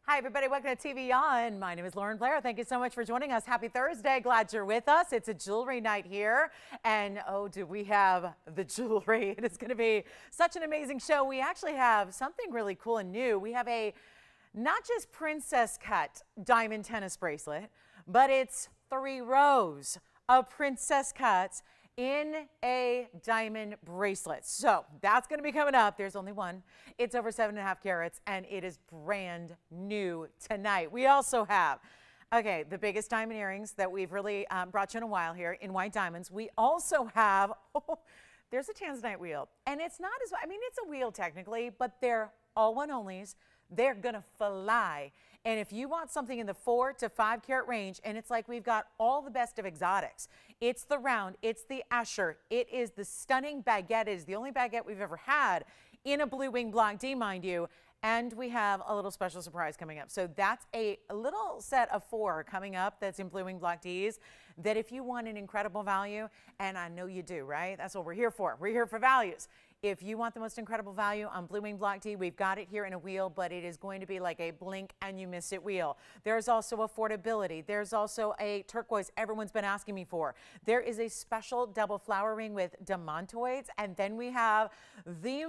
Hi, everybody. Welcome to TVON. My name is Lauren Blair. Thank you so much for joining us. Happy Thursday. Glad you're with us. It's a jewelry night here. And oh, do we have the jewelry? It is going to be such an amazing show. We actually have something really cool and new. We have a not just princess cut diamond tennis bracelet, but it's 3 rows of princess cuts in a diamond bracelet. So that's going to be coming up. There's only one. It's over 7.5 carats and it is brand new tonight. We also have, okay, the biggest diamond earrings that we've really brought you in a while here in white diamonds. We also have, there's a Tanzanite wheel, and it's not as, I mean, it's a wheel technically, but they're all one onlys. They're going to fly. And if you want something in the 4 to 5 carat range, and it's like we've got all the best of exotics. It's the round, it's the Asher, it is the stunning baguette. It is the only baguette we've ever had in a blue wing block D, mind you. And we have a little special surprise coming up. So that's a little set of 4 coming up that's in blue wing block Ds that if you want an incredible value, and I know you do, right? That's what we're here for. We're here for values. If you want the most incredible value on blue wing block D, we've got it here in a wheel, but it is going to be like a blink and you miss it wheel. There's also affordability. There's also a turquoise everyone's been asking me for. There is a special double flower ring with demantoids, and then we have the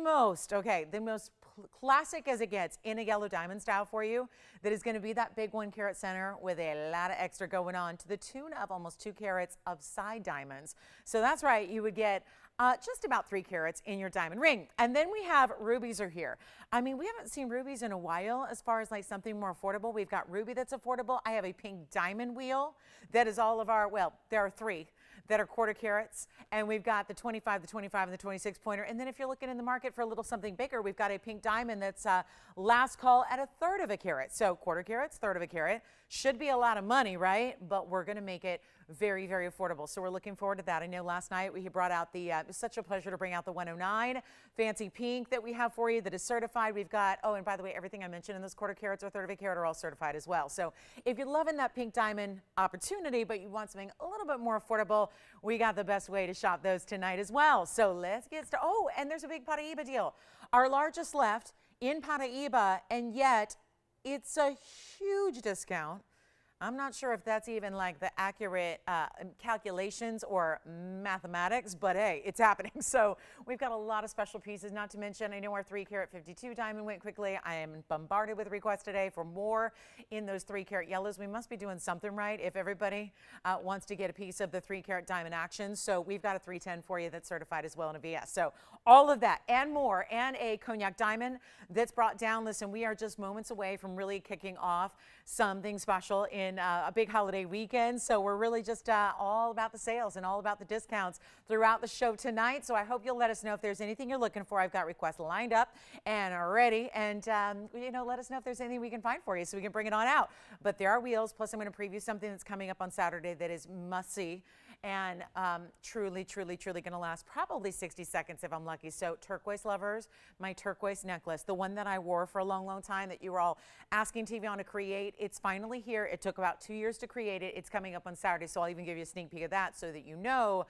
most classic as it gets in a yellow diamond style for you that is going to be that big 1 carat center with a lot of extra going on to the tune of almost 2 carats of side diamonds. So that's right, you would get just about 3 carats in your diamond ring. And then we have rubies are here. I mean, we haven't seen rubies in a while as far as like something more affordable. We've got ruby that's affordable. I have a pink diamond wheel that is all of our, well, there are 3 that are 1/4 carats, and we've got the 25, the 25, and the 26 pointer. And then if you're looking in the market for a little something bigger, we've got a pink diamond that's last call at 1/3 of a carat. So 1/4 carats, 1/3 of a carat. Should be a lot of money, right? But we're going to make it very, very affordable. So we're looking forward to that. I know last night we brought out the, it was such a pleasure to bring out the 109 fancy pink that we have for you that is certified. We've got, oh, and by the way, everything I mentioned in those 1/4 carats or 1/3 of a carat are all certified as well. So if you're loving that pink diamond opportunity, but you want something a little bit more affordable, we got the best way to shop those tonight as well. So let's get started. Oh, and there's a big Paraíba deal. Our largest left in Paraíba, and yet it's a huge discount. I'm not sure if that's even like the accurate calculations or mathematics, but hey, it's happening. So we've got a lot of special pieces, not to mention, I know our 3 carat 52 diamond went quickly. I am bombarded with requests today for more in those 3 carat yellows. We must be doing something right if everybody wants to get a piece of the 3 carat diamond action. So we've got a 310 for you that's certified as well in a VS. So all of that and more, and a Cognac diamond that's brought down. Listen, we are just moments away from really kicking off something special in a big holiday weekend. So we're really just all about the sales and all about the discounts throughout the show tonight. So I hope you'll let us know if there's anything you're looking for. I've got requests lined up and ready. And, you know, let us know if there's anything we can find for you so we can bring it on out. But there are wheels. Plus, I'm going to preview something that's coming up on Saturday that is must-see and truly, truly, truly going to last probably 60 seconds if I'm lucky. So turquoise lovers, my turquoise necklace, the one that I wore for a long, long time that you were all asking TVON to create, it's finally here. It took about 2 years to create it. It's coming up on Saturday, so I'll even give you a sneak peek of that so that you know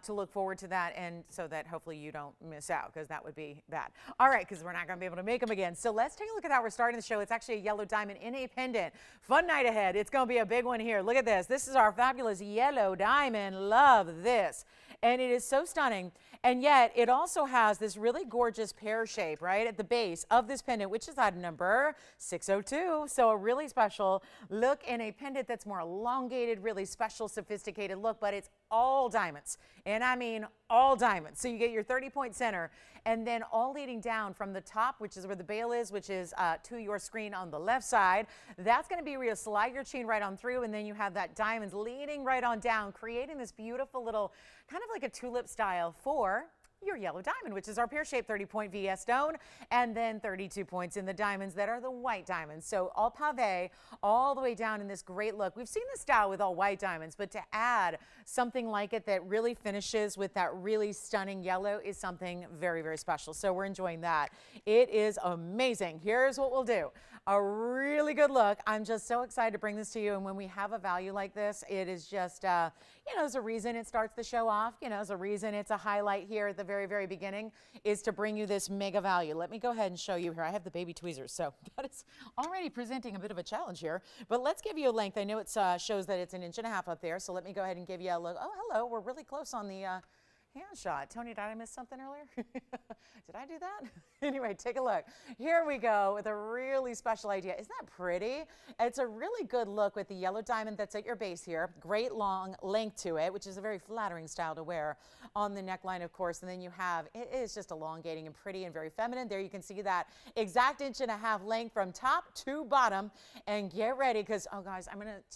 to look forward to that, and so that hopefully you don't miss out, because that would be bad. All right, because we're not going to be able to make them again. So let's take a look at how we're starting the show. It's actually a yellow diamond in a pendant. Fun night ahead. It's going to be a big one here. Look at this. This is our fabulous yellow diamond. Love this. And it is so stunning. And yet it also has this really gorgeous pear shape right at the base of this pendant, which is item number 602. So a really special look in a pendant that's more elongated, really special, sophisticated look, but it's all diamonds. And I mean all diamonds. So you get your 30-point center, and then all leading down from the top, which is where the bail is, which is to your screen on the left side. That's going to be where you slide your chain right on through, and then you have that diamonds leading right on down, creating this beautiful little kind of like a tulip style for your yellow diamond, which is our pear-shaped 30-point VS stone, and then 32 points in the diamonds that are the white diamonds. So all pave, all the way down in this great look. We've seen this style with all white diamonds, but to add something like it that really finishes with that really stunning yellow is something very, very special. So we're enjoying that. It is amazing. Here's what we'll do. A really good look. I'm just so excited to bring this to you. And when we have a value like this, it is just, you know, there's a reason it starts the show off. You know, there's a reason it's a highlight here at the very very, very beginning is to bring you this mega value. Let me go ahead and show you here. I have the baby tweezers, so that is already presenting a bit of a challenge here. But let's give you a length. I know it shows that it's 1.5 inches up there, so let me go ahead and give you a look. Oh, hello. We're really close on the hand shot. Tony, did I miss something earlier? Did I do that? Anyway, take a look. Here we go with a really special idea. Isn't that pretty? It's a really good look with the yellow diamond that's at your base here. Great long length to it, which is a very flattering style to wear on the neckline, of course. And then you have, it is just elongating and pretty and very feminine. There you can see that exact 1.5 inches length from top to bottom. And get ready because, oh guys,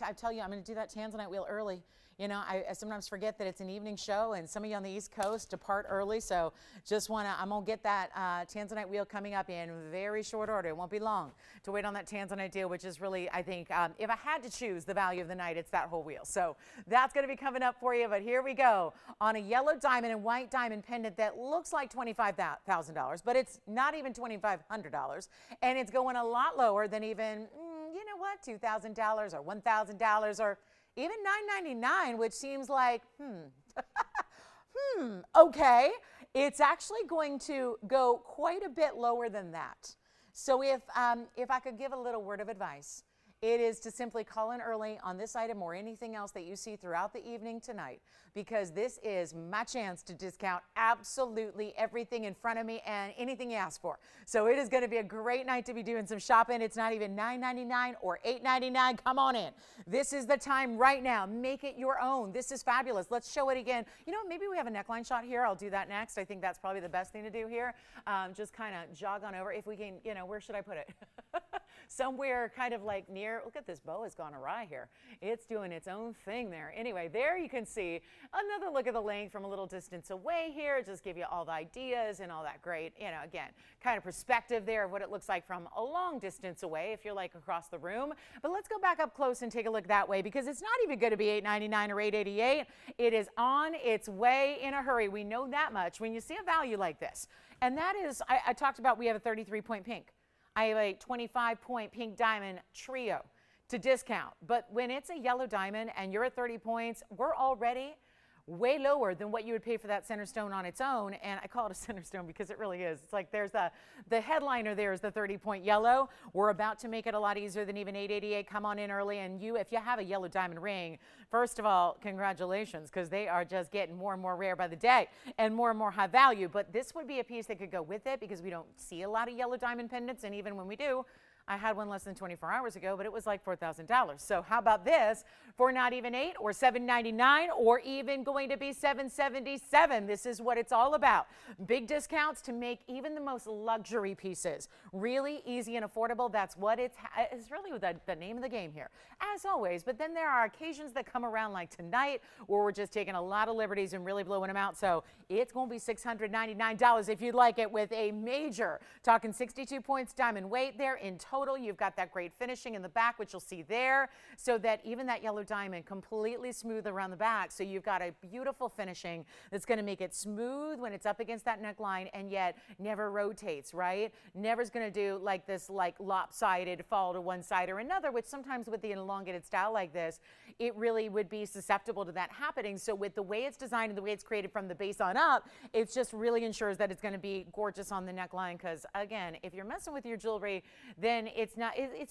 I tell you, I'm going to do that Tanzanite wheel early. You know, I sometimes forget that it's an evening show, and some of you on the East Coast depart early, so I'm going to get that Tanzanite wheel coming up in very short order. It won't be long to wait on that Tanzanite deal, which is really, I think, if I had to choose the value of the night, it's that whole wheel. So that's going to be coming up for you, but here we go. On a yellow diamond and white diamond pendant that looks like $25,000, but it's not even $2,500, and it's going a lot lower than even, you know what, $2,000 or $1,000 or even $9.99, which seems like, okay. It's actually going to go quite a bit lower than that. So if I could give a little word of advice, it is to simply call in early on this item or anything else that you see throughout the evening tonight, because this is my chance to discount absolutely everything in front of me and anything you ask for. So it is going to be a great night to be doing some shopping. It's not even $9.99 or $8.99. Come on in. This is the time right now. Make it your own. This is fabulous. Let's show it again. You know, maybe we have a neckline shot here. I'll do that next. I think that's probably the best thing to do here. Just kind of jog on over. If we can, you know, where should I put it? Somewhere kind of like near, look at this bow has gone awry here. It's doing its own thing there. Anyway, there you can see another look at the length from a little distance away here. Just give you all the ideas and all that great, you know, again, kind of perspective there of what it looks like from a long distance away if you're like across the room. But let's go back up close and take a look that way, because it's not even going to be $8.99 or $8.88. It is on its way in a hurry. We know that much when you see a value like this. And that is, I talked about, we have a 33-point pink. I have a 25-point pink diamond trio to discount. But when it's a yellow diamond and you're at 30 points, we're already way lower than what you would pay for that center stone on its own. And I call it a center stone because it really is. It's like there's the headliner there is the 30-point yellow. We're about to make it a lot easier than even $8.88. Come on in early. And if you have a yellow diamond ring, first of all, congratulations, because they are just getting more and more rare by the day and more high value. But this would be a piece that could go with it because we don't see a lot of yellow diamond pendants. And even when we do, I had one less than 24 hours ago, but it was like $4,000. So how about this for not even $8 or $7.99 or even going to be $7.77? This is what it's all about. Big discounts to make even the most luxury pieces really easy and affordable. That's what it's really the name of the game here, as always. But then there are occasions that come around like tonight where we're just taking a lot of liberties and really blowing them out. So it's going to be $699 if you'd like it, with a major, talking 62 points diamond weight there in total. You've got that great finishing in the back, which you'll see there, so that even that yellow diamond completely smooth around the back. So you've got a beautiful finishing that's going to make it smooth when it's up against that neckline, and yet never rotates, right? Never's going to do like this like lopsided fall to one side or another, which sometimes with the elongated style like this, it really would be susceptible to that happening. So with the way it's designed and the way it's created from the base on up, it just really ensures that it's going to be gorgeous on the neckline. Because again, if you're messing with your jewelry, then it's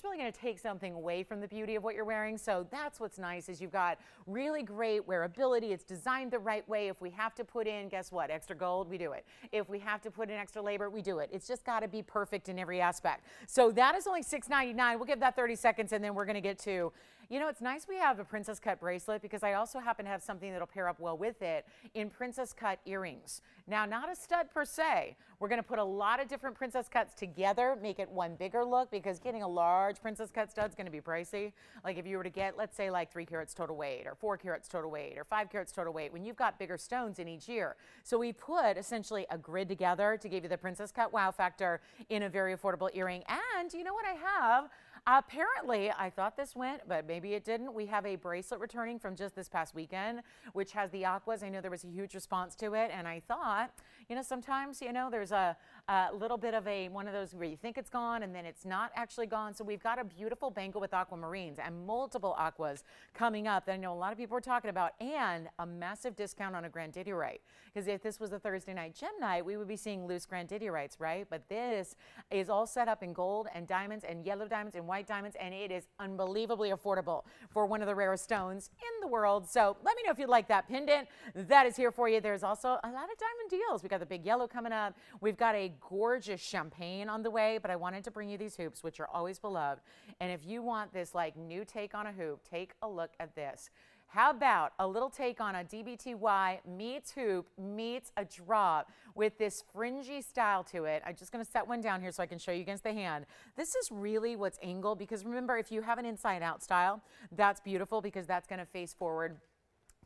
really going to take something away from the beauty of what you're wearing. So that's what's nice, is you've got really great wearability. It's designed the right way. If we have to put in, guess what, extra gold, we do it. If we have to put in extra labor, we do it. It's just got to be perfect in every aspect. So that is only $6.99. We'll give that 30 seconds, and then we're going to get to, you know, it's nice we have a princess cut bracelet, because I also happen to have something that'll pair up well with it in princess cut earrings. Now, not a stud per se. We're going to put a lot of different princess cuts together, make it one bigger look, because getting a large princess cut stud is going to be pricey. Like if you were to get, let's say, like 3 carats total weight or 4 carats total weight or 5 carats total weight, when you've got bigger stones in each ear. So we put essentially a grid together to give you the princess cut wow factor in a very affordable earring. And you know what I have? Apparently, I thought this went, but maybe it didn't. We have a bracelet returning from just this past weekend, which has the aquas. I know there was a huge response to it, and I thought, you know, sometimes, you know, there's a a little bit of one of those where you think it's gone and then it's not actually gone. So we've got a beautiful bangle with aquamarines and multiple aquas coming up that I know a lot of people are talking about, and a massive discount on a grandidierite. Because if this was a Thursday night gem night, we would be seeing loose grandidierite, right? But this is all set up in gold and diamonds and yellow diamonds and white diamonds, and it is unbelievably affordable for one of the rarest stones in the world. So let me know if you'd like that pendant. That is here for you. There's also a lot of diamond deals. We got the big yellow coming up. We've got a gorgeous champagne on the way, but I wanted to bring you these hoops, which are always beloved. And if you want this like new take on a hoop, take a look at this. How about a little take on a DBTY meets hoop meets a drop with this fringy style to it? I'm just going to set one down here so I can show you against the hand. This is really what's angled, because remember, if you have an inside out style, that's beautiful because that's going to face forward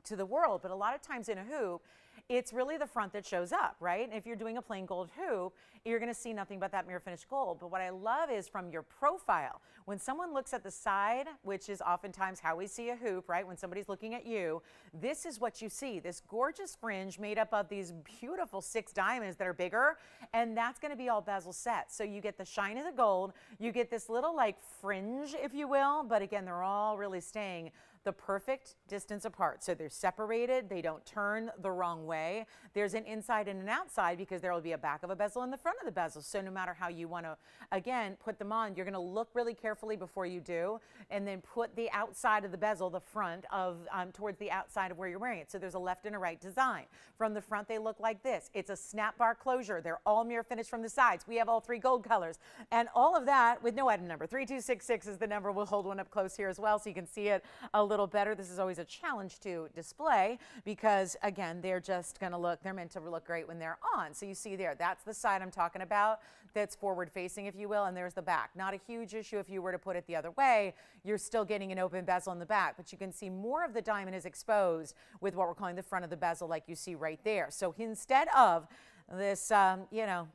to the world. But a lot of times in a hoop, it's really the front that shows up, right? And if you're doing a plain gold hoop, you're going to see nothing but that mirror finished gold. But what I love is from your profile, when someone looks at the side, which is oftentimes how we see a hoop, right? When somebody's looking at you, this is what you see, this gorgeous fringe made up of these beautiful 6 diamonds that are bigger, and that's going to be all bezel set. So you get the shine of the gold, you get this little like fringe, if you will, but again, they're all really staying the perfect distance apart. So they're separated, they don't turn the wrong way. There's an inside and an outside because there will be a back of a bezel and the front of the bezel. So no matter how you want to, again, put them on, you're going to look really carefully before you do, and then put the outside of the bezel, the front of, towards the outside of where you're wearing it. So there's a left and a right design. From the front, they look like this. It's a snap bar closure. They're all mirror finished from the sides. We have all 3 gold colors, and all of that with no item number. 3266 is the number. We'll hold one up close here as well so you can see it a little better. This is always a challenge to display because, again, they're just going to look, they're meant to look great when they're on. So you see there, that's the side I'm talking about that's forward facing, if you will, and there's the back. Not a huge issue if you were to put it the other way. You're still getting an open bezel in the back, but you can see more of the diamond is exposed with what we're calling the front of the bezel, like you see right there. So instead of this, you know,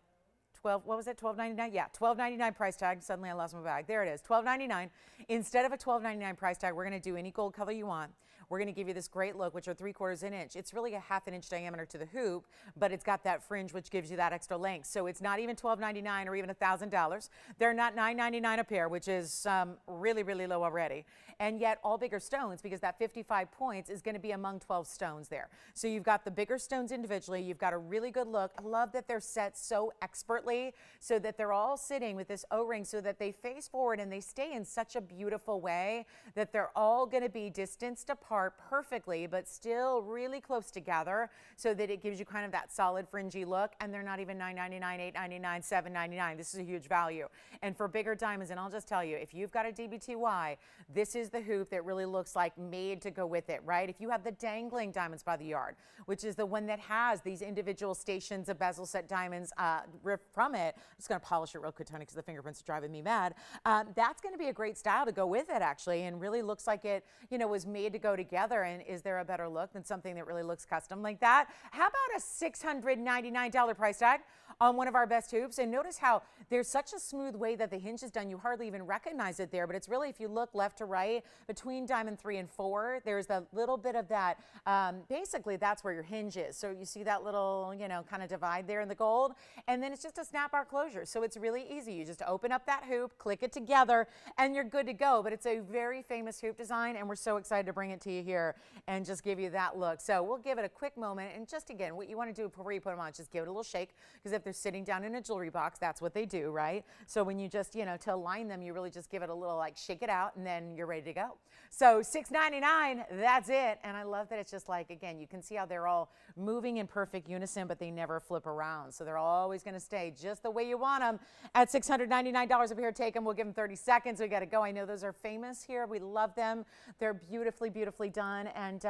what was it, $12.99? Yeah, $12.99 price tag. Suddenly I lost my bag. There it is, $12.99. Instead of a $12.99 price tag, we're going to do any gold color you want. We're going to give you this great look, which are 3/4 inch. It's really a 1/2 inch diameter to the hoop, but it's got that fringe, which gives you that extra length. So it's not even $12.99 or even $1,000. They're not $9.99 a pair, which is really, really low already. And yet all bigger stones, because that 55 points is going to be among 12 stones there. So you've got the bigger stones individually. You've got a really good look. I love that they're set so expertly so that they're all sitting with this O-ring so that they face forward and they stay in such a beautiful way that they're all going to be distanced apart perfectly, but still really close together so that it gives you kind of that solid fringy look. And they're not even $9.99, $8.99, $7.99. This is a huge value. And for bigger diamonds, and I'll just tell you, if you've got a DBTY, this is the hoop that really looks like made to go with it, right? If you have the dangling diamonds by the yard, which is the one that has these individual stations of bezel set diamonds ripped from it, I'm just going to polish it real quick, Tony, because the fingerprints are driving me mad. That's going to be a great style to go with it, actually, and really looks like it, you know, was made to go together. And is there a better look than something that really looks custom like that? How about a $699 price tag on one of our best hoops? And notice how there's such a smooth way that the hinge is done. You hardly even recognize it there, but it's really, if you look left to right between diamond 3 and 4, there's a little bit of that. Basically, that's where your hinge is. So you see that little, you know, kind of divide there in the gold, and then it's just a snap bar closure. So it's really easy. You just open up that hoop, click it together, and you're good to go. But it's a very famous hoop design, and we're so excited to bring it to you here and just give you that look. So we'll give it a quick moment, and just again, what you want to do before you put them on, just give it a little shake, because if they're sitting down in a jewelry box, that's what they do, right? So when you just, you know, to align them, you really just give it a little like shake it out, and then you're ready to go. So $6.99, that's it. And I love that it's just like, again, you can see how they're all moving in perfect unison, but they never flip around. So they're always going to stay just the way you want them. At $699 a pair, take them. We'll give them 30 seconds. We got to go. I know those are famous here. We love them. They're beautifully, beautifully done. And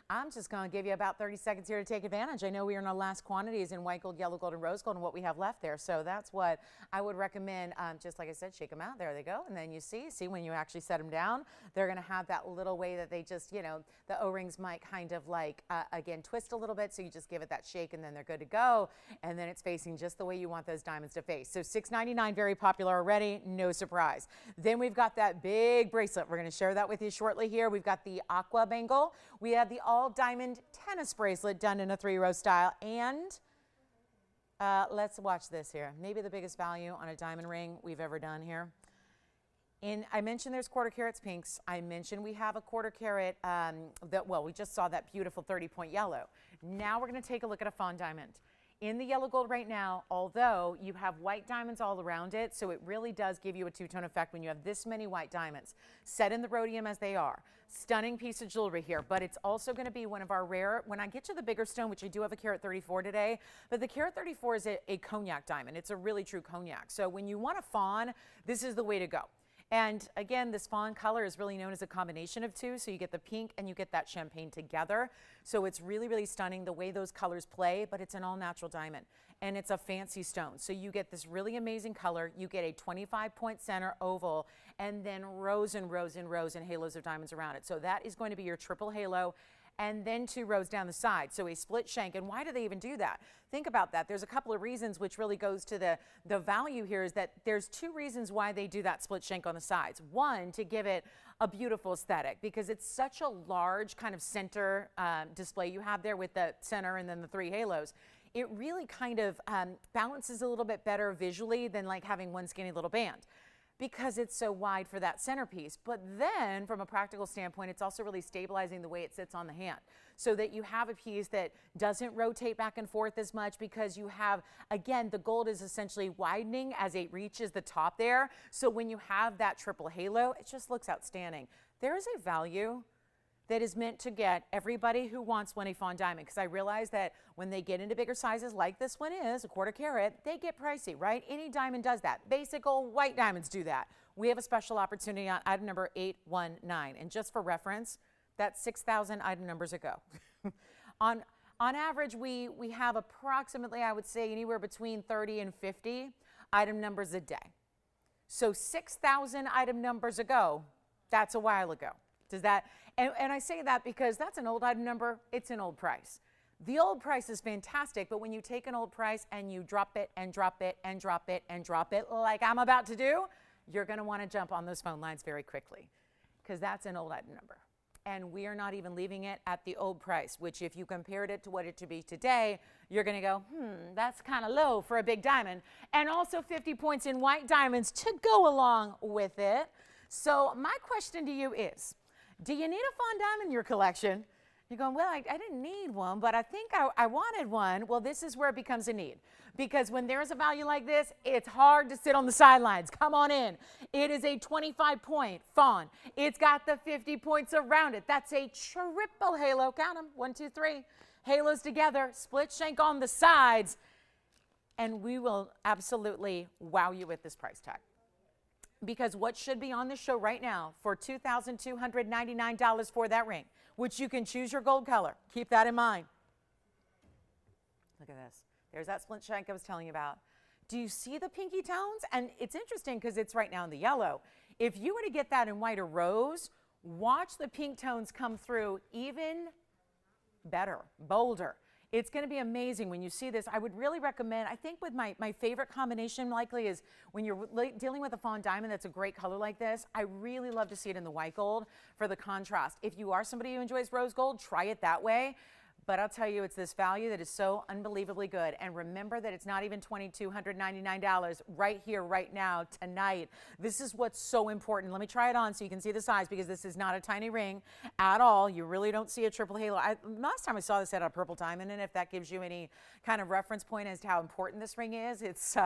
I'm just going to give you about 30 seconds here to take advantage. I know we are in our last quantities in white gold, yellow gold, and rose gold, and what we have left there. So that's what I would recommend. Just like I said, shake them out. There they go. And then you see when you actually set them down, they're going to have that little way that they just, you know, the O-rings might kind of like, again, twist a little bit. So you just give it that shake, and then they're good to go. And then it's facing just the way you want those diamonds to face. So $6.99, very popular already. No surprise. Then we've got that big bracelet. We're going to share that with you shortly here. We've got the aqua bangle. We have the all diamond tennis bracelet done in a 3-row style, and Let's watch this here. Maybe the biggest value on a diamond ring we've ever done here. I mentioned there's quarter carats pinks. I mentioned we have a quarter carat, we just saw that beautiful 30-point yellow. Now we're going to take a look at a fawn diamond. In the yellow gold right now, although you have white diamonds all around it, so it really does give you a two-tone effect when you have this many white diamonds set in the rhodium as they are. Stunning piece of jewelry here, but it's also going to be one of our rare, when I get to the bigger stone, which I do have a carat 34 today, but the carat 34 is a cognac diamond. It's a really true cognac. So when you want a fawn, this is the way to go. And again, this fawn color is really known as a combination of two. So you get the pink and you get that champagne together. So it's really, really stunning the way those colors play, but it's an all natural diamond and it's a fancy stone. So you get this really amazing color. You get a 25-point center oval and then rows and rows and rows and halos of diamonds around it. So that is going to be your triple halo. And then 2 rows down the side, so a split shank. And why do they even do that? Think about that. There's a couple of reasons, which really goes to the value here, is that there's 2 reasons why they do that split shank on the sides. One, to give it a beautiful aesthetic, because it's such a large kind of center display you have there with the center and then the 3 halos. It really kind of balances a little bit better visually than like having one skinny little band, because it's so wide for that centerpiece. But then from a practical standpoint, it's also really stabilizing the way it sits on the hand so that you have a piece that doesn't rotate back and forth as much, because you have, again, the gold is essentially widening as it reaches the top there. So when you have that triple halo, it just looks outstanding. There is a value that is meant to get everybody who wants one a fawn diamond, because I realize that when they get into bigger sizes like this one is, a quarter carat, they get pricey, right? Any diamond does that. Basic old white diamonds do that. We have a special opportunity on item number 819. And just for reference, that's 6,000 item numbers ago. On average, we have approximately, I would say, anywhere between 30 and 50 item numbers a day. So 6,000 item numbers ago, that's a while ago. Does that, and I say that because that's an old item number, it's an old price. The old price is fantastic, but when you take an old price and you drop it and drop it and drop it and drop it like I'm about to do, you're going to want to jump on those phone lines very quickly, because that's an old item number. And we are not even leaving it at the old price, which if you compared it to what it should be today, you're going to go, that's kind of low for a big diamond. And also 50 points in white diamonds to go along with it. So my question to you is, do you need a fawn diamond in your collection? You're going, well, I didn't need one, but I think I wanted one. Well, this is where it becomes a need, because when there's a value like this, it's hard to sit on the sidelines. Come on in. It is a 25-point fawn. It's got the 50 points around it. That's a triple halo. Count them. 1, 2, 3. Halos together, split shank on the sides, and we will absolutely wow you with this price tag. Because what should be on the show right now for $2,299 for that ring, which you can choose your gold color. Keep that in mind. Look at this. There's that split shank I was telling you about. Do you see the pinky tones? And it's interesting because it's right now in the yellow. If you were to get that in white or rose, watch the pink tones come through even better, bolder. It's going to be amazing when you see this. I would really recommend, I think with my favorite combination likely is when you're dealing with a fawn diamond that's a great color like this, I really love to see it in the white gold for the contrast. If you are somebody who enjoys rose gold, try it that way. But I'll tell you, it's this value that is so unbelievably good. And remember that it's not even $2,299 right here, right now, tonight. This is what's so important. Let me try it on so you can see the size, because this is not a tiny ring at all. You really don't see a triple halo. Last time I saw this had a purple diamond in it, if that gives you any kind of reference point as to how important this ring is. It's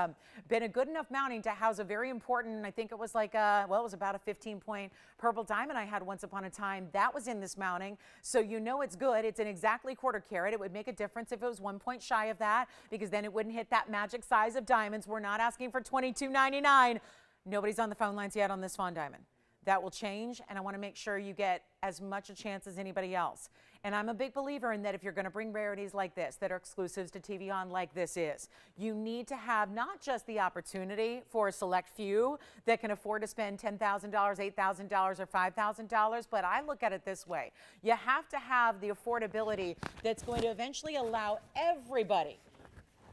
been a good enough mounting to house a very important, I think it was like, it was about a 15-point purple diamond I had once upon a time. That was in this mounting. So you know it's good. It's an exactly quarter carat. It would make a difference if it was 1 point shy of that, because then it wouldn't hit that magic size of diamonds. We're not asking for $22.99. Nobody's on the phone lines yet on this fawn diamond. That will change, and I want to make sure you get as much a chance as anybody else. And I'm a big believer in that if you're going to bring rarities like this that are exclusives to TVON like this is, you need to have not just the opportunity for a select few that can afford to spend $10,000, $8,000, or $5,000, but I look at it this way. You have to have the affordability that's going to eventually allow everybody.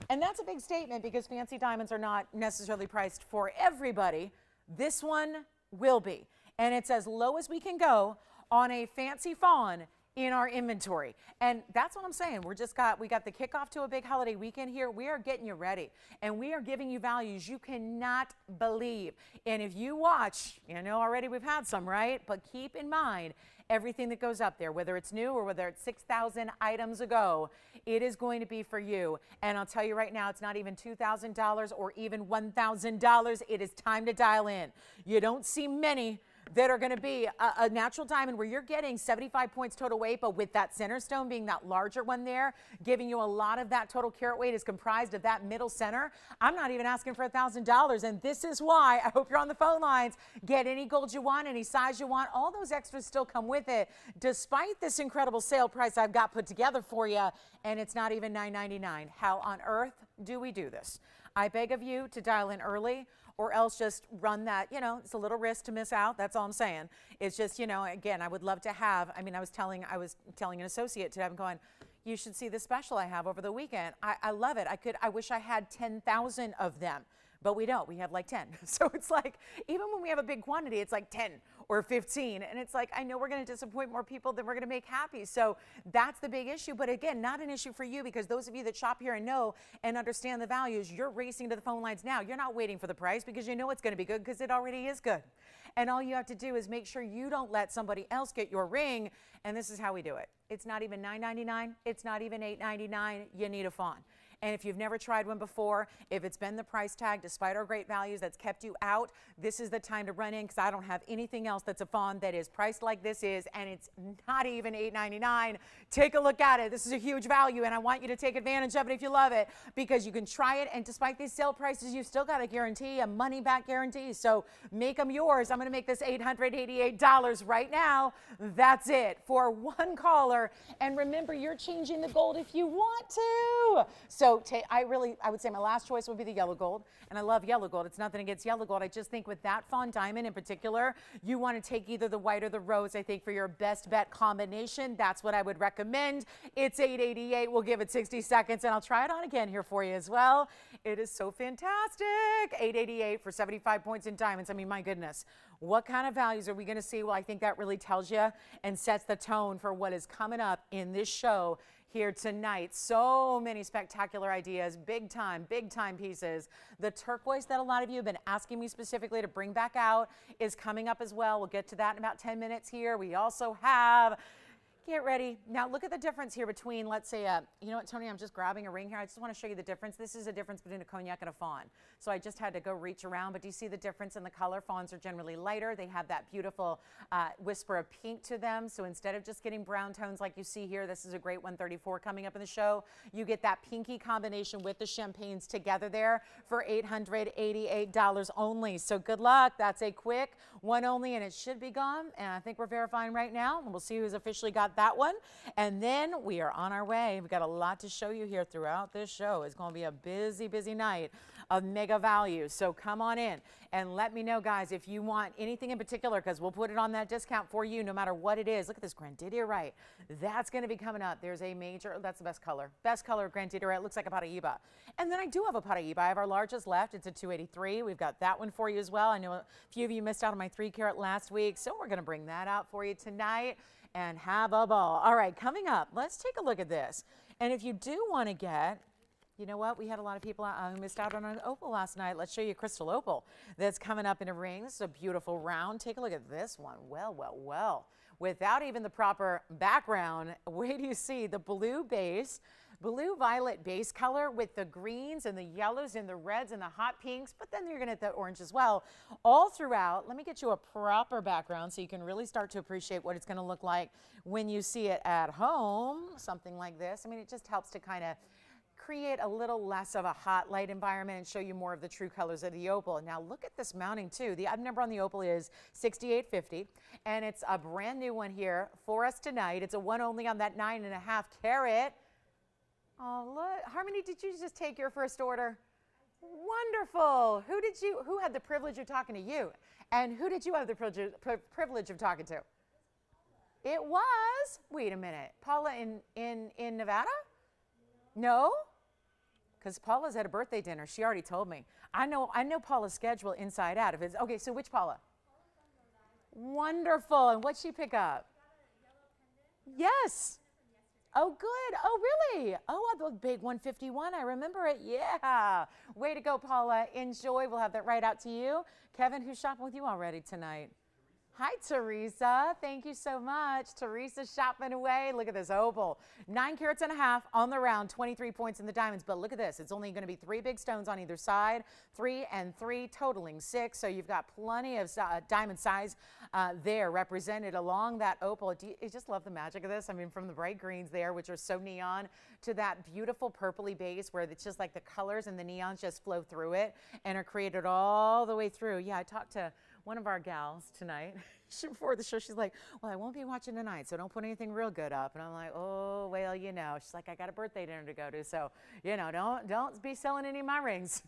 And that's a big statement, because fancy diamonds are not necessarily priced for everybody. This one will be. And it's as low as we can go on a fancy fawn in our inventory. And that's what I'm saying. We got the kickoff to a big holiday weekend here. We are getting you ready, and we are giving you values you cannot believe. And if you watch, you know already we've had some, right? But keep in mind, everything that goes up there, whether it's new or whether it's 6,000 items ago, it is going to be for you. And I'll tell you right now, it's not even $2,000 or even $1,000. It is time to dial in. You don't see many that are going to be a natural diamond where you're getting 75 points total weight, but with that center stone being that larger one there, giving you a lot of that total carat weight is comprised of that middle center. I'm not even asking for $1,000, and this is why I hope you're on the phone lines. Get any gold you want, any size you want. All those extras still come with it, despite this incredible sale price I've got put together for you, and it's not even $9.99. How on earth do we do this? I beg of you to dial in early, or else just run that, you know, it's a little risk to miss out. That's all I'm saying. It's just, you know, again, I would love to have, I mean, I was telling an associate today, I'm going, you should see the special I have over the weekend. I love it. I wish I had 10,000 of them, but we don't. We have like 10. So it's like, even when we have a big quantity, it's like 10 or 15. And it's like, I know we're going to disappoint more people than we're going to make happy. So that's the big issue. But again, not an issue for you, because those of you that shop here and know and understand the values, you're racing to the phone lines now. You're not waiting for the price because you know it's going to be good, because it already is good. And all you have to do is make sure you don't let somebody else get your ring. And this is how we do it. It's not even $9.99. It's not even $8.99. You need a Fawn. And if you've never tried one before, if it's been the price tag, despite our great values, that's kept you out, this is the time to run in, because I don't have anything else that's a Fawn that is priced like this is, and it's not even $8.99. Take a look at it. This is a huge value, and I want you to take advantage of it if you love it, because you can try it, and despite these sale prices, you've still got a guarantee, a money-back guarantee. So make them yours. I'm going to make this $888 right now. That's it for one caller. And remember, you're changing the gold if you want to. So I would say my last choice would be the yellow gold, and I love yellow gold. It's nothing against yellow gold. I just think with that Fawn diamond in particular, you want to take either the white or the rose, I think, for your best bet combination. That's what I would recommend. It's $888. We'll give it 60 seconds, and I'll try it on again here for you as well. It is so fantastic. $888 for 75 points in diamonds. I mean, my goodness. What kind of values are we going to see? Well, I think that really tells you and sets the tone for what is coming up in this show here tonight. So many spectacular ideas, big time pieces. The turquoise that a lot of you have been asking me specifically to bring back out is coming up as well. We'll get to that in about 10 minutes here. We also have, get ready. Now look at the difference here between, let's say, you know what, Tony, I'm just grabbing a ring here. I just want to show you the difference. This is a difference between a Cognac and a Fawn. So I just had to go reach around, but do you see the difference in the color? Fawns are generally lighter. They have that beautiful whisper of pink to them. So instead of just getting brown tones like you see here, this is a great 134 coming up in the show. You get that pinky combination with the champagnes together there for $888 only. So good luck. That's a quick one only, and it should be gone. And I think we're verifying right now, and we'll see who's officially got that one. And then we are on our way. We've got a lot to show you here throughout this show. It's going to be a busy, busy night of mega values. So come on in and let me know, guys, if you want anything in particular, because we'll put it on that discount for you no matter what it is. Look at this grandidierite. That's going to be coming up. There's a major, that's the best color of grandidierite. It looks like a Paraíba. And then I do have a Paraíba. I have our largest left. It's a 283. We've got that one for you as well. I know a few of you missed out on my 3 carat last week, so we're going to bring that out for you tonight and have a ball. All right, coming up, let's take a look at this. And if you do want to get, you know what? We had a lot of people who missed out on an opal last night. Let's show you a crystal opal that's coming up in a ring. This is a beautiful round. Take a look at this one. Well, well, well. Without even the proper background, wait do you see the blue base, blue-violet base color with the greens and the yellows and the reds and the hot pinks, but then you're going to get the orange as well. All throughout, let me get you a proper background so you can really start to appreciate what it's going to look like when you see it at home, something like this. I mean, it just helps to kind of create a little less of a hot light environment and show you more of the true colors of the opal. Now look at this mounting too. The item number on the opal is 6850, and it's a brand new one here for us tonight. It's a one only on that 9.5 carat. Oh, look, Harmony, did you just take your first order? Wonderful. Who had the privilege of talking to you? And who did you have the privilege of talking to? It was, wait a minute, Paula in Nevada? No? Because Paula's at a birthday dinner. She already told me. I know Paula's schedule inside out. If it's okay, so which Paula? Wonderful. And what'd she pick up? Yes. Oh, good. Oh, really? Oh, the big 151. I remember it. Yeah. Way to go, Paula. Enjoy. We'll have that right out to you. Kevin, who's shopping with you already tonight? Hi, Teresa. Thank you so much. Teresa's shopping away. Look at this opal. 9 carats and a half on the round, 23 points in the diamonds. But look at this. It's only going to be 3 big stones on either side, 3 and 3, totaling 6. So you've got plenty of diamond size there represented along that opal. I just love the magic of this. I mean, from the bright greens there, which are so neon, to that beautiful purpley base where it's just like the colors and the neons just flow through it and are created all the way through. Yeah, I talked to one of our gals tonight before the show. She's like, well, I won't be watching tonight, so don't put anything real good up. And I'm like, oh, well, you know. She's like, I got a birthday dinner to go to, so, you know, don't be selling any of my rings.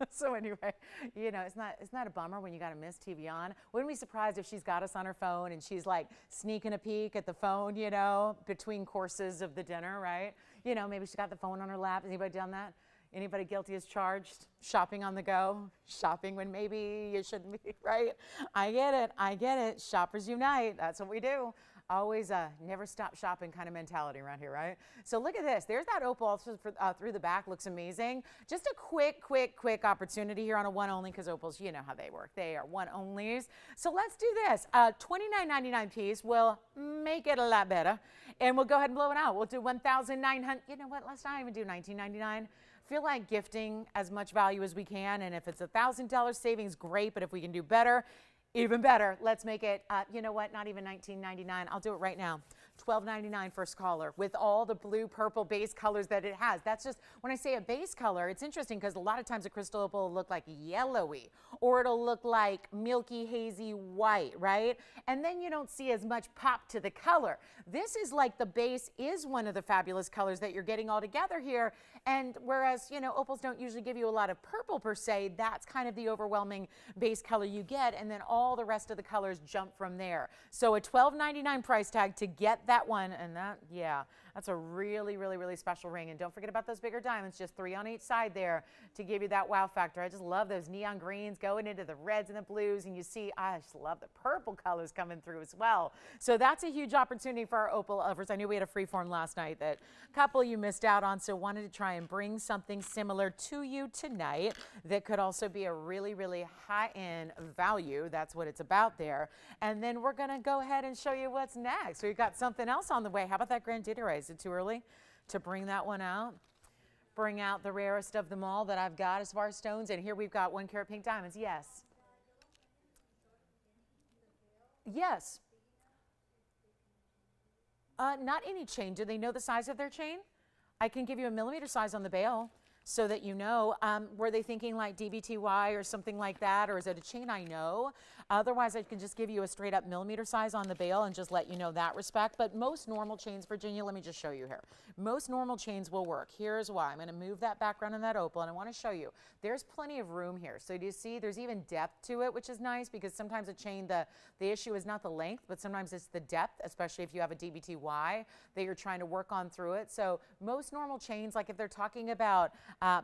So anyway, you know, it's not a bummer when you got to miss TVON. Wouldn't be surprised if she's got us on her phone and she's like sneaking a peek at the phone, you know, between courses of the dinner, right? You know, maybe she got the phone on her lap. Has anybody done that? Anybody guilty as charged? Shopping on the go? Shopping when maybe you shouldn't be, right? I get it. I get it. Shoppers unite. That's what we do. Always a never stop shopping kind of mentality around here, right? So look at this. There's that opal through the back. Looks amazing. Just a quick opportunity here on a one only, because opals, you know how they work. They are one onlys. So let's do this. $29.99 piece will make it a lot better. And we'll go ahead and blow it out. We'll do $1,900. You know what? Let's not even do $19.99. Feel like gifting as much value as we can, and if it's $1,000 savings, great, but if we can do better, even better. Let's make it, you know what, not even $19.99. I'll do it right now. $12.99 first caller with all the blue, purple base colors that it has. That's just, when I say a base color, it's interesting because a lot of times a crystal opal will look like yellowy, or it'll look like milky, hazy white, right? And then you don't see as much pop to the color. This is like the base is one of the fabulous colors that you're getting all together here. And whereas, you know, opals don't usually give you a lot of purple per se, that's kind of the overwhelming base color you get. And then all the rest of the colors jump from there. So a $12.99 price tag to get that one, and that, yeah, that's a really special ring. And don't forget about those bigger diamonds, just 3 on each side there to give you that wow factor. I just love those neon greens going into the reds and the blues, and you see, I just love the purple colors coming through as well. So that's a huge opportunity for our opal lovers. I knew we had a freeform last night that a couple you missed out on, so wanted to try and bring something similar to you tonight that could also be a really high-end value. That's what it's about there. And then we're gonna go ahead and show you what's next. We've got something else on the way. How about that grandidierite? Is it too early to bring that one out? Bring out the rarest of them all that I've got as far as stones. And here we've got 1 carat pink diamonds. Yes. Yes. Not any chain. Do they know the size of their chain? I can give you a millimeter size on the bail so that you know. Were they thinking like DBTY or something like that, or is it a chain I know? Otherwise, I can just give you a straight up millimeter size on the bail and just let you know that respect. But most normal chains, Virginia, let me just show you here. Most normal chains will work. Here's why. I'm going to move that background in that opal, and I want to show you. There's plenty of room here. So do you see there's even depth to it, which is nice, because sometimes a chain, the issue is not the length, but sometimes it's the depth, especially if you have a DBTY that you're trying to work on through it. So most normal chains, like if they're talking about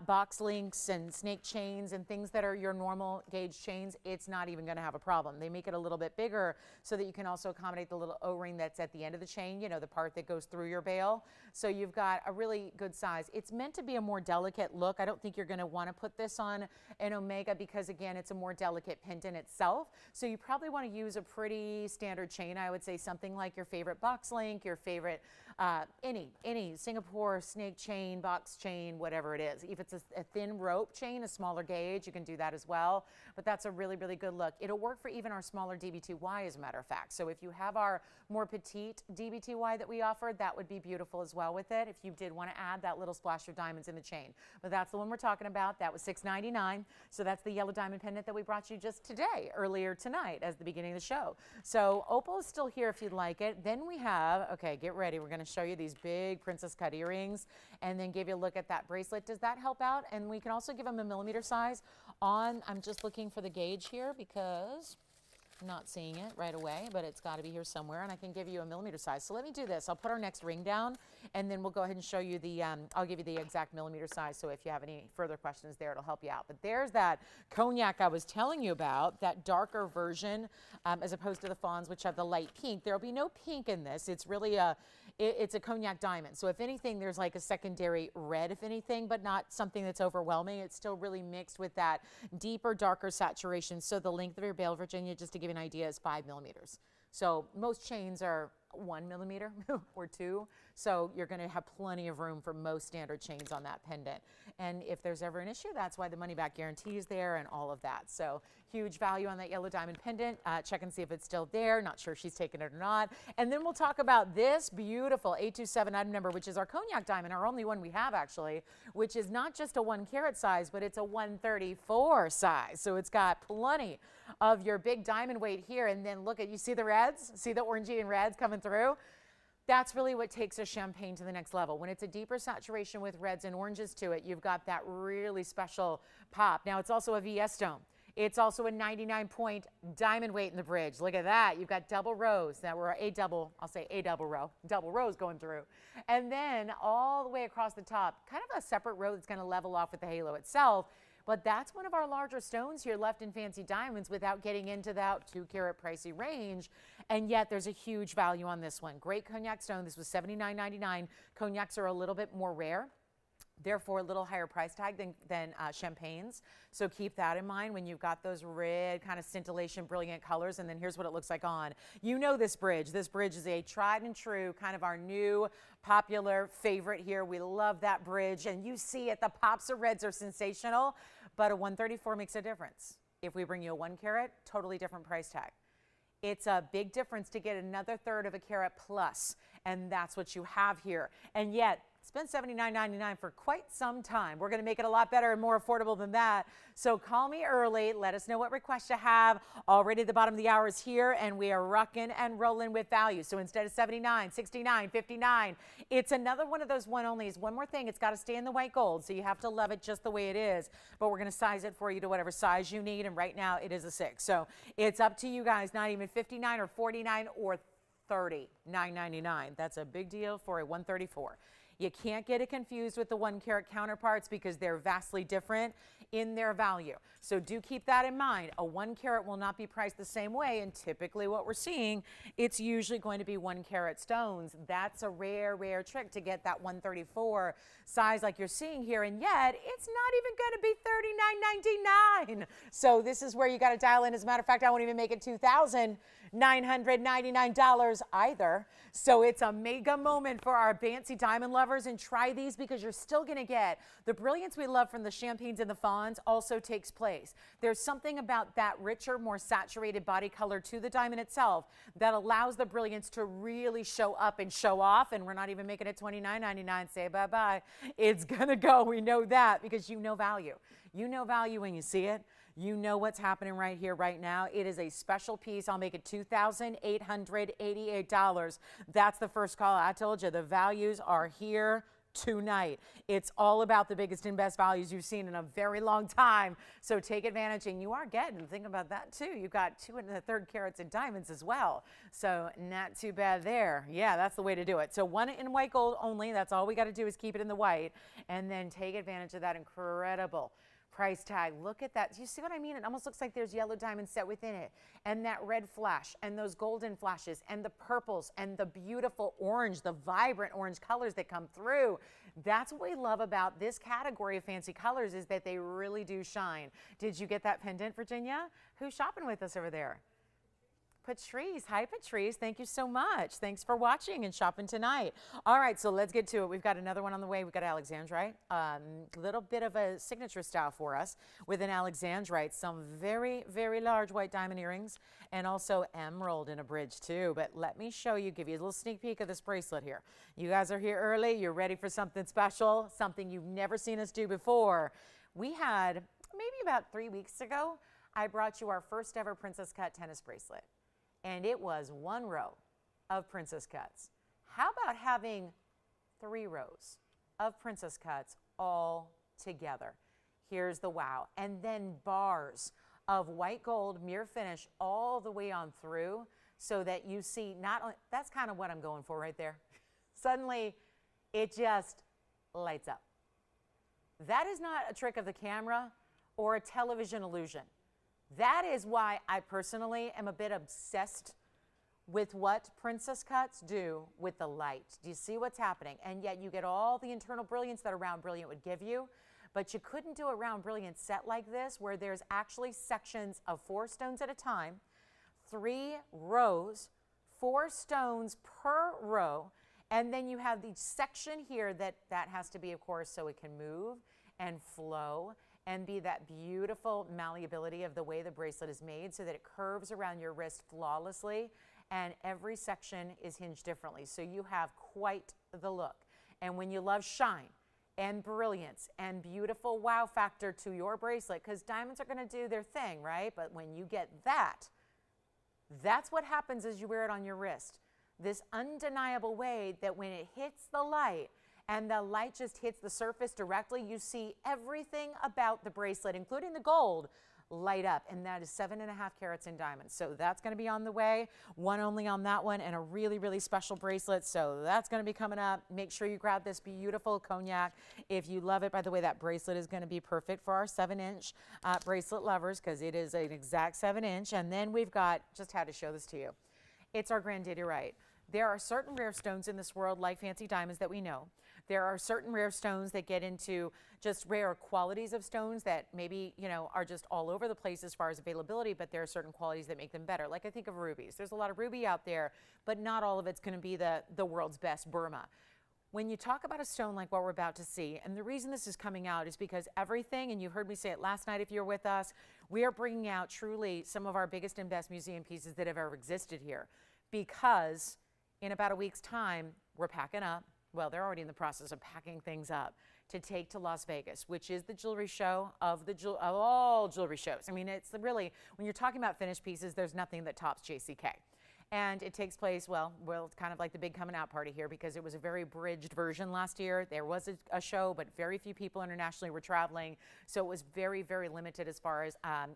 box links and snake chains and things that are your normal gauge chains, it's not even going to have a problem. They make it a little bit bigger so that you can also accommodate the little O-ring that's at the end of the chain, you know, the part that goes through your bail. So you've got a really good size. It's meant to be a more delicate look. I don't think you're going to want to put this on an Omega because, again, it's a more delicate pendant itself. So you probably want to use a pretty standard chain. I would say something like your favorite box link, your favorite any Singapore snake chain, box chain, whatever it is. If it's a thin rope chain, a smaller gauge, you can do that as well. But that's a really good look. It'll work for even our smaller DBTY, as a matter of fact. So if you have our more petite DBTY that we offer, that would be beautiful as well with it, if you did want to add that little splash of diamonds in the chain. But that's the one we're talking about. That was $6.99. So that's the yellow diamond pendant that we brought you just today, earlier tonight, as the beginning of the show. So opal is still here if you'd like it. Then we have, okay, get ready. We're going to show you these big princess cut earrings and then give you a look at that bracelet. Does that help out? And we can also give them a millimeter size on, I'm just looking for the gauge here because I'm not seeing it right away, but it's got to be here somewhere, and I can give you a millimeter size. So let me do this. I'll put our next ring down, and then we'll go ahead and show you the, I'll give you the exact millimeter size, so if you have any further questions there, it'll help you out. But there's that cognac I was telling you about, that darker version, as opposed to the fawns, which have the light pink. There'll be no pink in this. It's really a, it's a cognac diamond. So if anything, there's like a secondary red, if anything, but not something that's overwhelming. It's still really mixed with that deeper, darker saturation. So the length of your bail, Virginia, just to give you an idea, is 5 millimeters. So most chains are 1 millimeter or 2. So you're going to have plenty of room for most standard chains on that pendant. And if there's ever an issue, that's why the money back guarantee is there and all of that. So huge value on that yellow diamond pendant. Check and see if it's still there. Not sure she's taken it or not. And then we'll talk about this beautiful 827 item number, which is our cognac diamond, our only one we have actually, which is not just a 1 carat size, but it's a 134 size. So it's got plenty of your big diamond weight here. And then look at, you see the reds? See the orangey and reds coming through? That's really what takes a champagne to the next level. When it's a deeper saturation with reds and oranges to it, you've got that really special pop. Now it's also a VS stone. It's also a 99-point diamond weight in the bridge. Look at that. You've got double rows that were double rows going through. And then all the way across the top, kind of a separate row that's going to level off with the halo itself. But that's one of our larger stones here left in fancy diamonds without getting into that 2 carat pricey range. And yet there's a huge value on this one. Great cognac stone. This was $79.99. Cognacs are a little bit more rare, therefore a little higher price tag than champagnes. So keep that in mind when you've got those red kind of scintillation, brilliant colors. And then here's what it looks like on. You know this bridge. This bridge is a tried and true, kind of our new popular favorite here. We love that bridge. And you see it, the pops of reds are sensational, but a 134 makes a difference. If we bring you a 1 carat, totally different price tag. It's a big difference to get another third of a carat plus, and that's what you have here. And yet, it's been $79.99 for quite some time. We're going to make it a lot better and more affordable than that. So call me early. Let us know what requests you have. Already the bottom of the hour is here, and we are rocking and rolling with value. So instead of $79, $69, $59, it's another one of those one-onlys. One more thing, it's got to stay in the white gold, so you have to love it just the way it is. But we're going to size it for you to whatever size you need, and right now it is a 6. So it's up to you guys, not even $59 or $49 or $39.99. That's a big deal for a 134. You can't get it confused with the 1 carat counterparts because they're vastly different in their value. So do keep that in mind. A 1 carat will not be priced the same way, and typically what we're seeing, it's usually going to be 1 carat stones. That's a rare, rare trick to get that 134 size like you're seeing here, and yet it's not even going to be $39.99. So this is where you got to dial in. As a matter of fact, I won't even make it $2,999 either. So it's a mega moment for our fancy diamond lovers, and try these because you're still going to get the brilliance we love from the champagnes and the fawns also takes place. There's something about that richer, more saturated body color to the diamond itself that allows the brilliance to really show up and show off, and we're not even making it $29.99. Say bye-bye. It's going to go. We know that because you know value. You know value when you see it. You know what's happening right here, right now. It is a special piece. I'll make it $2,888. That's the first call. I told you the values are here tonight. It's all about the biggest and best values you've seen in a very long time. So take advantage, and you are getting, think about that too. You've got 2 1/3 carats in diamonds as well. So not too bad there. Yeah, that's the way to do it. So 1 in white gold only. That's all we got to do is keep it in the white, and then take advantage of that incredible price tag. Look at that. Do you see what I mean? It almost looks like there's yellow diamonds set within it, and that red flash, and those golden flashes, and the purples, and the beautiful orange, the vibrant orange colors that come through. That's what we love about this category of fancy colors, is that they really do shine. Did you get that pendant, Virginia? Who's shopping with us over there? Patrice. Hi, Patrice. Thank you so much. Thanks for watching and shopping tonight. All right, so let's get to it. We've got another one on the way. We've got Alexandrite. Little bit of a signature style for us with an Alexandrite. Some very, very large white diamond earrings, and also emerald in a bridge too. But let me show you, give you a little sneak peek of this bracelet here. You guys are here early. You're ready for something special, something you've never seen us do before. We had, maybe about 3 weeks ago, I brought you our first ever princess cut tennis bracelet. And it was 1 row of princess cuts. How about having 3 rows of princess cuts all together? Here's the wow. And then bars of white gold mirror finish all the way on through, so that you see not only, that's kind of what I'm going for right there. Suddenly, it just lights up. That is not a trick of the camera or a television illusion. That is why I personally am a bit obsessed with what princess cuts do with the light. Do you see what's happening? And yet you get all the internal brilliance that a round brilliant would give you, but you couldn't do a round brilliant set like this where there's actually sections of 4 stones at a time, 3 rows, 4 stones per row, and then you have the section here that has to be, of course, so it can move and flow and be that beautiful malleability of the way the bracelet is made so that it curves around your wrist flawlessly, and every section is hinged differently. So you have quite the look. And when you love shine and brilliance and beautiful wow factor to your bracelet, because diamonds are going to do their thing, right? But when you get that, that's what happens as you wear it on your wrist. This undeniable way that when it hits the light and the light just hits the surface directly, you see everything about the bracelet, including the gold, light up. And that is 7.5 carats in diamonds. So that's going to be on the way. One only on that one, and a really, really special bracelet. So that's going to be coming up. Make sure you grab this beautiful cognac if you love it. By the way, that bracelet is going to be perfect for our 7-inch bracelet lovers because it is an exact 7-inch. And then we've got, just had to show this to you. It's our grandidierite. There are certain rare stones in this world, like fancy diamonds, that we know. There are certain rare stones that get into just rare qualities of stones that maybe, you know, are just all over the place as far as availability, but there are certain qualities that make them better. Like I think of rubies. There's a lot of ruby out there, but not all of it's going to be the world's best Burma. When you talk about a stone like what we're about to see, and the reason this is coming out is because everything, and you heard me say it last night if you were with us, we are bringing out truly some of our biggest and best museum pieces that have ever existed here, because in about a week's time, we're packing up. Well, they're already in the process of packing things up to take to Las Vegas, which is the jewelry show of all jewelry shows. I mean, it's really, when you're talking about finished pieces, there's nothing that tops JCK. And it takes place, well, it's kind of like the big coming out party here because it was a very bridged version last year. There was a show, but very few people internationally were traveling. So it was very, very limited as far as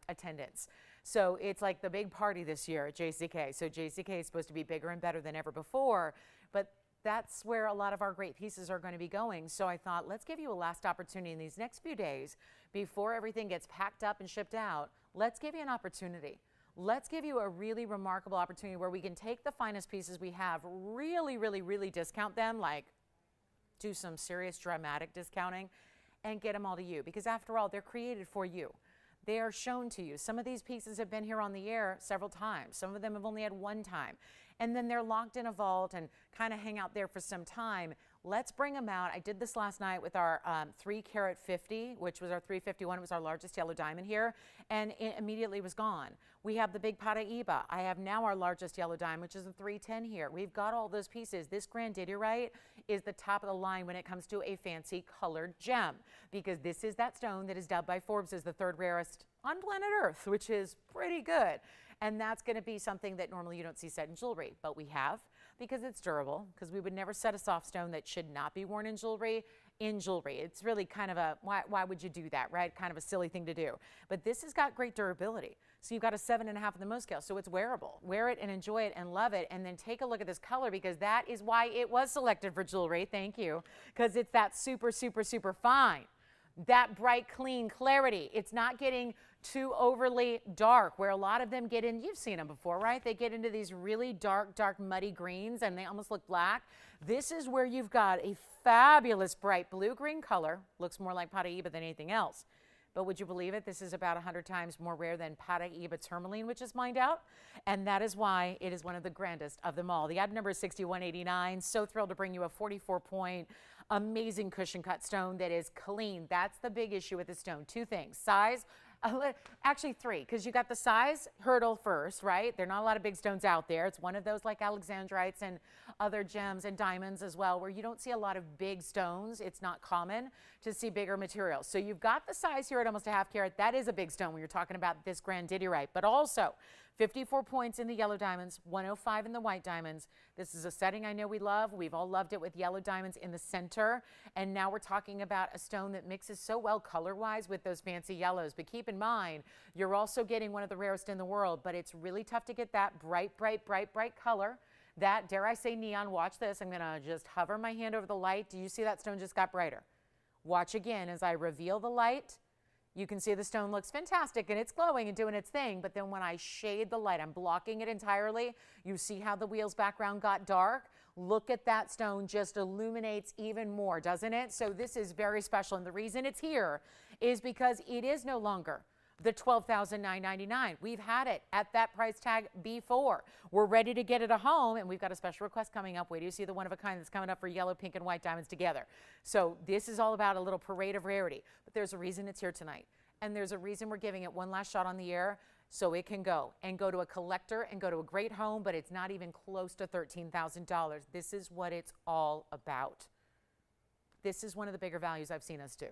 attendance. So it's like the big party this year at JCK. So JCK is supposed to be bigger and better than ever before, but that's where a lot of our great pieces are going to be going. So I thought, let's give you a last opportunity in these next few days before everything gets packed up and shipped out. Let's give you an opportunity. Let's give you a really remarkable opportunity where we can take the finest pieces we have, really, really, really discount them, like do some serious dramatic discounting, and get them all to you. Because after all, they're created for you. They are shown to you. Some of these pieces have been here on the air several times. Some of them have only had one time. And then they're locked in a vault and kind of hang out there for some time. Let's bring them out. I did this last night with our 3 carat 50, which was our 351. It was our largest yellow diamond here, and it immediately was gone. We have the big Paraiba. I have now our largest yellow diamond, which is a 310 here. We've got all those pieces. This grandidierite is the top of the line when it comes to a fancy colored gem, because this is that stone that is dubbed by Forbes as the 3rd rarest on planet Earth, which is pretty good. And that's going to be something that normally you don't see set in jewelry, but we have, because it's durable, because we would never set a soft stone that should not be worn in jewelry. It's really kind of a, why would you do that, right? Kind of a silly thing to do. But this has got great durability. So you've got a 7.5 in the Mohs scale, so it's wearable. Wear it and enjoy it and love it, and then take a look at this color, because that is why it was selected for jewelry. Thank you. Because it's that super, super, super fine. That bright, clean clarity. It's not getting too overly dark, where a lot of them get in, you've seen them before, right? They get into these really dark, dark, muddy greens, and they almost look black. This is where you've got a fabulous bright blue-green color. Looks more like Paraiba than anything else. But would you believe it? This is about 100 times more rare than Paraiba tourmaline, which is mined out. And that is why it is one of the grandest of them all. The item number is 6189. So thrilled to bring you a 44-point, amazing cushion cut stone that is clean. That's the big issue with the stone. 2 things. Size. Actually 3, because you got the size hurdle first, right? There are not a lot of big stones out there. It's one of those like alexandrites and other gems and diamonds as well, where you don't see a lot of big stones. It's not common to see bigger materials. So you've got the size here at almost a 1/2 carat. That is a big stone when you're talking about this grandidierite, but also 54 points in the yellow diamonds, 105 in the white diamonds. This is a setting I know we love. We've all loved it with yellow diamonds in the center. And now we're talking about a stone that mixes so well color-wise with those fancy yellows. But keep in mind, you're also getting one of the rarest in the world, but it's really tough to get that bright, bright, bright, bright color. That, dare I say, neon. Watch this. I'm going to just hover my hand over the light. Do you see that stone just got brighter? Watch again as I reveal the light. You can see the stone looks fantastic and it's glowing and doing its thing, but then when I shade the light, I'm blocking it entirely. You see how the wheel's background got dark? Look at that stone, just illuminates even more, doesn't it? So this is very special, and the reason it's here is because it is no longer the $12,999. We've had it at that price tag before. We're ready to get it a home, and we've got a special request coming up. Wait till you see the one of a kind that's coming up for yellow, pink, and white diamonds together. So this is all about a little parade of rarity, but there's a reason it's here tonight, and there's a reason we're giving it one last shot on the air so it can go to a collector and go to a great home, but it's not even close to $13,000. This is what it's all about. This is one of the bigger values I've seen us do.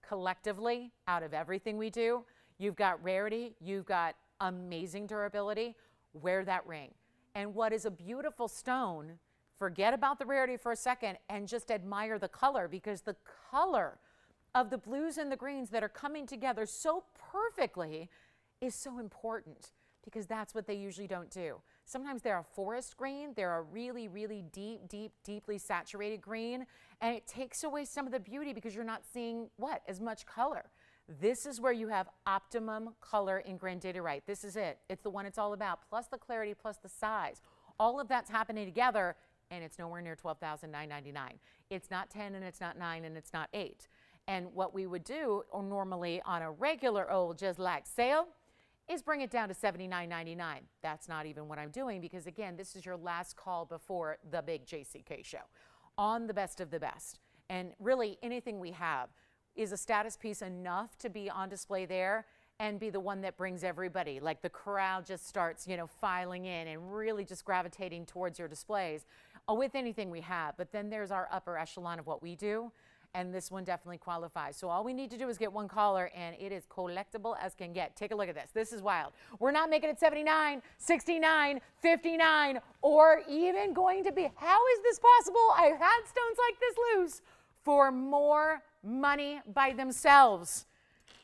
Collectively, out of everything we do, you've got rarity, you've got amazing durability. Wear that ring. And what is a beautiful stone, forget about the rarity for a second and just admire the color, because the color of the blues and the greens that are coming together so perfectly is so important, because that's what they usually don't do. Sometimes they're a forest green, they're a really, really deeply saturated green, and it takes away some of the beauty because you're not seeing as much color. This is where you have optimum color in grandidierite. This is it. It's the one it's all about, plus the clarity, plus the size. All of that's happening together, and it's nowhere near $12,999. It's not 10, and it's not 9, and it's not 8. And what we would do, or normally on a regular old just like sale, is bring it down to $79.99. That's not even what I'm doing, because again, this is your last call before the big JCK show on the best of the best. And really anything we have is a status piece enough to be on display there and be the one that brings everybody, like the crowd just starts, filing in and really just gravitating towards your displays with anything we have. But then there's our upper echelon of what we do, and this one definitely qualifies. So all we need to do is get one caller, and it is collectible as can get. Take a look at this. This is wild. We're not making it 79, 69, 59, or even going to be. How is this possible? I've had stones like this loose for more money by themselves,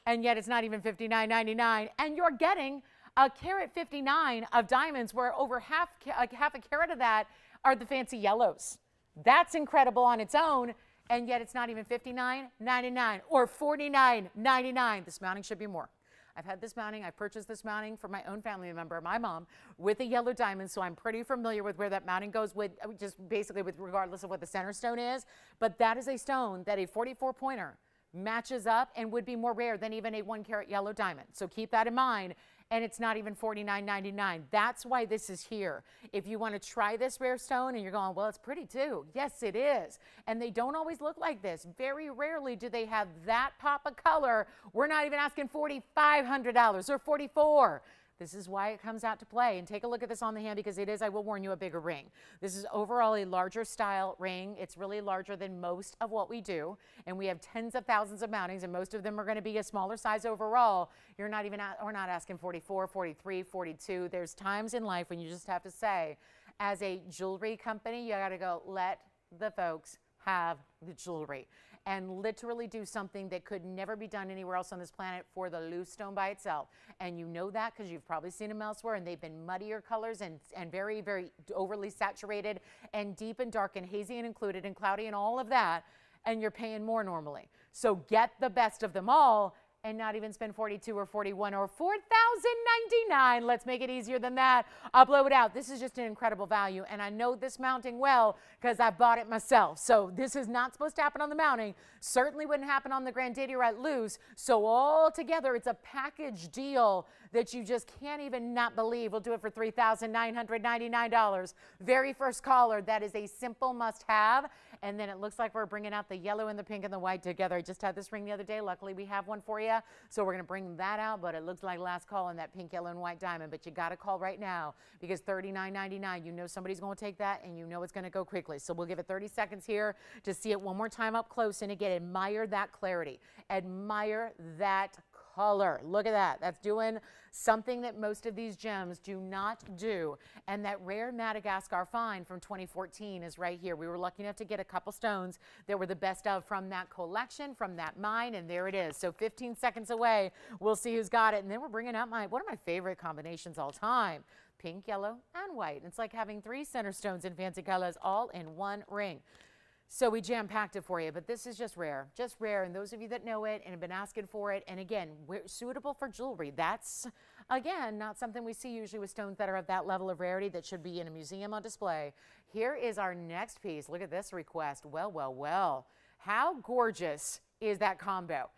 and yet it's not even $59.99, and you're getting a carat 59 of diamonds, where over half a carat of that are the fancy yellows. That's incredible on its own. And yet it's not even $59.99 or $49.99. This mounting should be more. I've had this mounting. I purchased this mounting for my own family member, my mom, with a yellow diamond. So I'm pretty familiar with where that mounting goes, with just basically with regardless of what the center stone is. But that is a stone that a 44 pointer matches up and would be more rare than even a 1 carat yellow diamond. So keep that in mind. And it's not even $49.99. That's why this is here. If you want to try this rare stone and you're going, well, it's pretty too. Yes, it is. And they don't always look like this. Very rarely do they have that pop of color. We're not even asking $4,500 or $44. This is why it comes out to play. And take a look at this on the hand, because it is, I will warn you, a bigger ring. This is overall a larger style ring. It's really larger than most of what we do. And we have tens of thousands of mountings, and most of them are going to be a smaller size overall. We're not asking 44, 43, 42. There's times in life when you just have to say, as a jewelry company, you got to go, let the folks have the jewelry, and literally do something that could never be done anywhere else on this planet for the loose stone by itself. And you know that because you've probably seen them elsewhere, and they've been muddier colors and very, very overly saturated and deep and dark and hazy and included and cloudy and all of that, and you're paying more normally. So get the best of them all and not even spend 42 or 41 or $4,099. Let's make it easier than that. I'll blow it out. This is just an incredible value, and I know this mounting well because I bought it myself. So this is not supposed to happen on the mounting. Certainly wouldn't happen on the grandidierite loose. So all together, it's a package deal that you just can't even not believe. We'll do it for $3,999. Very first caller. That is a simple must-have. And then it looks like we're bringing out the yellow and the pink and the white together. I just had this ring the other day. Luckily, we have one for you. So we're going to bring that out, but it looks like last call on that pink, yellow, and white diamond. But you got to call right now, because $39.99, you know somebody's going to take that, and you know it's going to go quickly. So we'll give it 30 seconds here to see it one more time up close. And again, admire that clarity. Admire that color. Look at that. That's doing something that most of these gems do not do. And that rare Madagascar find from 2014 is right here. We were lucky enough to get a couple stones that were the best of from that collection, from that mine, and there it is. So 15 seconds away, we'll see who's got it. And then we're bringing out one of my favorite combinations all time. Pink, yellow, and white. It's like having 3 center stones in fancy colors all in one ring. So we jam-packed it for you, but this is just rare, and those of you that know it and have been asking for it, and again, we're suitable for jewelry. That's, again, not something we see usually with stones that are of that level of rarity that should be in a museum on display. Here is our next piece. Look at this request. Well, well, well. How gorgeous is that combo?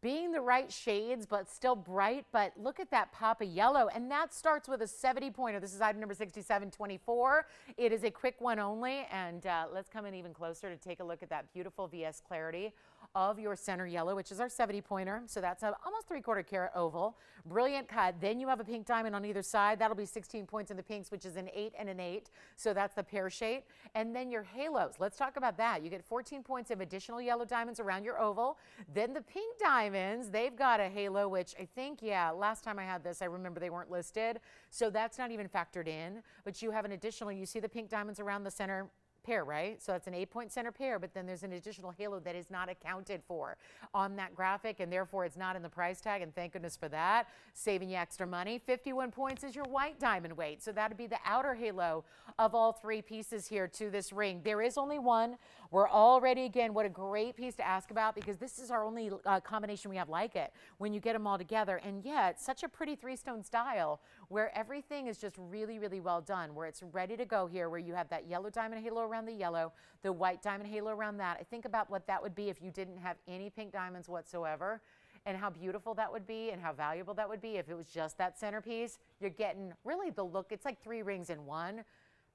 Being the right shades, but still bright, but look at that pop of yellow, and that starts with a 70 pointer. This is item number 6724. It is a quick one only, and let's come in even closer to take a look at that beautiful VS clarity of your center yellow, which is our 70 pointer. So that's a almost 3/4 carat oval. Brilliant cut. Then you have a pink diamond on either side. That'll be 16 points in the pinks, which is an 8 and an 8. So that's the pear shape. And then your halos. Let's talk about that. You get 14 points of additional yellow diamonds around your oval. Then the pink diamonds, they've got a halo, which I think, yeah, last time I had this, I remember they weren't listed. So that's not even factored in. But you have an additional, you see the pink diamonds around the center pair, right? So it's an 8-point center pair, but then there's an additional halo that is not accounted for on that graphic, and therefore it's not in the price tag, and thank goodness for that, saving you extra money. 51 points is your white diamond weight, so that'd be the outer halo of all three pieces here to this ring. There is only one. We're already, again, what a great piece to ask about, because this is our only combination we have like it when you get them all together, and yet such a pretty three-stone style where everything is just really, really well done, where it's ready to go here, where you have that yellow diamond halo around the yellow, the white diamond halo around that. I think about what that would be if you didn't have any pink diamonds whatsoever, and how beautiful that would be and how valuable that would be if it was just that centerpiece. You're getting really the look. It's like 3 rings in one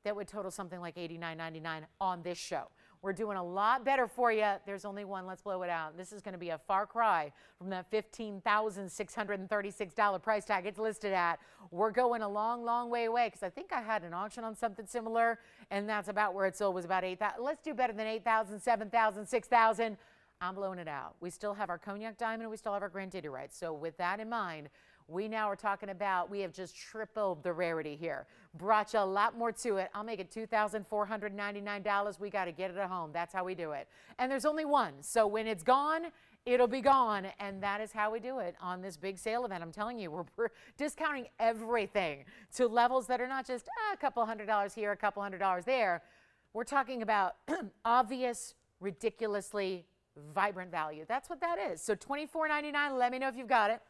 that would total something like $89.99 on this show. We're doing a lot better for you. There's only one. Let's blow it out. This is going to be a far cry from that $15,636 price tag it's listed at. We're going a long, long way away, because I think I had an auction on something similar, and that's about where it sold, was about 8,000. Let's do better than 8,000, 7,000, 6,000. I'm blowing it out. We still have our Cognac diamond, and we still have our grandidierite. So with that in mind, we now are talking about, we have just tripled the rarity here. Brought you a lot more to it. I'll make it $2,499. We got to get it at home. That's how we do it. And there's only one. So when it's gone, it'll be gone. And that is how we do it on this big sale event. I'm telling you, we're discounting everything to levels that are not just a couple $100 here, a couple $100 there. We're talking about obvious, ridiculously vibrant value. That's what that is. So $24.99. Let me know if you've got it.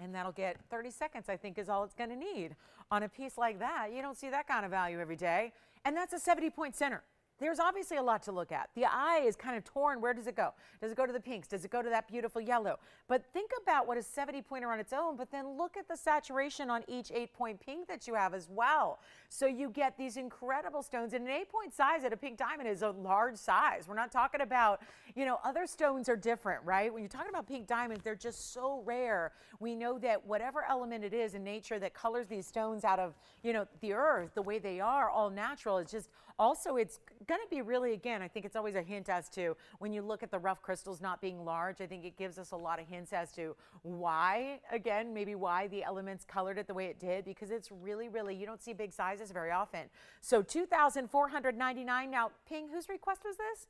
And that'll get 30 seconds, I think, is all it's going to need. On a piece like that, you don't see that kind of value every day. And that's a 70-point center. There's obviously a lot to look at. The eye is kind of torn. Where does it go? Does it go to the pinks? Does it go to that beautiful yellow? But think about what a 70-pointer on its own, but then look at the saturation on each 8-point pink that you have as well. So you get these incredible stones. And an 8-point size at a pink diamond is a large size. We're not talking about, you know, other stones are different, right? When you're talking about pink diamonds, they're just so rare. We know that whatever element it is in nature that colors these stones out of, you know, the earth, the way they are, all natural, it's just also, it's going to be really, again, I think it's always a hint as to, when you look at the rough crystals not being large, I think it gives us a lot of hints as to why, again, maybe why the elements colored it the way it did, because it's really, really, you don't see big sizes very often. So $2,499. Now, Ping, whose request was this?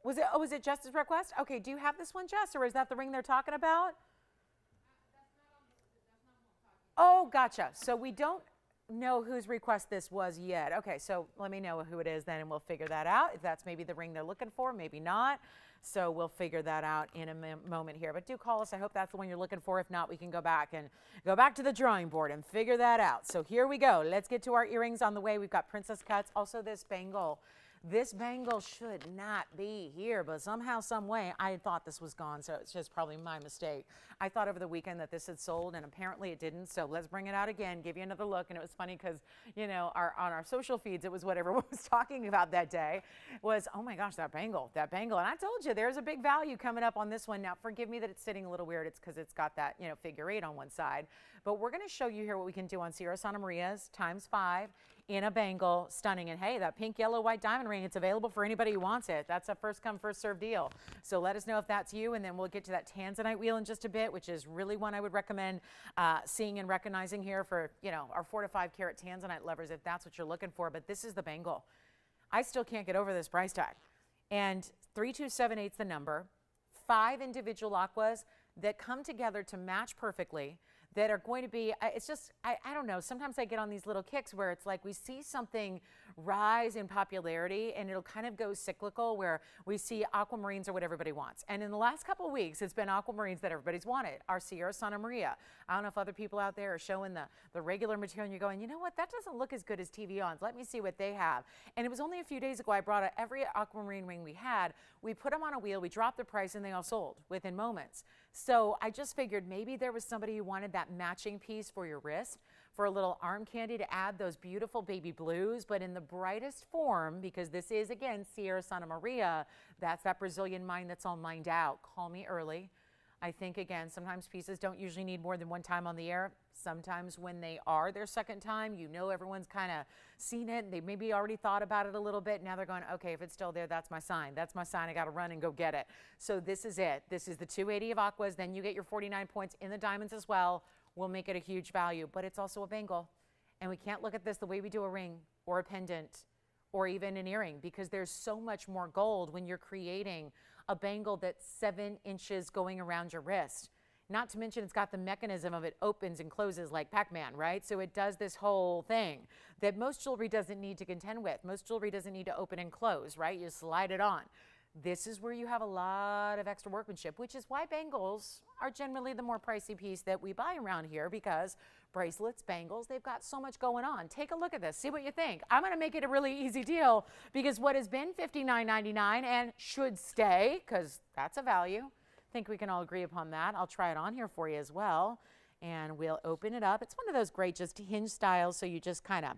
Was it, oh, was it Jess's request? Okay, do you have this one, Jess, or is that the ring they're talking about? Oh, gotcha. So we don't know whose request this was yet. Okay, so let me know who it is then, and we'll figure that out. If that's maybe the ring they're looking for, maybe not. So we'll figure that out in a moment here. But do call us. I hope that's the one you're looking for. If not, we can go back to the drawing board and figure that out. So here we go. Let's get to our earrings on the way. We've got princess cuts. Also this bangle. This bangle should not be here, but somehow, some way, I thought this was gone, so it's just probably my mistake. I thought over the weekend that this had sold, and apparently it didn't, so let's bring it out again, give you another look. And it was funny because, you know, on our social feeds, it was what everyone was talking about that day was, oh my gosh, that bangle. And I told you, there's a big value coming up on this one. Now, forgive me that it's sitting a little weird. It's because it's got that, you know, figure 8 on one side. But we're going to show you here what we can do on Sierra Santa Maria's ×5 in a bangle. Stunning. And hey, that pink, yellow, white diamond ring, it's available for anybody who wants it. That's a first come, first serve deal. So let us know if that's you, and then we'll get to that Tanzanite wheel in just a bit, which is really one I would recommend seeing and recognizing here for, you know, our 4 to 5 carat Tanzanite lovers, if that's what you're looking for. But this is the bangle. I still can't get over this price tag. And 3278 is the number. 5 individual aquas that come together to match perfectly. that are going to be, it's just, I don't know, sometimes I get on these little kicks where it's like we see something rise in popularity and it'll kind of go cyclical where we see aquamarines are what everybody wants. And in the last couple of weeks, it's been aquamarines that everybody's wanted. Our Sierra Santa Maria. I don't know if other people out there are showing the regular material and you're going, you know what, that doesn't look as good as TVON's. Let me see what they have. And it was only a few days ago I brought every aquamarine ring we had. We put them on a wheel, we dropped the price, and they all sold within moments. So I just figured maybe there was somebody who wanted that matching piece for your wrist, for a little arm candy to add those beautiful baby blues, but in the brightest form, because this is, again, Sierra Santa Maria. That's that Brazilian mine that's all mined out. Call me early. I think, again, sometimes pieces don't usually need more than one time on the air. Sometimes when they are their second time, you know everyone's kind of seen it. They maybe already thought about it a little bit. Now they're going, okay, if it's still there, that's my sign. That's my sign. I got to run and go get it. So this is it. This is the 280 of aquas. Then you get your 49 points in the diamonds as well. We'll make it a huge value, but it's also a bangle. And we can't look at this the way we do a ring or a pendant or even an earring, because there's so much more gold when you're creating a bangle that's 7 inches going around your wrist. Not to mention it's got the mechanism of it opens and closes like Pac-Man, right? So it does this whole thing that most jewelry doesn't need to contend with. Most jewelry doesn't need to open and close, right? You slide it on. This is where you have a lot of extra workmanship, which is why bangles are generally the more pricey piece that we buy around here, because bracelets, bangles, they've got so much going on. Take a look at this. See what you think. I'm going to make it a really easy deal, because what has been $59.99 and should stay, because that's a value. I think we can all agree upon that. I'll try it on here for you as well, and we'll open it up. It's one of those great just hinge styles, so you just kind of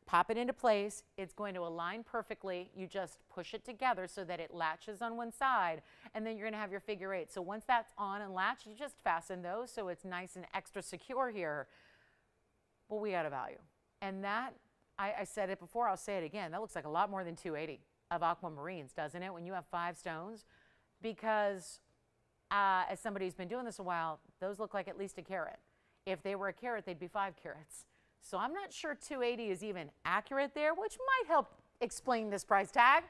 pop it into place. It's going to align perfectly. You just push it together so that it latches on one side, and then you're going to have your figure 8. So once that's on and latched, you just fasten those so it's nice and extra secure here. Well, we got a value. And that, I said it before, I'll say it again, that looks like a lot more than 280 of aquamarines, doesn't it, when you have 5 stones? Because as somebody who's been doing this a while, those look like at least a carat. If they were a carat, they'd be 5 carats. So I'm not sure 280 is even accurate there, which might help explain this price tag.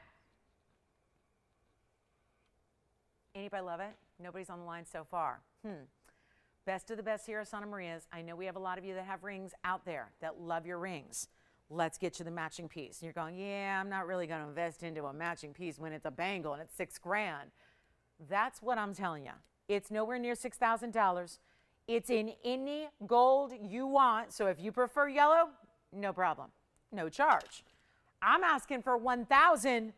Anybody love it? Nobody's on the line so far. Best of the best Sierra Santa Marias. I know we have a lot of you that have rings out there that love your rings. Let's get you the matching piece. And you're going, yeah, I'm not really going to invest into a matching piece when it's a bangle and it's $6 grand. That's what I'm telling you. It's nowhere near $6,000. It's in any gold you want. So if you prefer yellow, no problem. No charge. I'm asking for $1,999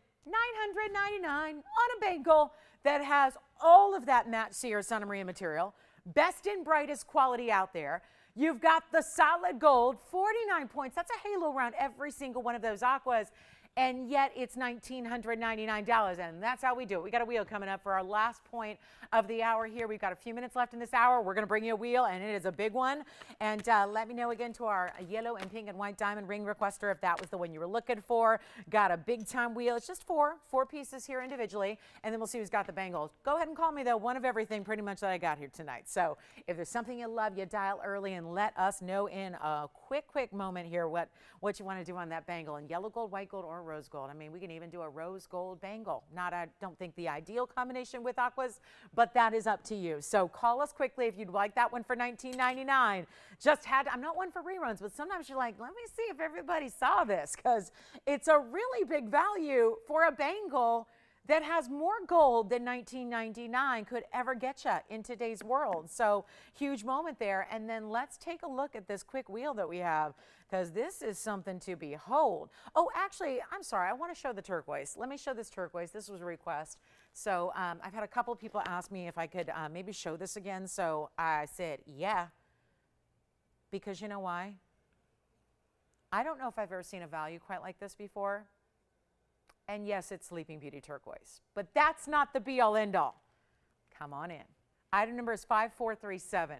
on a bangle that has all of that matte Sierra Santa Maria material. Best and brightest quality out there. You've got the solid gold, 49 points. That's a halo around every single one of those aquas. And yet it's $1,999, and that's how we do it. We got a wheel coming up for our last point of the hour here. We've got a few minutes left in this hour. We're going to bring you a wheel, and it is a big one. And let me know again to our yellow and pink and white diamond ring requester if that was the one you were looking for. Got a big time wheel. It's just four pieces here individually, and then we'll see who's got the bangle. Go ahead and call me, though. One of everything pretty much that I got here tonight. So if there's something you love, you dial early and let us know in a quick moment here what you want to do on that bangle. And yellow gold, white gold, or rose gold. I mean, we can even do a rose gold bangle. I don't think the ideal combination with aquas, but that is up to you. So call us quickly if you'd like that one for $19.99. I'm not one for reruns, but sometimes you're like, let me see if everybody saw this, because it's a really big value for a bangle that has more gold than $19.99 could ever get you in today's world. So huge moment there. And then let's take a look at this quick wheel that we have, because this is something to behold. Oh, actually, I'm sorry. I want to show the turquoise. Let me show this turquoise. This was a request. So I've had a couple of people ask me if I could maybe show this again. So I said, yeah, because you know why? I don't know if I've ever seen a value quite like this before. And yes, it's Sleeping Beauty turquoise, but that's not the be-all, end-all. Come on in. Item number is 5437.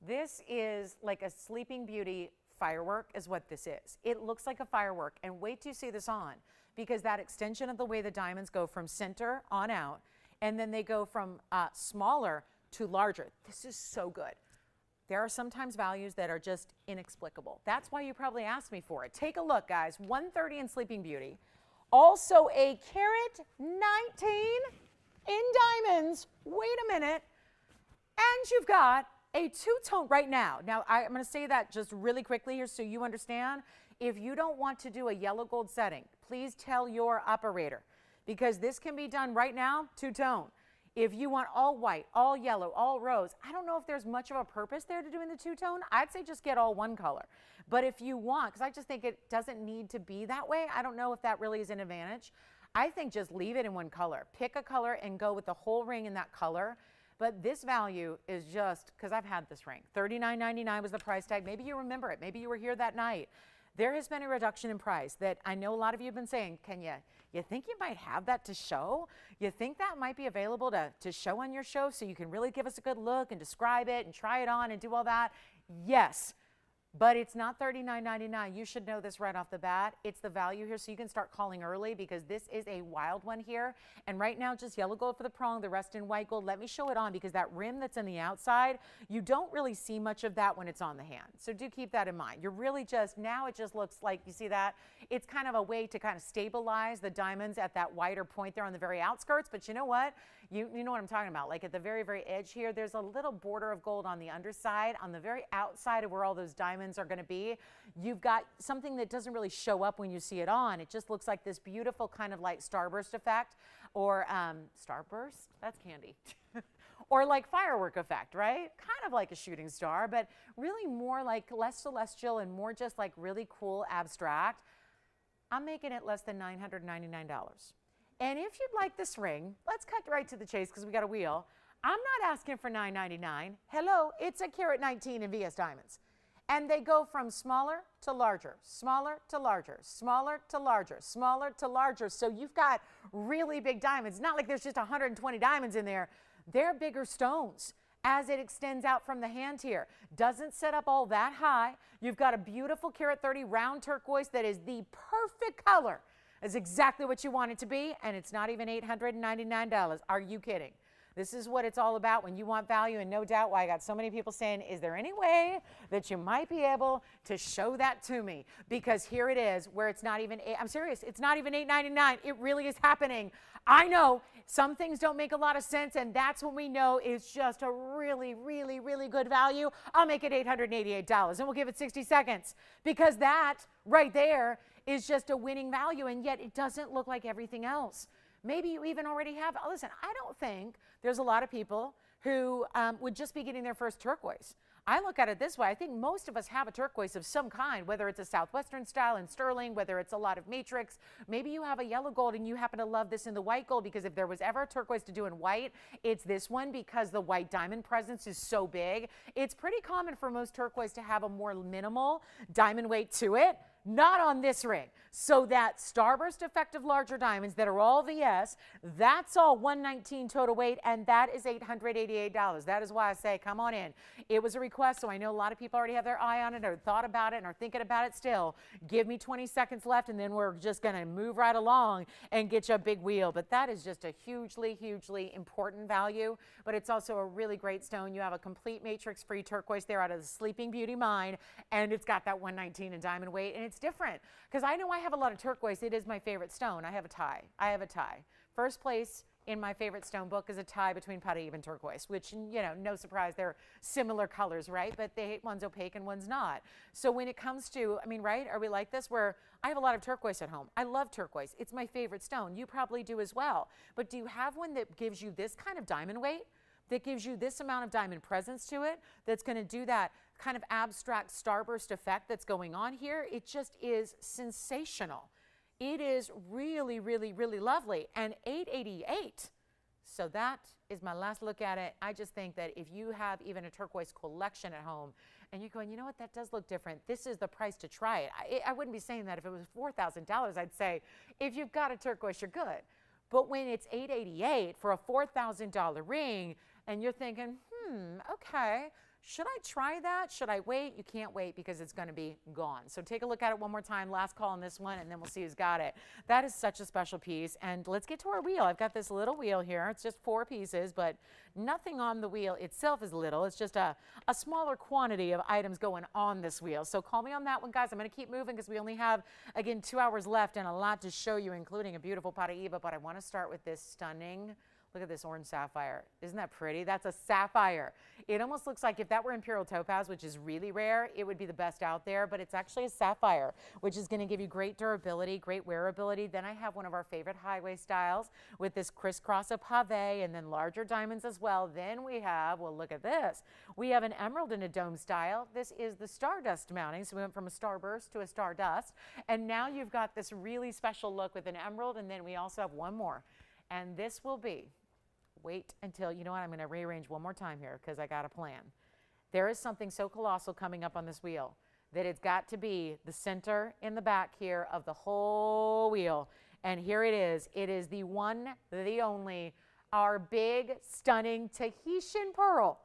This is like a Sleeping Beauty firework is what this is. It looks like a firework, and wait till you see this on, because that extension of the way the diamonds go from center on out, and then they go from smaller to larger. This is so good. There are sometimes values that are just inexplicable. That's why you probably asked me for it. Take a look, guys. 130 in Sleeping Beauty. Also a carat 19 in diamonds. Wait a minute. And you've got A two-tone right now. Now, I'm going to say that just really quickly here so you understand. If you don't want to do a yellow gold setting, please tell your operator, because this can be done right now, two-tone. If you want all white, all yellow, all rose, I don't know if there's much of a purpose there to doing the two-tone. I'd say just get all one color. But if you want, because I just think it doesn't need to be that way, I don't know if that really is an advantage. I think just leave it in one color. Pick a color and go with the whole ring in that color. But this value is just, because I've had this ring, $39.99 was the price tag. Maybe you remember it. Maybe you were here that night. There has been a reduction in price that I know a lot of you have been saying, can you think you might have that to show? You think that might be available to show on your show so you can really give us a good look and describe it and try it on and do all that? Yes. But it's not $39.99. You should know this right off the bat. It's the value here, so you can start calling early because this is a wild one here. And right now, just yellow gold for the prong, the rest in white gold. Let me show it on because that rim that's in the outside, you don't really see much of that when it's on the hand. So do keep that in mind. You're really just, now it just looks like, you see that? It's kind of a way to kind of stabilize the diamonds at that wider point there on the very outskirts. But you know what? You know what I'm talking about. Like at the very, very edge here, there's a little border of gold on the underside. On the very outside of where all those diamonds are going to be, you've got something that doesn't really show up when you see it on. It just looks like this beautiful kind of like starburst effect, or starburst? That's candy. Or like firework effect, right? Kind of like a shooting star, but really more like less celestial and more just like really cool abstract. I'm making it less than $999. And if you'd like this ring, let's cut right to the chase because we got a wheel. I'm not asking for $999. Hello, it's a carat 19 in VS diamonds. And they go from smaller to larger, smaller to larger, smaller to larger, smaller to larger. So you've got really big diamonds. Not like there's just 120 diamonds in there. They're bigger stones as it extends out from the hand here. Doesn't set up all that high. You've got a beautiful carat 30 round turquoise that is the perfect color. Is exactly what you want it to be, and it's not even $899. Are you kidding? This is what it's all about when you want value, and no doubt why I got so many people saying, is there any way that you might be able to show that to me? Because here it is, where it's not even, I'm serious, it's not even $899. It really is happening. I know some things don't make a lot of sense, and that's when we know it's just a really, really, really good value. I'll make it $888, and we'll give it 60 seconds, because that right there is just a winning value, and yet it doesn't look like everything else. Maybe you even already have, listen, I don't think there's a lot of people who would just be getting their first turquoise. I look at it this way. I think most of us have a turquoise of some kind, whether it's a Southwestern style in sterling, whether it's a lot of matrix. Maybe you have a yellow gold and you happen to love this in the white gold, because if there was ever a turquoise to do in white, it's this one, because the white diamond presence is so big. It's pretty common for most turquoise to have a more minimal diamond weight to it. Not on this ring. So that starburst effect of larger diamonds that are all VS, that's all 119 total weight, and that is $888. That is why I say, come on in. It was a request, so I know a lot of people already have their eye on it or thought about it and are thinking about it still. Give me 20 seconds left, and then we're just going to move right along and get you a big wheel. But that is just a hugely, hugely important value, but it's also a really great stone. You have a complete matrix-free turquoise there out of the Sleeping Beauty mine, and it's got that 119 in diamond weight, and it's different because I know I have a lot of turquoise. It is my favorite stone. I have a tie. First place in my favorite stone book is a tie between Putty and turquoise, which, you know, no surprise, they're similar colors, right? But one's opaque and one's not. So when it comes to, I mean, right, are we like this, where I have a lot of turquoise at home? I love turquoise. It's my favorite stone. You probably do as well. But do you have one that gives you this kind of diamond weight, that gives you this amount of diamond presence to it, that's going to do that kind of abstract starburst effect that's going on here? It just is sensational. It is really, really, really lovely. And $888. So that is my last look at it. I just think that if you have even a turquoise collection at home and you're going, you know what, that does look different, this is the price to try it. I wouldn't be saying that if it was $4,000. I'd say if you've got a turquoise, you're good. But when it's $888 for a $4,000 ring, and you're thinking, okay, should I try that? Should I wait? You can't wait because it's going to be gone. So take a look at it one more time. Last call on this one, and then we'll see who's got it. That is such a special piece. And let's get to our wheel. I've got this little wheel here. It's just 4 pieces, but nothing on the wheel itself is little. It's just a smaller quantity of items going on this wheel. So call me on that one, guys. I'm going to keep moving because we only have, again, 2 hours left and a lot to show you, including a beautiful Paraíba. But I want to start with this stunning Look at this orange sapphire. Isn't that pretty? That's a sapphire. It almost looks like if that were imperial topaz, which is really rare, it would be the best out there, but it's actually a sapphire, which is going to give you great durability, great wearability. Then I have one of our favorite highway styles with this crisscross of pave and then larger diamonds as well. Then we have, well, look at this. We have an emerald in a dome style. This is the stardust mounting. So we went from a starburst to a stardust. And now you've got this really special look with an emerald. And then we also have one more. And this will be, wait until, you know what, I'm going to rearrange one more time here because I got a plan. There is something so colossal coming up on this wheel that it's got to be the center in the back here of the whole wheel. And here it is. It is the one, the only, our big, stunning Tahitian pearl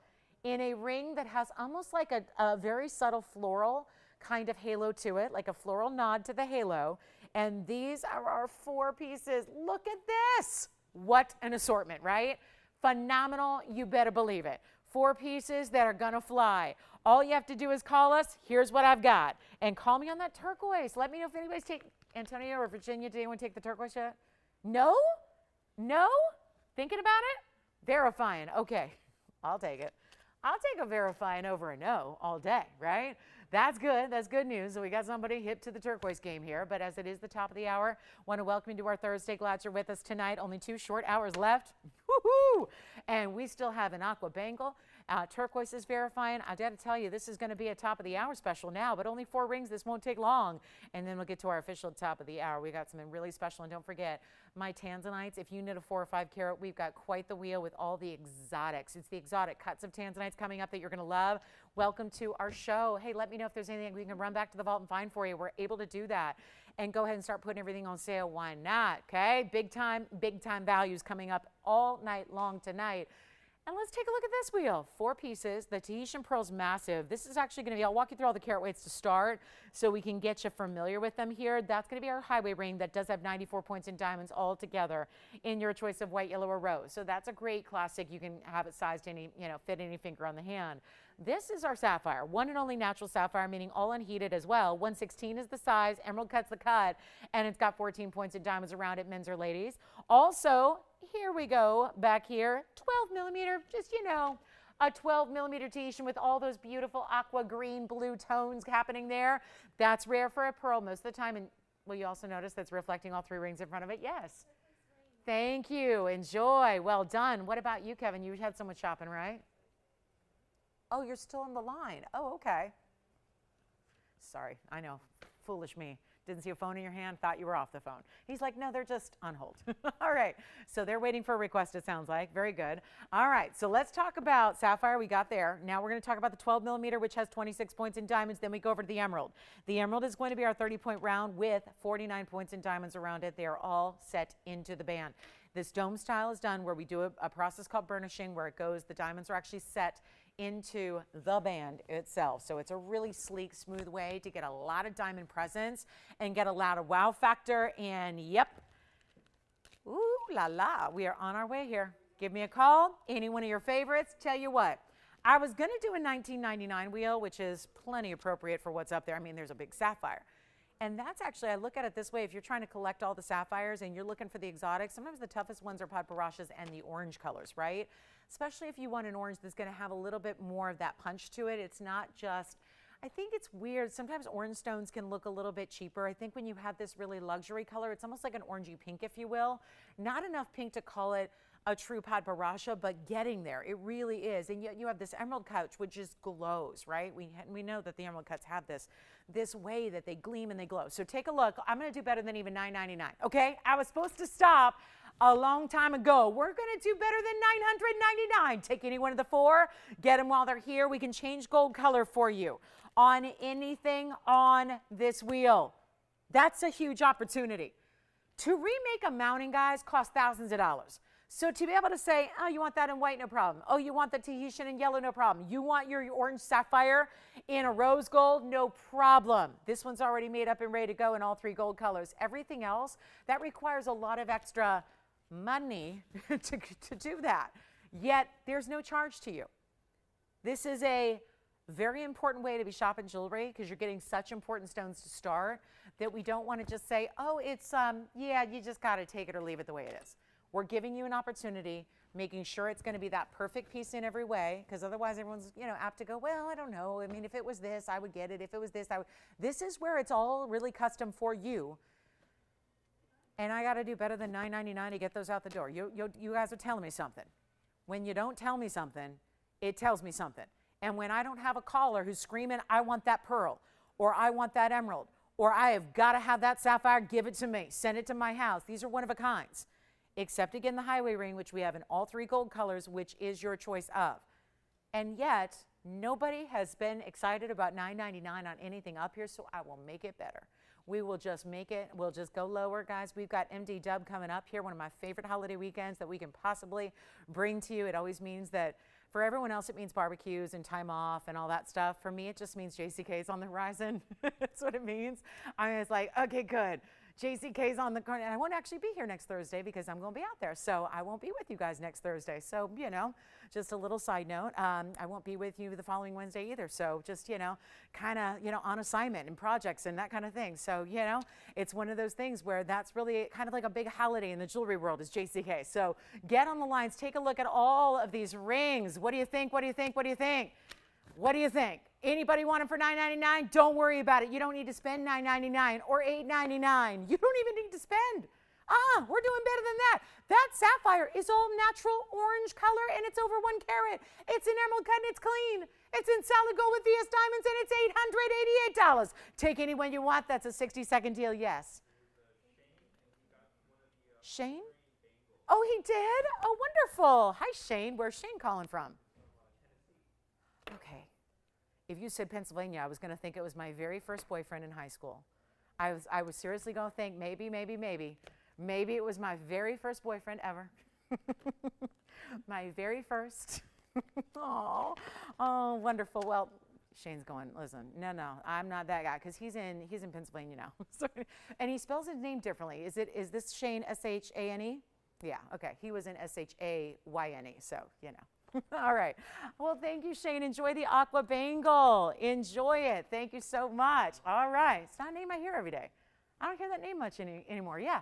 in a ring that has almost like a very subtle floral kind of halo to it, like a floral nod to the halo. And these are our 4 pieces. Look at this. What an assortment, right? Phenomenal. You better believe it. 4 pieces that are going to fly. All you have to do is call us. Here's what I've got. And call me on that turquoise. Let me know if anybody's taking, Antonio or Virginia, did anyone take the turquoise yet? No? No? Thinking about it? Verifying. Okay. I'll take it. I'll take a verifying over a no all day, right? That's good. That's good news. So we got somebody hip to the turquoise game here. But as it is the top of the hour, want to welcome you to our Thursday. Glad you're with us tonight. Only 2 short hours left. Woohoo! And we still have an aqua bangle. Turquoise is verifying. I got to tell you, this is going to be a top of the hour special now, but only 4 rings. This won't take long. And then we'll get to our official top of the hour. We got something really special. And don't forget, my Tanzanites, if you need a 4 or 5 carat, we've got quite the wheel with all the exotics. It's the exotic cuts of Tanzanites coming up that you're going to love. Welcome to our show. Hey, let me know if there's anything we can run back to the vault and find for you. We're able to do that. And go ahead and start putting everything on sale. Why not? Okay? Big time values coming up all night long tonight. And let's take a look at this wheel. 4 pieces. The Tahitian pearl's massive. This is actually going to be, I'll walk you through all the carat weights to start so we can get you familiar with them here. That's going to be our highway ring that does have 94 points in diamonds all together in your choice of white, yellow, or rose. So that's a great classic. You can have it sized any, fit any finger on the hand. This is our sapphire, one and only natural sapphire, meaning all unheated as well. 116 is the size, emerald cut's the cut, and it's got 14 points in diamonds around it, men's or ladies. Also, here we go, back here, 12 millimeter, just, a 12 millimeter Tahitian with all those beautiful aqua green, blue tones happening there. That's rare for a pearl most of the time. And will you also notice that's reflecting all 3 rings in front of it? Yes. Thank you. Enjoy. Well done. What about you, Kevin? You had someone shopping, right? Oh, you're still on the line. Oh, okay. Sorry, I know. Foolish me. Didn't see a phone in your hand, thought you were off the phone. He's like, no, they're just on hold. All right, so they're waiting for a request, it sounds like. Very good. All right, so let's talk about sapphire. We got there. Now we're going to talk about the 12 millimeter, which has 26 points in diamonds. Then we go over to the emerald. The emerald is going to be our 30-point round with 49 points in diamonds around it. They are all set into the band. This dome style is done where we do a process called burnishing, where it goes, the diamonds are actually set into the band itself. So it's a really sleek, smooth way to get a lot of diamond presence and get a lot of wow factor. And yep, ooh la la, we are on our way here. Give me a call, any one of your favorites. Tell you what, I was gonna do a 1999 wheel, which is plenty appropriate for what's up there. I mean, there's a big sapphire. And that's actually, I look at it this way, if you're trying to collect all the sapphires and you're looking for the exotics, sometimes the toughest ones are padparashas and the orange colors, right? Especially if you want an orange that's gonna have a little bit more of that punch to it. It's not just, I think it's weird. Sometimes orange stones can look a little bit cheaper. I think when you have this really luxury color, it's almost like an orangey pink, if you will. Not enough pink to call it a true padparasha, but getting there. It really is. And yet you have this emerald cut, which just glows, right? We know that the emerald cuts have this way that they gleam and they glow. So take a look. I'm going to do better than even $9.99. Okay? I was supposed to stop a long time ago. We're going to do better than $999. Take any one of the 4, get them while they're here. We can change gold color for you on anything on this wheel. That's a huge opportunity. To remake a mounting, guys, costs thousands of dollars. So to be able to say, oh, you want that in white, no problem. Oh, you want the Tahitian in yellow, no problem. You want your orange sapphire in a rose gold, no problem. This one's already made up and ready to go in all 3 gold colors. Everything else, that requires a lot of extra money to do that. Yet there's no charge to you. This is a very important way to be shopping jewelry because you're getting such important stones to start that we don't want to just say, oh, it's, yeah, you just got to take it or leave it the way it is. We're giving you an opportunity making sure it's going to be that perfect piece in every way, because otherwise everyone's, you know, apt to go, well, I don't know. I mean, if it was this, I would get it. If it was this, I would. This is where it's all really custom for you. And I got to do better than $9.99 to get those out the door. You guys are telling me something. When you don't tell me something, it tells me something. And when I don't have a caller who's screaming, I want that pearl, or I want that emerald, or I have got to have that sapphire, give it to me, send it to my house. These are one of a kinds. Except again the highway ring, which we have in all 3 gold colors, which is your choice of. And yet, nobody has been excited about $9.99 on anything up here, so I will make it better. We will just make it, we'll just go lower, guys. We've got MD Dub coming up here, one of my favorite holiday weekends that we can possibly bring to you. It always means that for everyone else, it means barbecues and time off and all that stuff. For me, it just means JCK's on the horizon. That's what it means. I mean, it's like, okay, good. JCK's on the corner, and I won't actually be here next Thursday because I'm going to be out there. So I won't be with you guys next Thursday. So, you know, just a little side note, I won't be with you the following Wednesday either. So just, you know, kind of, you know, on assignment and projects and that kind of thing. So, you know, it's one of those things where that's really kind of like a big holiday in the jewelry world is JCK. So get on the lines, take a look at all of these rings. What do you think? What do you think? What do you think? What do you think? Anybody want them for $9.99? Don't worry about it. You don't need to spend $9.99 or $8.99. You don't even need to spend. We're doing better than that. That sapphire is all natural orange color and it's over 1 carat. It's an emerald cut and it's clean. It's in solid gold with VS diamonds and it's $888. Take any one you want. That's a 60-second deal, yes. Shane? Oh, he did? Oh, wonderful. Hi, Shane. Where's Shane calling from? Okay. If you said Pennsylvania, I was going to think it was my very first boyfriend in high school. I was seriously going to think maybe it was my very first boyfriend ever. My very first. Oh, wonderful. Well, Shane's going, listen, no, I'm not that guy because he's in Pennsylvania now. And he spells his name differently. Is this Shane S-H-A-N-E? Yeah, okay. He was in S-H-A-Y-N-E, so, you know. All right. Well, thank you, Shane. Enjoy the aqua bangle. Enjoy it. Thank you so much. All right. It's not a name I hear every day. I don't hear that name much anymore. Yeah.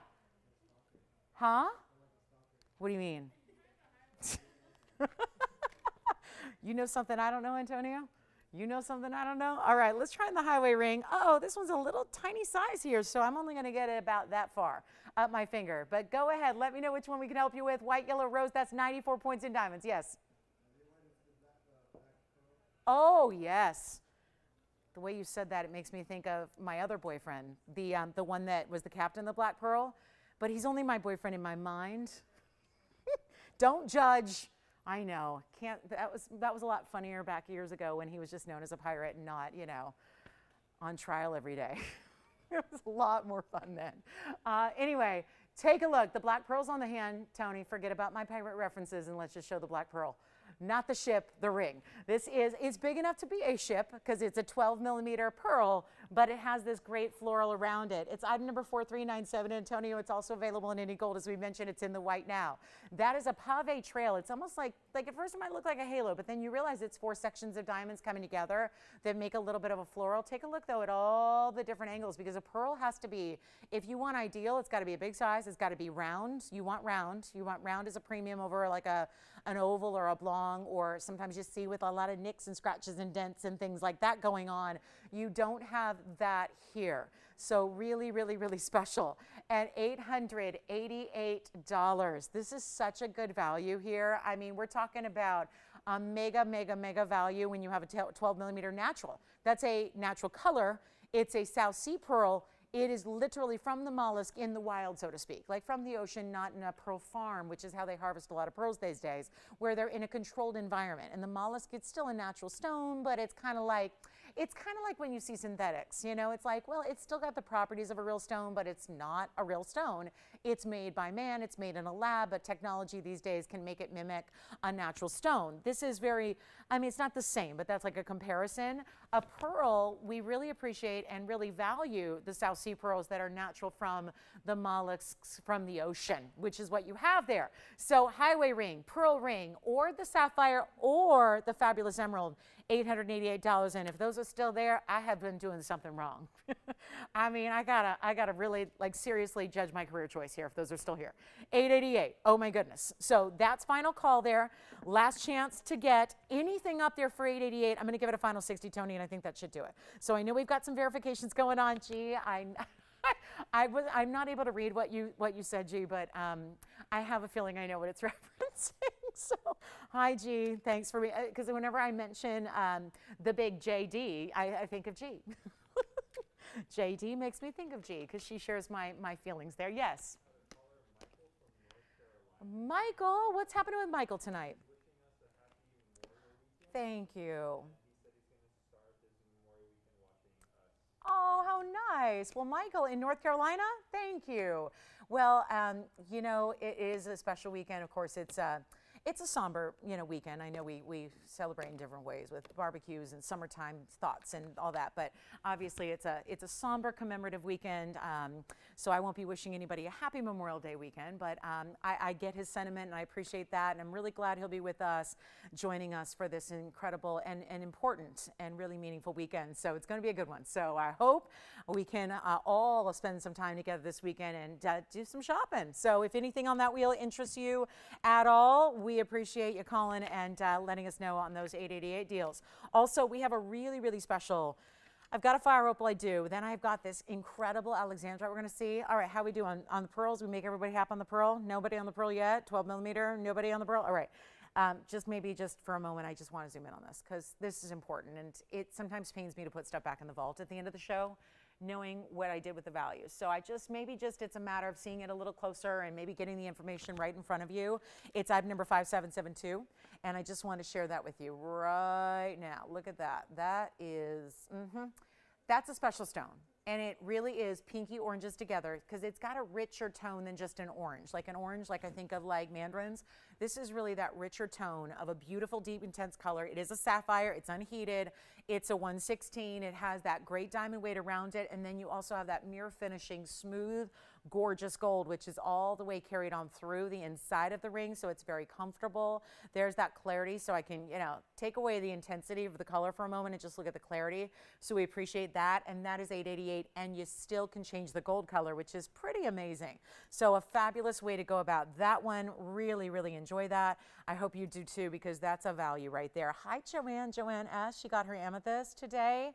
Huh? What do you mean? You know something I don't know, Antonio? You know something I don't know? All right. Let's try the highway ring. Oh, this one's a little tiny size here, so I'm only going to get it about that far up my finger. But go ahead. Let me know which one we can help you with. White, yellow, rose. That's 94 points in diamonds. Yes. Oh, yes. The way you said that, it makes me think of my other boyfriend, the one that was the captain of the Black Pearl. But he's only my boyfriend in my mind. Don't judge. I know. That was a lot funnier back years ago when he was just known as a pirate and not, you know, on trial every day. It was a lot more fun then. Anyway, take a look. The Black Pearl's on the hand. Tony, forget about my pirate references and let's just show the Black Pearl. Not the ship, the ring. It's big enough to be a ship because it's a 12mm pearl, but it has this great floral around it. It's item number 4397, Antonio. It's also available in any gold. As we mentioned, it's in the white now. That is a pave trail. It's almost like at first it might look like a halo, but then you realize it's 4 sections of diamonds coming together that make a little bit of a floral. Take a look, though, at all the different angles because a pearl has to be, if you want ideal, it's got to be a big size. It's got to be round. You want round. You want round as a premium over like an oval or a oblong, or sometimes you see with a lot of nicks and scratches and dents and things like that going on. You don't have that here. So really, really, really special. At $888. This is such a good value here. I mean, we're talking about a mega, mega, mega value when you have a 12mm natural. That's a natural color. It's a South Sea pearl. It is literally from the mollusk in the wild, so to speak, like from the ocean, not in a pearl farm, which is how they harvest a lot of pearls these days, where they're in a controlled environment. And the mollusk, it's still a natural stone, but it's kind of like when you see synthetics, you know, it's like, well, it's still got the properties of a real stone, but it's not a real stone. It's made by man, it's made in a lab, but technology these days can make it mimic a natural stone. This is very, I mean, it's not the same, but that's like a comparison. A pearl, we really appreciate and really value the South Sea pearls that are natural from the mollusks from the ocean, which is what you have there. So highway ring, pearl ring, or the sapphire, or the fabulous emerald. $888. And if those are still there, I have been doing something wrong. I mean, I gotta really like seriously judge my career choice here if those are still here. 888. Oh my goodness. So that's final call there. Last chance to get anything up there for 888. I'm gonna give it a final 60, Tony, and I think that should do it. So I know we've got some verifications going on. Gee, I'm not able to read what you said, G, but I have a feeling I know what it's referencing. So, hi, G. Thanks for me. Because whenever I mention the big JD, I think of G. JD makes me think of G because she shares my feelings there. Yes. Michael, what's happening with Michael tonight? Thank you. Oh, how nice. Well, Michael in North Carolina, thank you. Well, you know, it is a special weekend. Of course, it's a somber, you know, weekend. I know we celebrate in different ways with barbecues and summertime thoughts and all that, but obviously it's a somber commemorative weekend. So I won't be wishing anybody a happy Memorial Day weekend, but I get his sentiment and I appreciate that. And I'm really glad he'll be with us, joining us for this incredible and important and really meaningful weekend. So it's going to be a good one. So I hope we can all spend some time together this weekend and do some shopping. So if anything on that wheel interests you at all, we appreciate you calling and letting us know on those 888 deals. Also, we have a really, really special, I've got a fire opal, I do. Then I've got this incredible Alexandrite we're going to see. All right, how we do on the pearls? We make everybody happy on the pearl? Nobody on the pearl yet? 12 millimeter? Nobody on the pearl? All right. Just for a moment, I just want to zoom in on this because this is important. And it sometimes pains me to put stuff back in the vault at the end of the show, knowing what I did with the values. So it's a matter of seeing it a little closer and maybe getting the information right in front of you. It's item number 5772, and I just want to share that with you right now. Look at that. That is, that's a special stone. And it really is pinky oranges together because it's got a richer tone than just an orange. Like I think of like mandarins. This is really that richer tone of a beautiful, deep, intense color. It is a sapphire. It's unheated. It's a 116. It has that great diamond weight around it. And then you also have that mirror finishing, smooth, gorgeous gold, which is all the way carried on through the inside of the ring. So it's very comfortable. There's that clarity. So I can, you know, take away the intensity of the color for a moment and just look at the clarity. So we appreciate that. And that is $888. And you still can change the gold color, which is pretty amazing. So a fabulous way to go about that one. Really, really enjoy that. I hope you do too, because that's a value right there. Hi, Joanne. Joanne S. She got her amethyst today.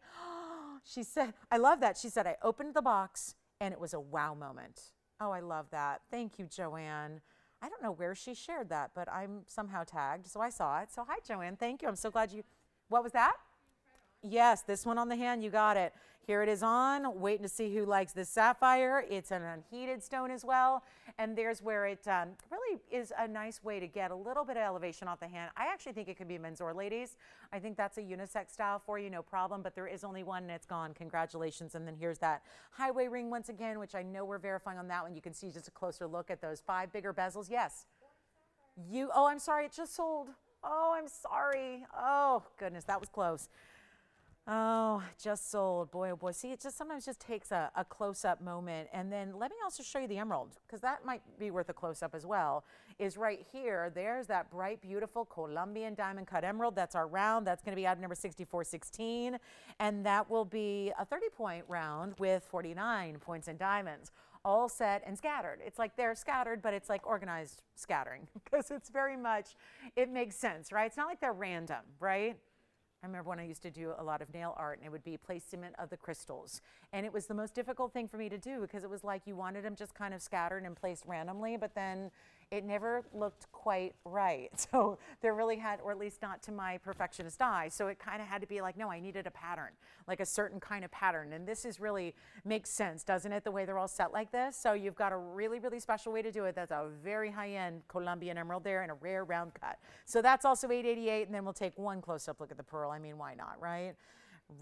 She said, I love that. She said, I opened the box and it was a wow moment. Oh, I love that. Thank you, Joanne. I don't know where she shared that, but I'm somehow tagged, so I saw it. So hi, Joanne. Thank you. I'm so glad you, what was that? Yes, this one on the hand, you got it. Here it is on, waiting to see who likes this sapphire. It's an unheated stone as well. And there's where it really is a nice way to get a little bit of elevation off the hand. I actually think it could be men's or ladies. I think that's a unisex style for you, no problem, but there is only one and it's gone. Congratulations. And then here's that highway ring once again, which I know we're verifying on that one. You can see just a closer look at those 5 bigger bezels. Yes. Oh, I'm sorry, it just sold. Oh, I'm sorry. Oh, goodness, that was close. Oh, just sold. Boy, oh boy. See, it just sometimes just takes a close-up moment. And then let me also show you the emerald, because that might be worth a close-up as well, is right here. There's that bright, beautiful Colombian diamond cut emerald. That's our round. That's going to be item number 6416. And that will be a 30-point round with 49 points in diamonds, all set and scattered. It's like they're scattered, but it's like organized scattering, because it's very much, it makes sense, right? It's not like they're random, right? I remember when I used to do a lot of nail art and it would be placement of the crystals. And it was the most difficult thing for me to do because it was like you wanted them just kind of scattered and placed randomly, but then it never looked quite right. So there really had, or at least not to my perfectionist eye. So it kind of had to be like, no, I needed a pattern, like a certain kind of pattern. And this is really makes sense, doesn't it? The way they're all set like this. So you've got a really, really special way to do it. That's a very high-end Colombian emerald there and a rare round cut. So that's also $888. And then we'll take one close-up look at the pearl. I mean, why not, right?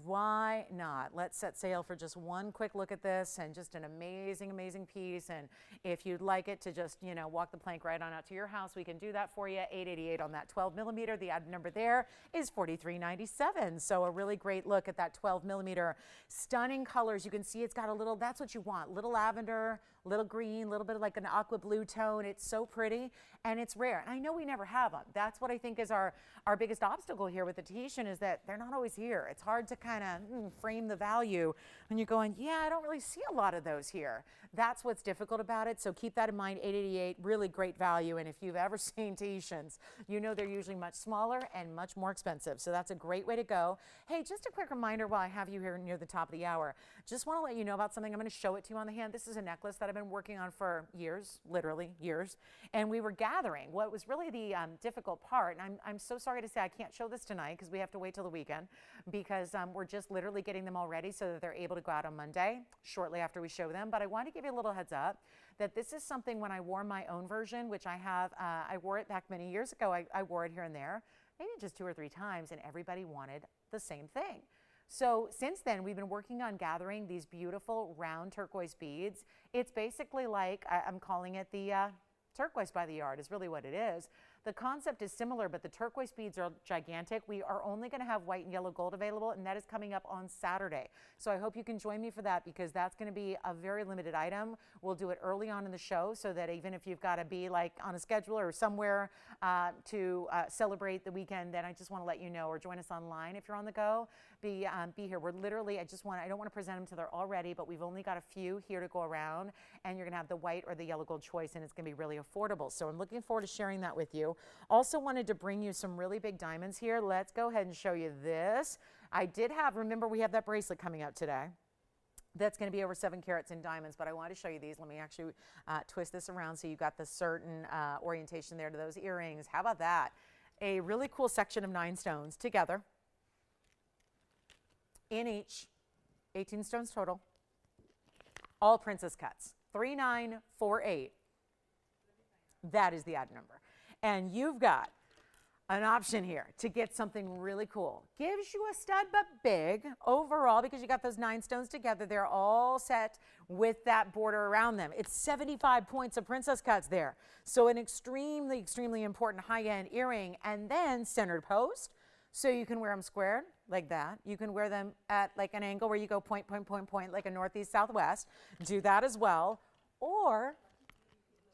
Why not? Let's set sail for just one quick look at this, and just an amazing, amazing piece. And if you'd like it to just, you know, walk the plank right on out to your house, we can do that for you. $888 on that 12 millimeter. The ad number there is $43.97. So a really great look at that 12 millimeter. Stunning colors. You can see it's got a little, that's what you want. Little lavender, little green, a little bit of like an aqua blue tone. It's so pretty and it's rare. And I know we never have them. That's what I think is our biggest obstacle here with the Tahitian, is that they're not always here. It's hard to kind of frame the value when you're going, yeah, I don't really see a lot of those here. That's what's difficult about it. So keep that in mind. $888, really great value. And if you've ever seen Tahitians, you know they're usually much smaller and much more expensive. So that's a great way to go. Hey, just a quick reminder while I have you here near the top of the hour, just want to let you know about something. I'm going to show it to you on the hand. This is a necklace that I've been working on for years, literally years. And we were gathering. What was really the difficult part, and I'm so sorry to say I can't show this tonight because we have to wait till the weekend, because we're just literally getting them all ready so that they're able to go out on Monday shortly after we show them. But I want to give you a little heads up that this is something, when I wore my own version, which I have, I wore it back many years ago. I wore it here and there, maybe just 2 or 3 times, and everybody wanted the same thing. So since then, we've been working on gathering these beautiful round turquoise beads. It's basically like, I'm calling it the turquoise by the yard is really what it is. The concept is similar, but the turquoise beads are gigantic. We are only going to have white and yellow gold available, and that is coming up on Saturday. So I hope you can join me for that, because that's going to be a very limited item. We'll do it early on in the show so that even if you've got to be like on a schedule or somewhere to celebrate the weekend, then I just want to let you know, or join us online if you're on the go. Be here. We're literally, I don't want to present them till they're all ready, but we've only got a few here to go around, and you're going to have the white or the yellow gold choice, and it's going to be really affordable. So I'm looking forward to sharing that with you. Also wanted to bring you some really big diamonds here. Let's go ahead and show you this. I did have, remember we have that bracelet coming out today. That's going to be over 7 carats in diamonds, but I wanted to show you these. Let me actually twist this around so you got the certain orientation there to those earrings. How about that? A really cool section of 9 stones together. In each, 18 stones total. All princess cuts. 3948. That is the ad number. And you've got an option here to get something really cool. Gives you a stud, but big overall, because you got those 9 stones together. They're all set with that border around them. It's 75 points of princess cuts there. So an extremely, extremely important high-end earring, and then centered post. So you can wear them squared like that. You can wear them at like an angle where you go point, point, point, point, like a northeast, southwest. Do that as well. Or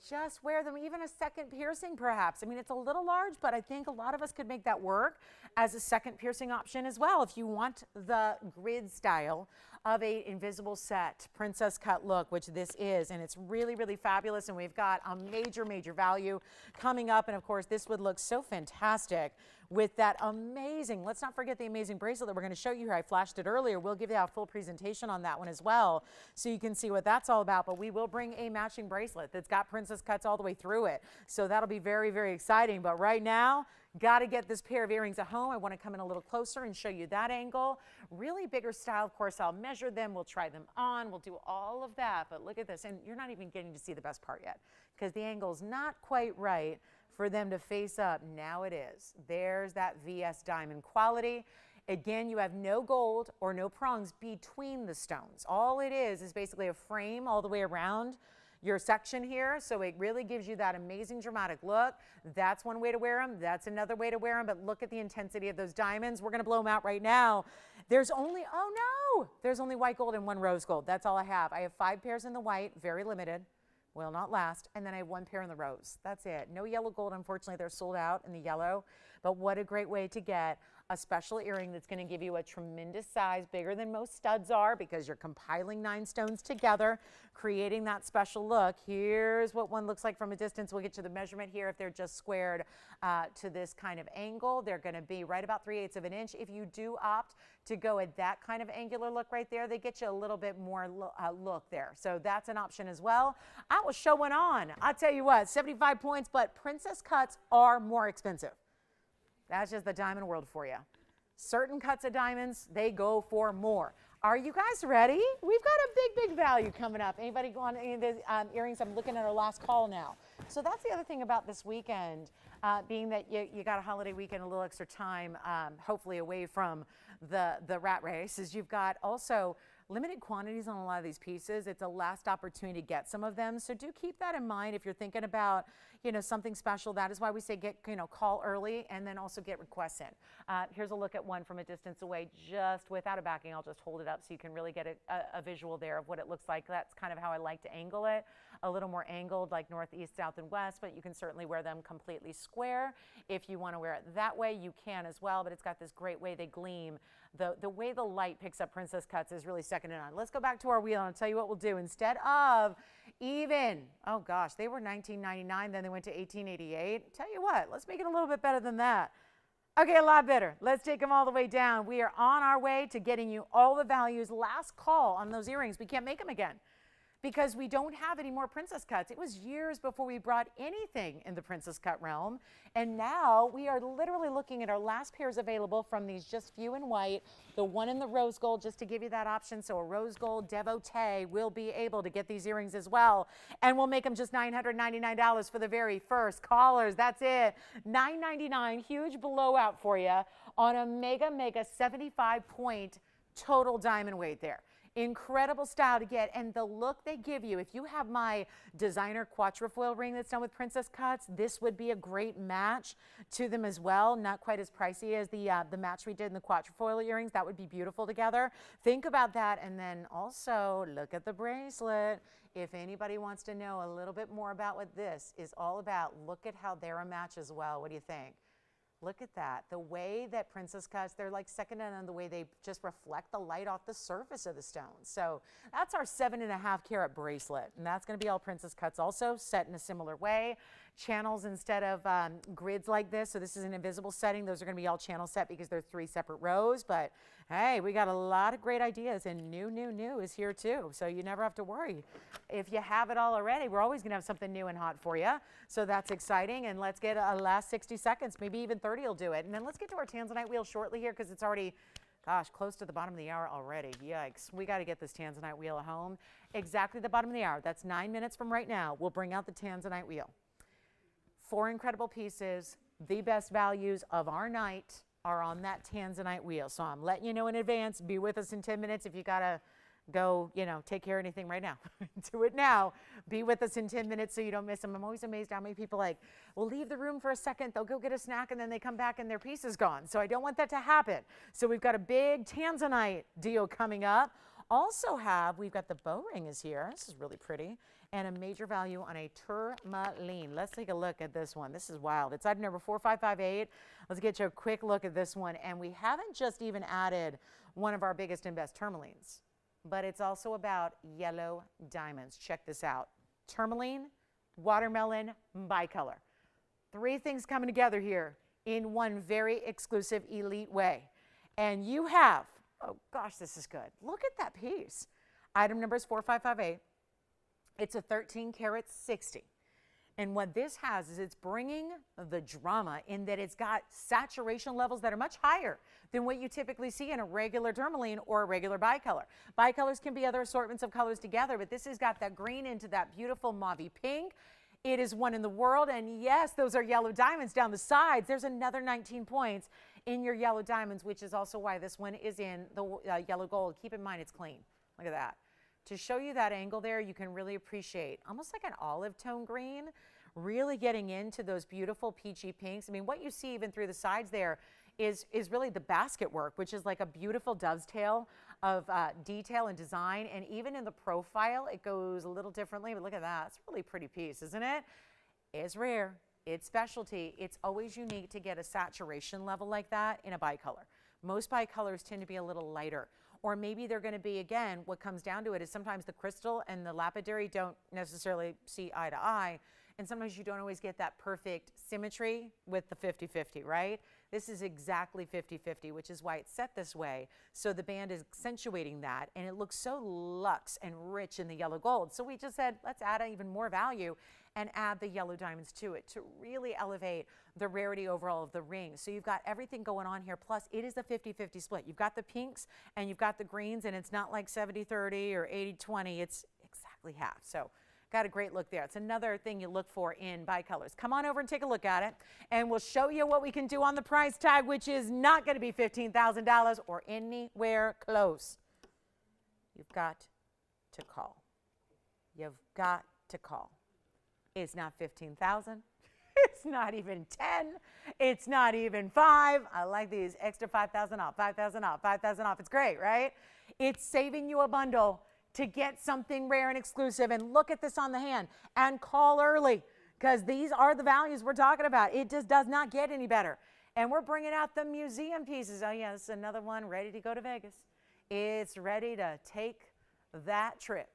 just wear them even a second piercing perhaps. I mean, it's a little large, but I think a lot of us could make that work as a second piercing option as well if you want the grid style of a invisible set princess cut look, which this is, and it's really, really fabulous. And we've got a major, major value coming up. And of course, this would look so fantastic with that amazing, let's not forget the amazing bracelet that we're going to show you here. I flashed it earlier. We'll give you a full presentation on that one as well, so you can see what that's all about. But we will bring a matching bracelet that's got princess cuts all the way through it. So that'll be very, very exciting. But right now, got to get this pair of earrings at home. I want to come in a little closer and show you that angle. Really bigger style. Of course, I'll measure them. We'll try them on. We'll do all of that. But look at this. And you're not even getting to see the best part yet, because the angle's not quite right for them to face up. Now it is. There's that VS diamond quality. Again, you have no gold or no prongs between the stones. All it is basically a frame all the way around your section here. So it really gives you that amazing dramatic look. That's one way to wear them. That's another way to wear them. But look at the intensity of those diamonds. We're going to blow them out right now. There's only, oh no, there's only white gold and 1 rose gold. That's all I have. I have 5 pairs in the white, very limited. Will not last. And then I have 1 pair in the rose. That's it. No yellow gold. Unfortunately, they're sold out in the yellow. But what a great way to get a special earring that's going to give you a tremendous size, bigger than most studs are, because you're compiling 9 stones together, creating that special look. Here's what one looks like from a distance. We'll get you the measurement here. If they're just squared to this kind of angle, they're going to be right about 3/8 of an inch. If you do opt to go at that kind of angular look right there, they get you a little bit more look there. So that's an option as well. I will show one on. I'll tell you what, 75 points, but princess cuts are more expensive. That's just the diamond world for you. Certain cuts of diamonds, they go for more. Are you guys ready? We've got a big, big value coming up. Anybody want any of the earrings? I'm looking at our last call now. So that's the other thing about this weekend, being that you got a holiday weekend, a little extra time, hopefully away from the rat race, is you've got also limited quantities on a lot of these pieces. It's a last opportunity to get some of them. So do keep that in mind if you're thinking about, something special. That is why we say call early and then also get requests in. Here's a look at one from a distance away, just without a backing. I'll just hold it up so you can really get a visual there of what it looks like. That's kind of how I like to angle it. A little more angled, like northeast, south, and west, but you can certainly wear them completely square. If you want to wear it that way, you can as well, but it's got this great way they gleam. The way the light picks up princess cuts is really second to none. Let's go back to our wheel and I'll tell you what we'll do. Instead of oh gosh, they were $19.99, then they went to $18.88. Tell you what, let's make it a little bit better than that. Okay, a lot better. Let's take them all the way down. We are on our way to getting you all the values. Last call on those earrings. We can't make them again, because we don't have any more princess cuts. It was years before we brought anything in the princess cut realm. And now we are literally looking at our last pairs available from these just few in white, the one in the rose gold, just to give you that option. So a rose gold devotee will be able to get these earrings as well. And we'll make them just $999 for the very first callers. That's it. $999, huge blowout for you on a mega 75-point total diamond weight there. Incredible style to get, and the look they give you. If you have my designer quatrefoil ring that's done with princess cuts, this would be a great match to them as well. Not quite as pricey as the match we did in the quatrefoil earrings. That would be beautiful together. Think about that, and then also look at the bracelet. If anybody wants to know a little bit more about what this is all about, look at how they're a match as well. What do you think? Look at that. The way that princess cuts, they're like second to none, the way they just reflect the light off the surface of the stone. So that's our 7.5 carat bracelet. And that's going to be all princess cuts also, set in a similar way. Channels instead of grids like this. So this is an invisible setting. Those are going to be all channel set because they're 3 separate rows. But hey, we got a lot of great ideas, and new is here too. So you never have to worry. If you have it all already, we're always going to have something new and hot for you. So that's exciting. And let's get a last 60 seconds, maybe even 30 will do it. And then let's get to our Tanzanite wheel shortly here, because it's already, gosh, close to the bottom of the hour already. Yikes. We got to get this Tanzanite wheel at home. Exactly the bottom of the hour. That's 9 minutes from right now. We'll bring out the Tanzanite wheel. 4 incredible pieces. The best values of our night are on that Tanzanite wheel. So I'm letting you know in advance. Be with us in 10 minutes. If you got to go, take care of anything right now, do it now. Be with us in 10 minutes so you don't miss them. I'm always amazed how many people will leave the room for a second. They'll go get a snack and then they come back and their piece is gone. So I don't want that to happen. So we've got a big Tanzanite deal coming up. Also we've got the bow ring is here. This is really pretty. And a major value on a tourmaline. Let's take a look at this one. This is wild. It's item number 4558. Let's get you a quick look at this one. And we haven't just even added one of our biggest and best tourmalines, but it's also about yellow diamonds. Check this out. Tourmaline, watermelon, bicolor. 3 things coming together here in one very exclusive, elite way. And you have, oh gosh, this is good. Look at that piece. Item number is 4558. It's a 13 karat 60. And what this has is it's bringing the drama in that it's got saturation levels that are much higher than what you typically see in a regular tourmaline or a regular bicolor. Bicolors can be other assortments of colors together, but this has got that green into that beautiful mauve pink. It is one in the world, and yes, those are yellow diamonds down the sides. There's another 19 points in your yellow diamonds, which is also why this one is in the yellow gold. Keep in mind it's clean. Look at that. To show you that angle there, you can really appreciate almost like an olive tone green, really getting into those beautiful peachy pinks. I mean, what you see even through the sides there is really the basket work, which is like a beautiful dovetail of detail and design. And even in the profile, it goes a little differently, but look at that. It's a really pretty piece, isn't it? It's rare. It's specialty. It's always unique to get a saturation level like that in a bicolor. Most bicolors tend to be a little lighter. Or maybe they're going to be, again, what comes down to it is sometimes the crystal and the lapidary don't necessarily see eye to eye. And sometimes you don't always get that perfect symmetry with the 50-50, right? This is exactly 50-50, which is why it's set this way. So the band is accentuating that, and it looks so luxe and rich in the yellow gold. So we just said, let's add even more value and add the yellow diamonds to it to really elevate the rarity overall of the ring. So you've got everything going on here. Plus, it is a 50-50 split. You've got the pinks and you've got the greens, and it's not like 70-30 or 80-20. It's exactly half. So Got a great look there. It's another thing you look for in Bicolors. Come on over and take a look at it, and we'll show you what we can do on the price tag, which is not going to be $15,000 or anywhere close. You've got to call. You've got to call. It's not 15,000. It's not even 10. It's not even 5. I like these extra 5,000 off, 5,000 off, 5,000 off. It's great, right? It's saving you a bundle to get something rare and exclusive. And look at this on the hand and call early, because these are the values we're talking about. It just does not get any better. And we're bringing out the museum pieces. Oh, yeah, this is another one ready to go to Vegas. It's ready to take that trip.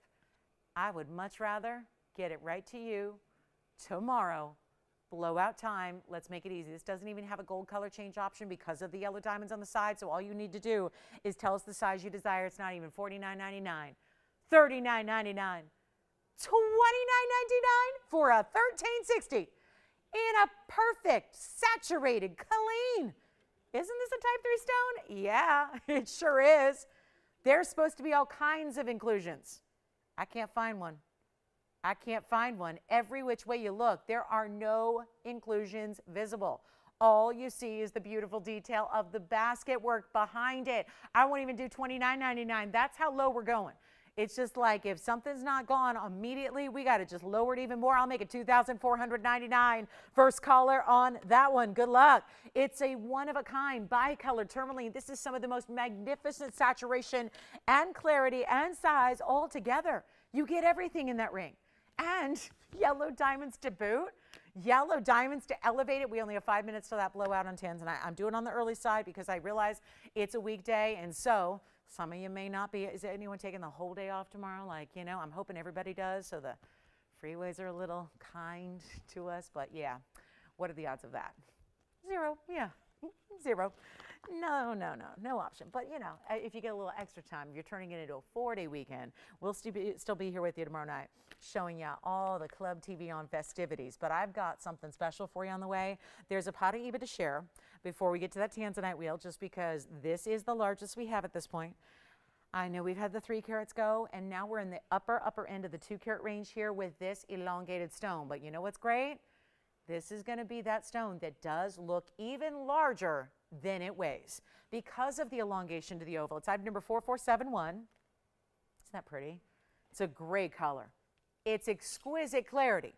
I would much rather get it right to you tomorrow. Blowout time. Let's make it easy. This doesn't even have a gold color change option because of the yellow diamonds on the side. So all you need to do is tell us the size you desire. It's not even $49.99, $39.99, $29.99 for a $13.60 in a perfect, saturated, clean. Isn't this a type 3 stone? Yeah, it sure is. There's supposed to be all kinds of inclusions. I can't find one. I can't find one. Every which way you look, there are no inclusions visible. All you see is the beautiful detail of the basket work behind it. I won't even do $29.99. That's how low we're going. It's just like if something's not gone immediately, we got to just lower it even more. I'll make it $2,499. First caller on that one. Good luck. It's a one-of-a-kind bicolor tourmaline. This is some of the most magnificent saturation and clarity and size all together. You get everything in that ring. And yellow diamonds to boot, yellow diamonds to elevate it. We only have 5 minutes till that blowout on Tanzanite. I'm doing on the early side because I realize it's a weekday, and so some of you may not be. Is anyone taking the whole day off tomorrow? Like, you know, I'm hoping everybody does, so the freeways are a little kind to us. But yeah, what are the odds of that? 0, yeah, 0. No option. But, you know, if you get a little extra time, if you're turning it into a 4-day weekend, we'll still be here with you tomorrow night showing you all the Club TVON festivities. But I've got something special for you on the way. There's a pot of Eva to share before we get to that Tanzanite wheel, just because this is the largest we have at this point. I know we've had the 3 carats go, and now we're in the upper end of the 2 carat range here with this elongated stone. But you know what's great? This is going to be that stone that does look even larger than it weighs because of the elongation to the oval. It's item number 4471. Isn't that pretty? It's a gray color. It's exquisite clarity.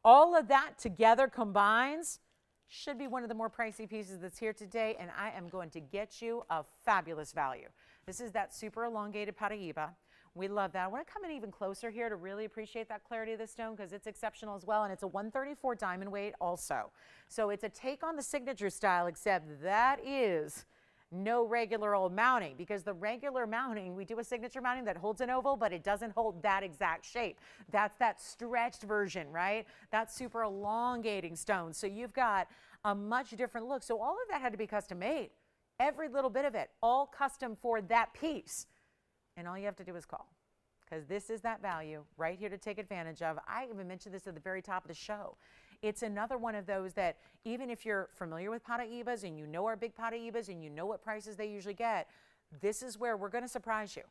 All of that together combines should be one of the more pricey pieces that's here today, and I am going to get you a fabulous value. This is that super elongated Paraíba. We love that. I want to come in even closer here to really appreciate that clarity of the stone because it's exceptional as well, and it's a 134 diamond weight also. So it's a take on the signature style, except that is no regular old mounting, because the regular mounting, we do a signature mounting that holds an oval, but it doesn't hold that exact shape. That's that stretched version, right? That super elongating stone. So you've got a much different look. So all of that had to be custom made. Every little bit of it, all custom for that piece. And all you have to do is call, because this is that value right here to take advantage of. I even mentioned this at the very top of the show. It's another one of those that even if you're familiar with Paraíbas and you know our big Paraíbas and you know what prices they usually get, this is where we're going to surprise you,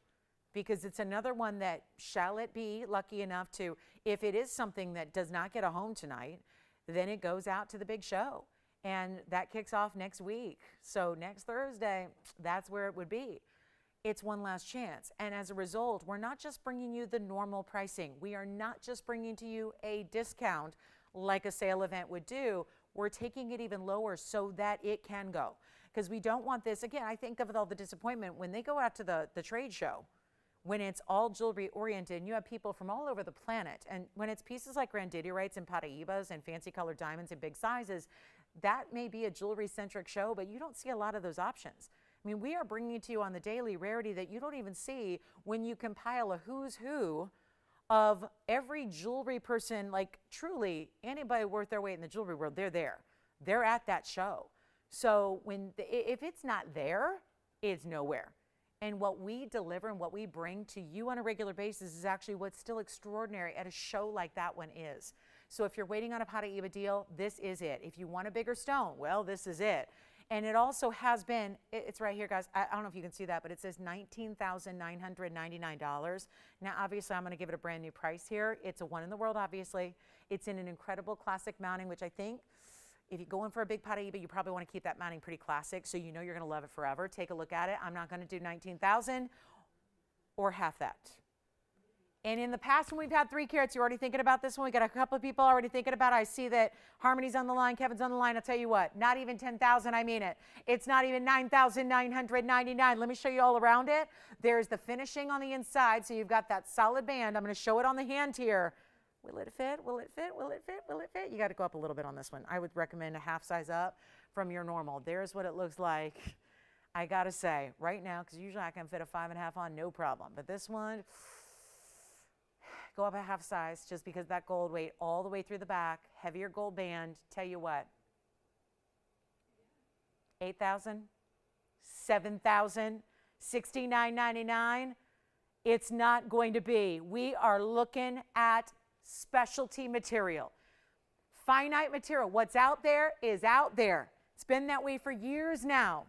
because it's another one that, shall it be lucky enough to, if it is something that does not get a home tonight, then it goes out to the big show. And that kicks off next week. So next Thursday, that's where it would be. It's one last chance. And as a result, we're not just bringing you the normal pricing. We are not just bringing to you a discount like a sale event would do. We're taking it even lower so that it can go. Because we don't want this, again, I think of all the disappointment when they go out to the trade show, when it's all jewelry oriented and you have people from all over the planet. And when it's pieces like grandidierite and Paraíbas and fancy colored diamonds in big sizes, that may be a jewelry centric show, but you don't see a lot of those options. I mean, we are bringing to you on the daily rarity that you don't even see when you compile a who's who of every jewelry person, like truly anybody worth their weight in the jewelry world, they're there. They're at that show. So if it's not there, it's nowhere. And what we deliver and what we bring to you on a regular basis is actually what's still extraordinary at a show like that one is. So if you're waiting on a Paraíba deal, this is it. If you want a bigger stone, well, this is it. And it also has been, it's right here, guys. I don't know if you can see that, but it says $19,999. Now, obviously, I'm going to give it a brand new price here. It's a one in the world, obviously. It's in an incredible classic mounting, which I think if you go in for a big Paraiba, you probably want to keep that mounting pretty classic, so you know you're going to love it forever. Take a look at it. I'm not going to do 19,000 or half that. And in the past, when we've had 3 carats, you're already thinking about this one. We got a couple of people already thinking about it. I see that Harmony's on the line, Kevin's on the line. I'll tell you what, not even 10,000, I mean it. It's not even 9,999. Let me show you all around it. There's the finishing on the inside, so you've got that solid band. I'm going to show it on the hand here. Will it fit? Will it fit? Will it fit? Will it fit? You got to go up a little bit on this one. I would recommend a half size up from your normal. There's what it looks like. I got to say, right now, because usually I can fit a 5.5 on, no problem. But this one, go up a half size just because that gold weight all the way through the back, heavier gold band. Tell you what, 8,000, 7,000, $69.99. It's not going to be. We are looking at specialty material, finite material. What's out there is out there. It's been that way for years now.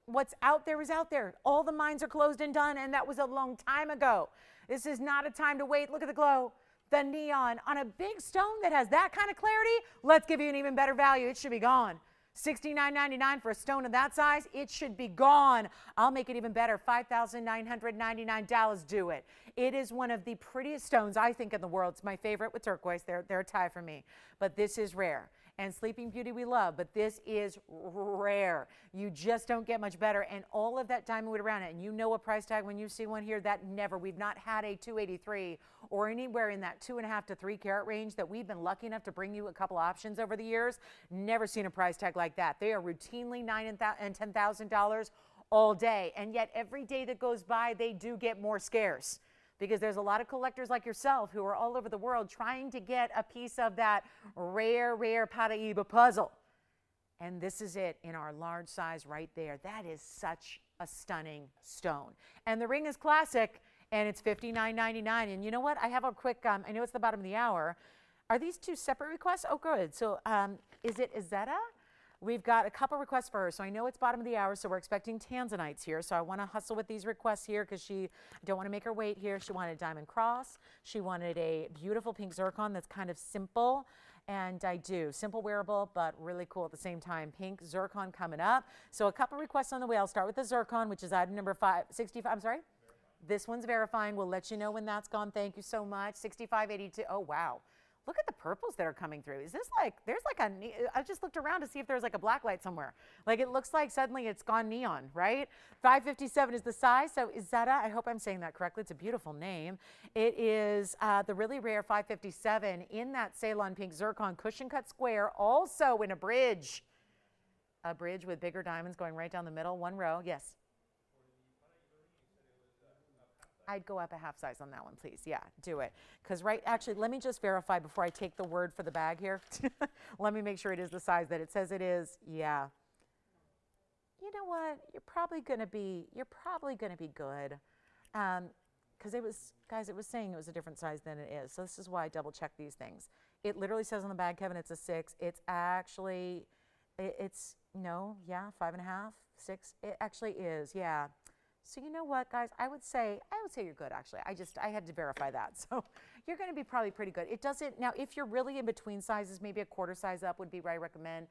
What's out there is out there. All the mines are closed and done, and that was a long time ago. This is not a time to wait. Look at the glow, the neon on a big stone that has that kind of clarity. Let's give you an even better value. It should be gone. $69.99 for a stone of that size. It should be gone. I'll make it even better. $5,999. Do it. It is one of the prettiest stones, I think, in the world. It's my favorite with turquoise. They're a tie for me. But this is rare. And Sleeping Beauty we love, but this is rare. You just don't get much better. And all of that diamond wood around it. And you know a price tag when you see one here, that never, we've not had a 283 or anywhere in that 2.5 to 3 carat range that we've been lucky enough to bring you a couple options over the years. Never seen a price tag like that. They are routinely $9,000 and $10,000 all day. And yet every day that goes by, they do get more scarce, because there's a lot of collectors like yourself who are all over the world trying to get a piece of that rare Paraiba puzzle. And this is it in our large size right there. That is such a stunning stone. And the ring is classic, and it's $59.99. And you know what? I have a quick, I know it's the bottom of the hour. Are these 2 separate requests? Oh, good. So is it Izetta? We've got a couple requests for her, so I know it's bottom of the hour, so we're expecting Tanzanites here. So I want to hustle with these requests here because I don't want to make her wait here. She wanted a diamond cross. She wanted a beautiful pink zircon that's kind of simple, and I do. Simple wearable, but really cool at the same time. Pink zircon coming up. So a couple requests on the way. I'll start with the zircon, which is item number 565. I'm sorry? Verifying. This one's verifying. We'll let you know when that's gone. Thank you so much. 6582. Oh, wow. Look at the purples that are coming through. Is this like, there's like a, I just looked around to see if there's like a black light somewhere. Like it looks like suddenly it's gone neon, right? 557 is the size. So Izetta, I hope I'm saying that correctly. It's a beautiful name. It is the really rare 557 in that Ceylon pink zircon cushion cut square, also in a bridge. A bridge with bigger diamonds going right down the middle, 1 row. Yes. I'd go up a half size on that one, please. Yeah, do it. Because actually, let me just verify before I take the word for the bag here. Let me make sure it is the size that it says it is. Yeah. You know what? You're probably going to be good. Because it was, guys, it was saying it was a different size than it is. So this is why I double check these things. It literally says on the bag, Kevin, it's a 6. It's actually, no, yeah, 5.5, 6. It actually is, yeah. So you know what, guys, I would say you're good, actually. I had to verify that. So you're going to be probably pretty good. It doesn't, now if you're really in between sizes, maybe a quarter size up would be what I recommend.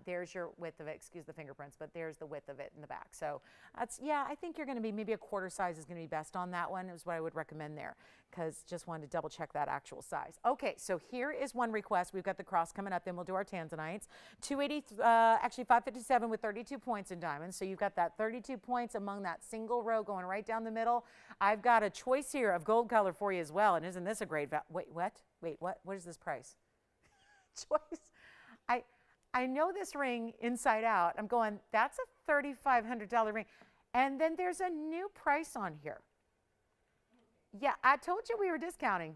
There's your width of it, excuse the fingerprints, but there's the width of it in the back. So that's, yeah, I think you're going to be, maybe a quarter size is going to be best on that one is what I would recommend there, because just wanted to double check that actual size. Okay, so here is one request. We've got the cross coming up, then we'll do our Tanzanites. 280, actually 557 with 32 points in diamonds. So you've got that 32 points among that single row going right down the middle. I've got a choice here of gold color for you as well, and isn't this a great wait, what? Wait, what? What is this price? Choice. I know this ring inside out. I'm going, that's a $3,500 ring. And then there's a new price on here. Yeah, I told you we were discounting.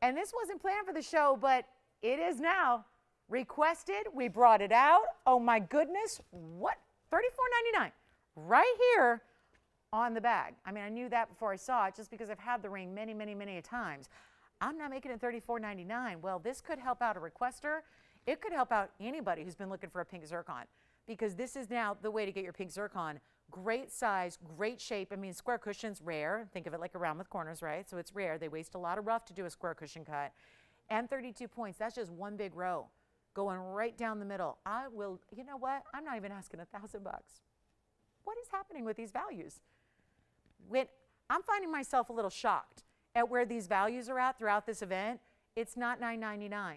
And this wasn't planned for the show, but it is now. Requested, we brought it out. Oh my goodness, what? $34.99 right here on the bag. I mean, I knew that before I saw it just because I've had the ring many, many, many times. I'm not making it $34.99. Well, this could help out a requester. It could help out anybody who's been looking for a pink zircon. because this is now the way to get your pink zircon. Great size, great shape. I mean, square cushion's rare. Think of it like a round with corners, right? So it's rare. They waste a lot of rough to do a square cushion cut. And 32 points. That's just one big row going right down the middle. I will, you know what? I'm not even asking $1,000. What is happening with these values? When I'm finding myself a little shocked at where these values are at throughout this event. It's not $9.99.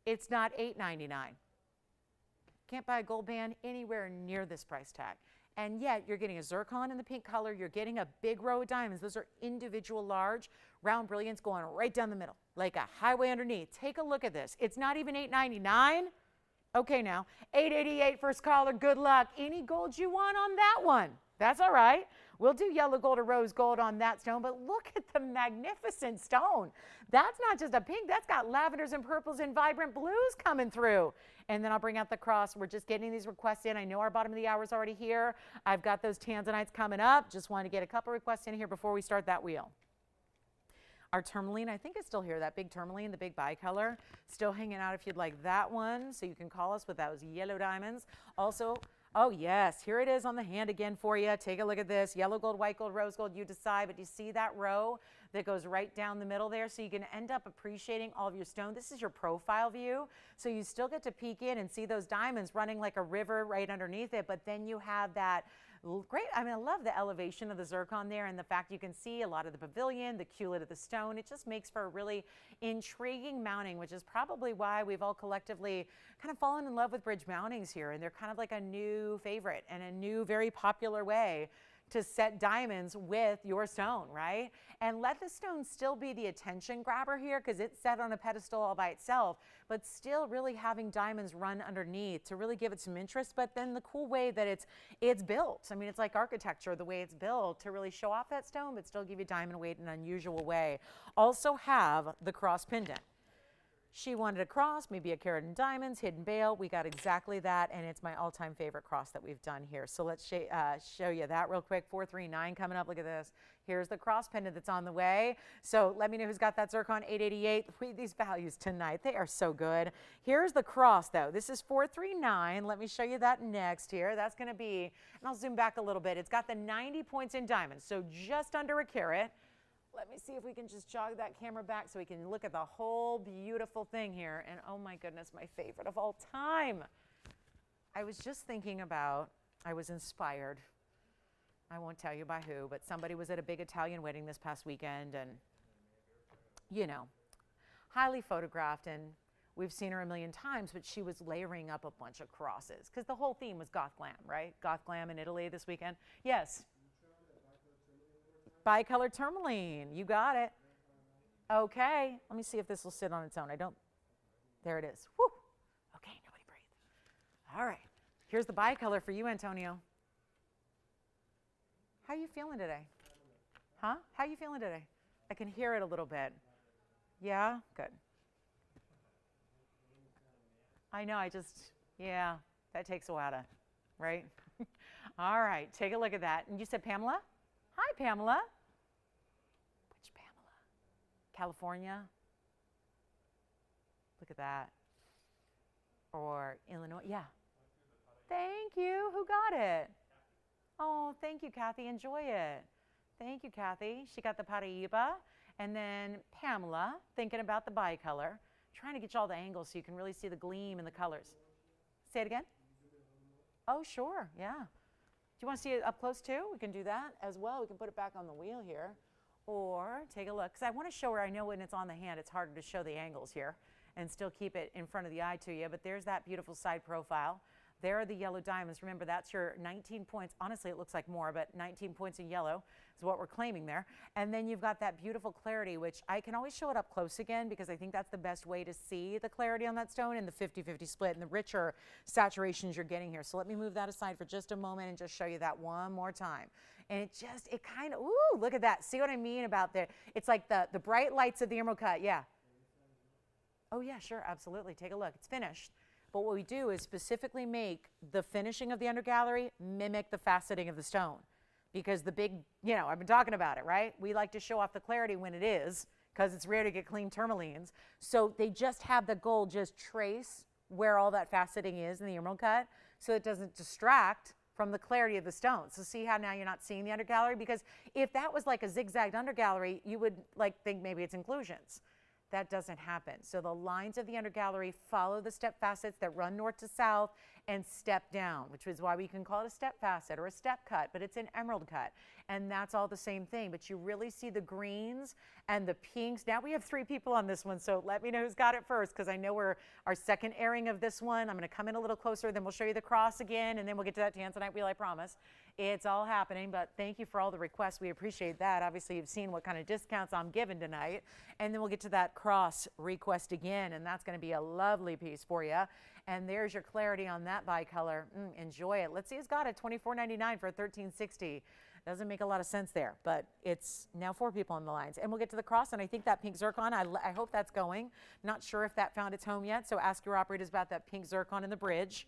It's not $8.99. Can't buy a gold band anywhere near this price tag. And yet you're getting a zircon in the pink color. You're getting a big row of diamonds. Those are individual large round brilliants going right down the middle like a highway underneath. Take a look at this. It's not even $8.99. Okay, now $8.88 first caller. Good luck. Any gold you want on that one? That's all right. We'll do yellow gold or rose gold on that stone, but look at the magnificent stone. That's not just a pink, that's got lavenders and purples and vibrant blues coming through. And then I'll bring out the cross. We're just getting these requests in. I know our bottom of the hour is already here. I've got those Tanzanites coming up. Just want to get a couple requests in here before we start that wheel. Our tourmaline, I think it's still here, that big tourmaline, the big bicolor, still hanging out if you'd like that one. So you can call us with those yellow diamonds. Also, oh yes, here it is on the hand again for you. Take a look at this. Yellow gold, white gold, rose gold, you decide. But you see that row that goes right down the middle there? So you can end up appreciating all of your stone. This is your profile view. So you still get to peek in and see those diamonds running like a river right underneath it. But then you have that great, I mean, I love the elevation of the zircon there and the fact you can see a lot of the pavilion, the culet of the stone. It just makes for a really intriguing mounting, which is probably why we've all collectively kind of fallen in love with bridge mountings here. And they're kind of like a new favorite and a new, very popular way to set diamonds with your stone, right? And let the stone still be the attention grabber here because it's set on a pedestal all by itself, but still really having diamonds run underneath to really give it some interest. But then the cool way that it's built. I mean, it's like architecture, the way it's built to really show off that stone, but still give you diamond weight in an unusual way. Also have the cross pendant. She wanted a cross, maybe a carat in diamonds, hidden bail. We got exactly that, and it's my all-time favorite cross that we've done here. So let's show you that real quick. 439 coming up. Look at this. Here's the cross pendant that's on the way. So let me know who's got that zircon. 888. These values tonight, they are so good. Here's the cross, though. This is 439. Let me show you that next here. That's going to be, and I'll zoom back a little bit. It's got the 90 points in diamonds, so just under a carat. Let me see if we can just jog that camera back so we can look at the whole beautiful thing here. And oh my goodness, my favorite of all time. I was just thinking about, I was inspired. I won't tell you by who, but somebody was at a big Italian wedding this past weekend and, you know, highly photographed, and we've seen her a million times, but she was layering up a bunch of crosses because the whole theme was goth glam, right? Goth glam in Italy this weekend. Yes. Bicolor tourmaline, you got it. Okay, let me see if this will sit on its own. There it is. Whew. Okay, nobody breathe. All right, here's the bicolor for you, Antonio. How are you feeling today? Huh? How are you feeling today? I can hear it a little bit. Yeah, good. I know, yeah, that takes a while to, right? All right, take a look at that. And you said Pamela? Hi, Pamela. Which Pamela? California? Look at that. Or Illinois? Yeah. Thank you. Who got it? Oh, thank you, Kathy. Enjoy it. Thank you, Kathy. She got the Paraiba. And then Pamela, thinking about the bicolor. Trying to get you all the angles so you can really see the gleam in the colors. Say it again. Oh, sure. Yeah. Do you want to see it up close too? We can do that as well. We can put it back on the wheel here. Or take a look, because I want to show her, I know when it's on the hand, it's harder to show the angles here and still keep it in front of the eye to you. But there's that beautiful side profile. There are the yellow diamonds. Remember, that's your 19 points. Honestly, it looks like more, but 19 points in yellow is what we're claiming there. And then you've got that beautiful clarity, which I can always show it up close again because I think that's the best way to see the clarity on that stone and the 50-50 split and the richer saturations you're getting here. So let me move that aside for just a moment and just show you that one more time. And it kind of, ooh, look at that. See what I mean about it's like the bright lights of the emerald cut. Yeah. Oh, yeah, sure. Absolutely. Take a look. It's finished. But what we do is specifically make the finishing of the undergallery mimic the faceting of the stone. Because the big, I've been talking about it, right? We like to show off the clarity when it is, because it's rare to get clean tourmalines. So they just have the gold just trace where all that faceting is in the emerald cut. so it doesn't distract from the clarity of the stone. So see how now you're not seeing the undergallery? Because if that was like a zigzagged undergallery, you would like think maybe it's inclusions. That doesn't happen. So the lines of the undergallery follow the step facets that run north to south and step down, which is why we can call it a step facet or a step cut, but it's an emerald cut. And that's all the same thing. But you really see the greens and the pinks. Now we have 3 people on this one, so let me know who's got it first, because I know we're our second airing of this one. I'm going to come in a little closer, then we'll show you the cross again, and then we'll get to that Tanzanite wheel, I promise. It's all happening, but thank you for all the requests. We appreciate that. Obviously, you've seen what kind of discounts I'm giving tonight, and then we'll get to that cross request again, and that's going to be a lovely piece for you. And there's your clarity on that bicolor. Enjoy it. Let's see who's got it. $24.99 for a $13.60. Doesn't make a lot of sense there, but it's now 4 people on the lines. And we'll get to the cross, and I think that pink zircon, I hope that's going. Not sure if that found its home yet, so ask your operators about that pink zircon in the bridge.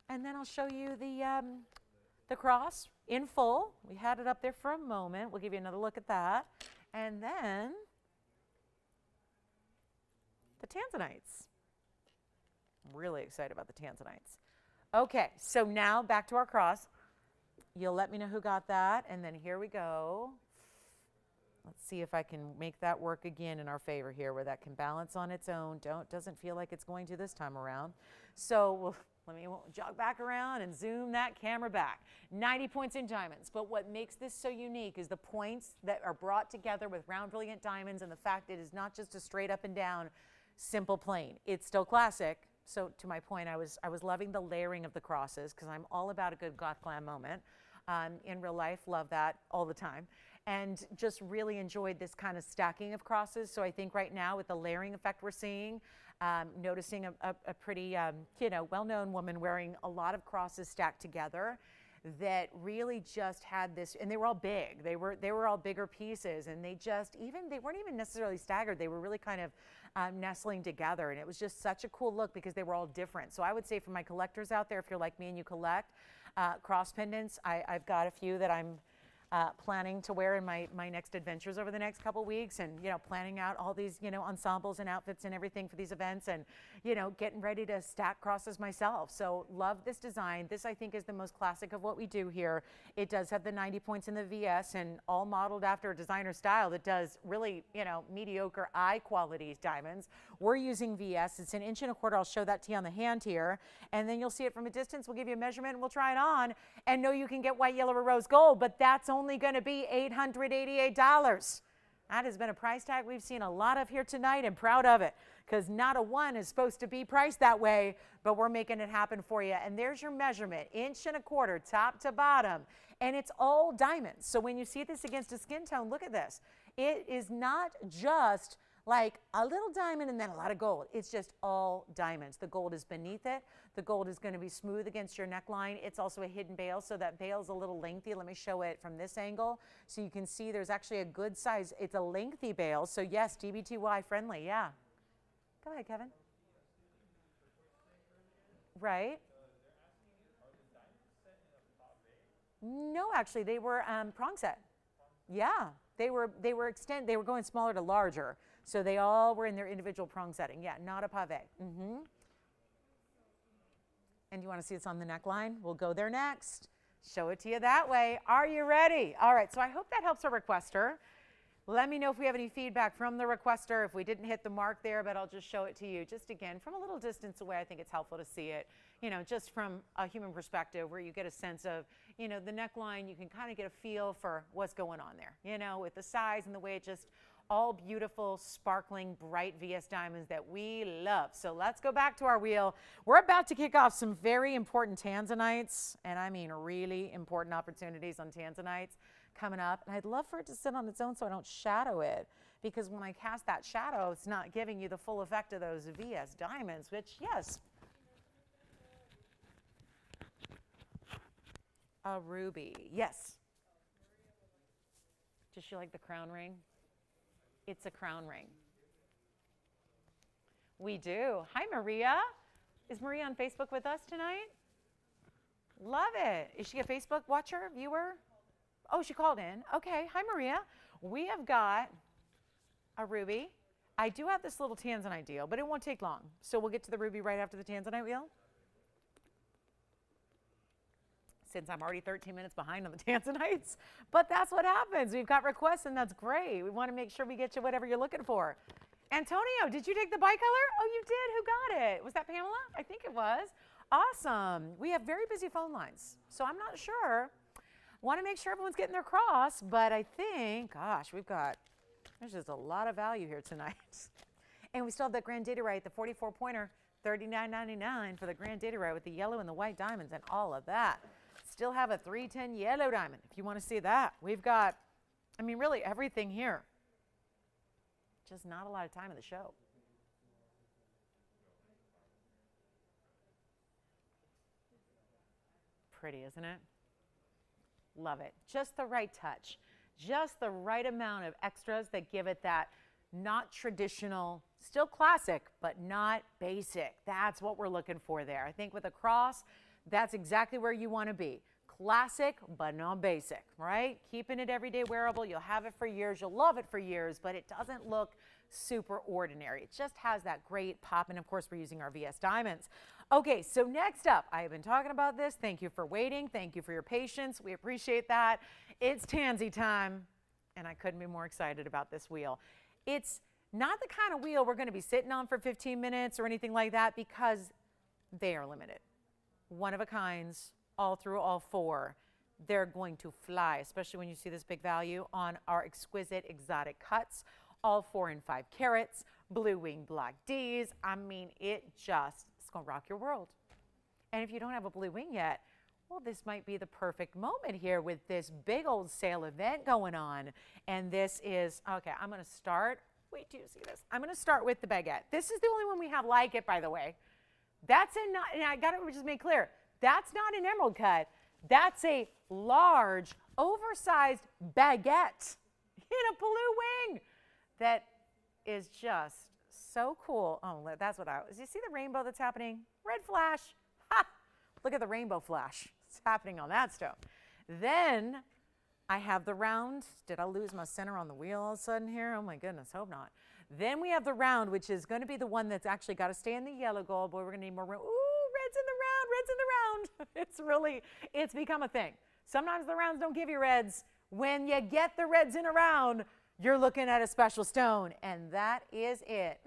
And then I'll show you the cross in full. We had it up there for a moment. We'll give you another look at that. And then the Tanzanites. I'm really excited about the Tanzanites. Okay, so now back to our cross. You'll let me know who got that, and then here we go. Let's see if I can make that work again in our favor here, where that can balance on its own. Doesn't feel like it's going to this time around. So let me jog back around and zoom that camera back. 90 points in diamonds, but what makes this so unique is the points that are brought together with round brilliant diamonds, and the fact it is not just a straight up and down simple plain. It's still classic. So to my point, I was loving the layering of the crosses, because I'm all about a good goth glam moment. In real life, love that all the time, and just really enjoyed this kind of stacking of crosses. So I think right now with the layering effect we're seeing, noticing a pretty well-known woman wearing a lot of crosses stacked together that really just had this, and they were all big. They were all bigger pieces, and they weren't even necessarily staggered. They were really kind of nestling together, and it was just such a cool look because they were all different. So I would say for my collectors out there, if you're like me and you collect cross pendants, I've got a few that I'm planning to wear in my next adventures over the next couple weeks, and planning out all these ensembles and outfits and everything for these events, and getting ready to stack crosses myself. So love this design. This I think is the most classic of what we do here. It does have the 90 points in the VS, and all modeled after a designer style that does really mediocre eye quality diamonds. We're using VS. It's 1 1/4 inch. I'll show that to you on the hand here, and then you'll see it from a distance. We'll give you a measurement and we'll try it on, and know you can get white, yellow, or rose gold, but that's only going to be $888. That has been a price tag we've seen a lot of here tonight, and proud of it, because not a one is supposed to be priced that way, but we're making it happen for you. And there's your measurement, 1 1/4 inch, top to bottom, and it's all diamonds. So when you see this against a skin tone, look at this. It is not just like a little diamond and then a lot of gold. It's just all diamonds. The gold is beneath it. The gold is going to be smooth against your neckline. It's also a hidden bail, so that bail is a little lengthy. Let me show it from this angle so you can see there's actually a good size. It's a lengthy bail, so yes, DBTY friendly, yeah. Go ahead, Kevin. Right. No, actually, they were prong set. Yeah, they were going smaller to larger. So they all were in their individual prong setting. Yeah, not a pave. And you want to see it's on the neckline? We'll go there next. Show it to you that way. Are you ready? All right, so I hope that helps our requester. Let me know if we have any feedback from the requester, if we didn't hit the mark there, but I'll just show it to you. Just again, from a little distance away, I think it's helpful to see it, just from a human perspective, where you get a sense of, the neckline. You can kind of get a feel for what's going on there, with the size and the way it just all beautiful, sparkling, bright VS diamonds that we love. So let's go back to our wheel. We're about to kick off some very important Tanzanites, and I mean really important opportunities on Tanzanites coming up. And I'd love for it to sit on its own so I don't shadow it, because when I cast that shadow, it's not giving you the full effect of those VS diamonds, which, yes. A ruby, yes. Does she like the crown ring? It's a crown ring. We do. Hi, Maria. Is Maria on Facebook with us tonight? Love it. Is she a Facebook watcher, viewer? Oh, she called in. Okay. Hi, Maria. We have got a ruby. I do have this little Tanzanite deal, but it won't take long. So we'll get to the ruby right after the Tanzanite wheel. since I'm already 13 minutes behind on the Tanzanites, but that's what happens. We've got requests, and that's great. We want to make sure we get you whatever you're looking for. Antonio, did you take the Bicolor? Oh, you did. Who got it? Was that Pamela? I think it was. Awesome. We have very busy phone lines, so I'm not sure. Want to make sure everyone's getting their cross, but I think, gosh, there's just a lot of value here tonight. And we still have that grandidierite, the 44-pointer, $39.99 for the grandidierite with the yellow and the white diamonds and all of that. Still have a 310 yellow diamond if you want to see that. We've got, I mean, really everything here. Just not a lot of time in the show. Pretty, isn't it? Love it. Just the right touch. Just the right amount of extras that give it that not traditional, still classic, but not basic. That's what we're looking for there. I think with a cross, that's exactly where you want to be. Classic, but not basic, right? Keeping it everyday wearable. You'll have it for years. You'll love it for years, but it doesn't look super ordinary. It just has that great pop, and of course, we're using our VS diamonds. Okay, so next up, I have been talking about this. Thank you for waiting. Thank you for your patience. We appreciate that. It's Tansy time, and I couldn't be more excited about this wheel. It's not the kind of wheel we're going to be sitting on for 15 minutes or anything like that because they are limited. One of a kinds, all through all four. They're going to fly, especially when you see this big value on our exquisite exotic cuts, all 4 and 5 carats, blue wing black Ds. I mean, it's going to rock your world. And if you don't have a blue wing yet, well, this might be the perfect moment here with this big old sale event going on. And this is, okay, I'm going to start. Wait till you see this. I'm going to start with the baguette. This is the only one we have like it, by the way. That's and I got to just make clear, that's not an emerald cut. That's a large, oversized baguette in a blue wing that is just so cool. Oh, that's what you see the rainbow that's happening? Red flash. Ha! Look at the rainbow flash. It's happening on that stone. Then I have the round. Did I lose my center on the wheel all of a sudden here? Oh my goodness, hope not. Then we have the round, which is going to be the one that's actually got to stay in the yellow gold. Boy, we're going to need more round. Ooh, red's in the round, red's in the round. It's become a thing. Sometimes the rounds don't give you reds. When you get the reds in a round, you're looking at a special stone, and that is it.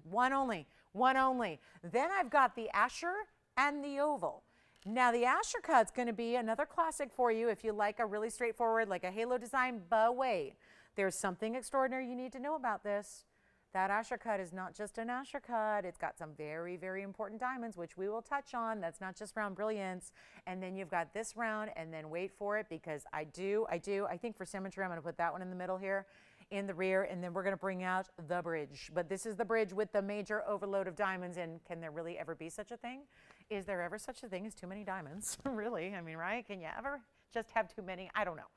One only, one only. Then I've got the Asher and the oval. Now the Asher cut's going to be another classic for you if you like a really straightforward, like a halo design, but wait, there's something extraordinary you need to know about this. That Asher cut is not just an Asher cut. It's got some very, very important diamonds, which we will touch on. That's not just round brilliance. And then you've got this round, and then wait for it because I think for symmetry, I'm going to put that one in the middle here, in the rear, and then we're going to bring out the bridge. But this is the bridge with the major overload of diamonds, and can there really ever be such a thing? Is there ever such a thing as too many diamonds? Really? I mean, right? Can you ever just have too many? I don't know.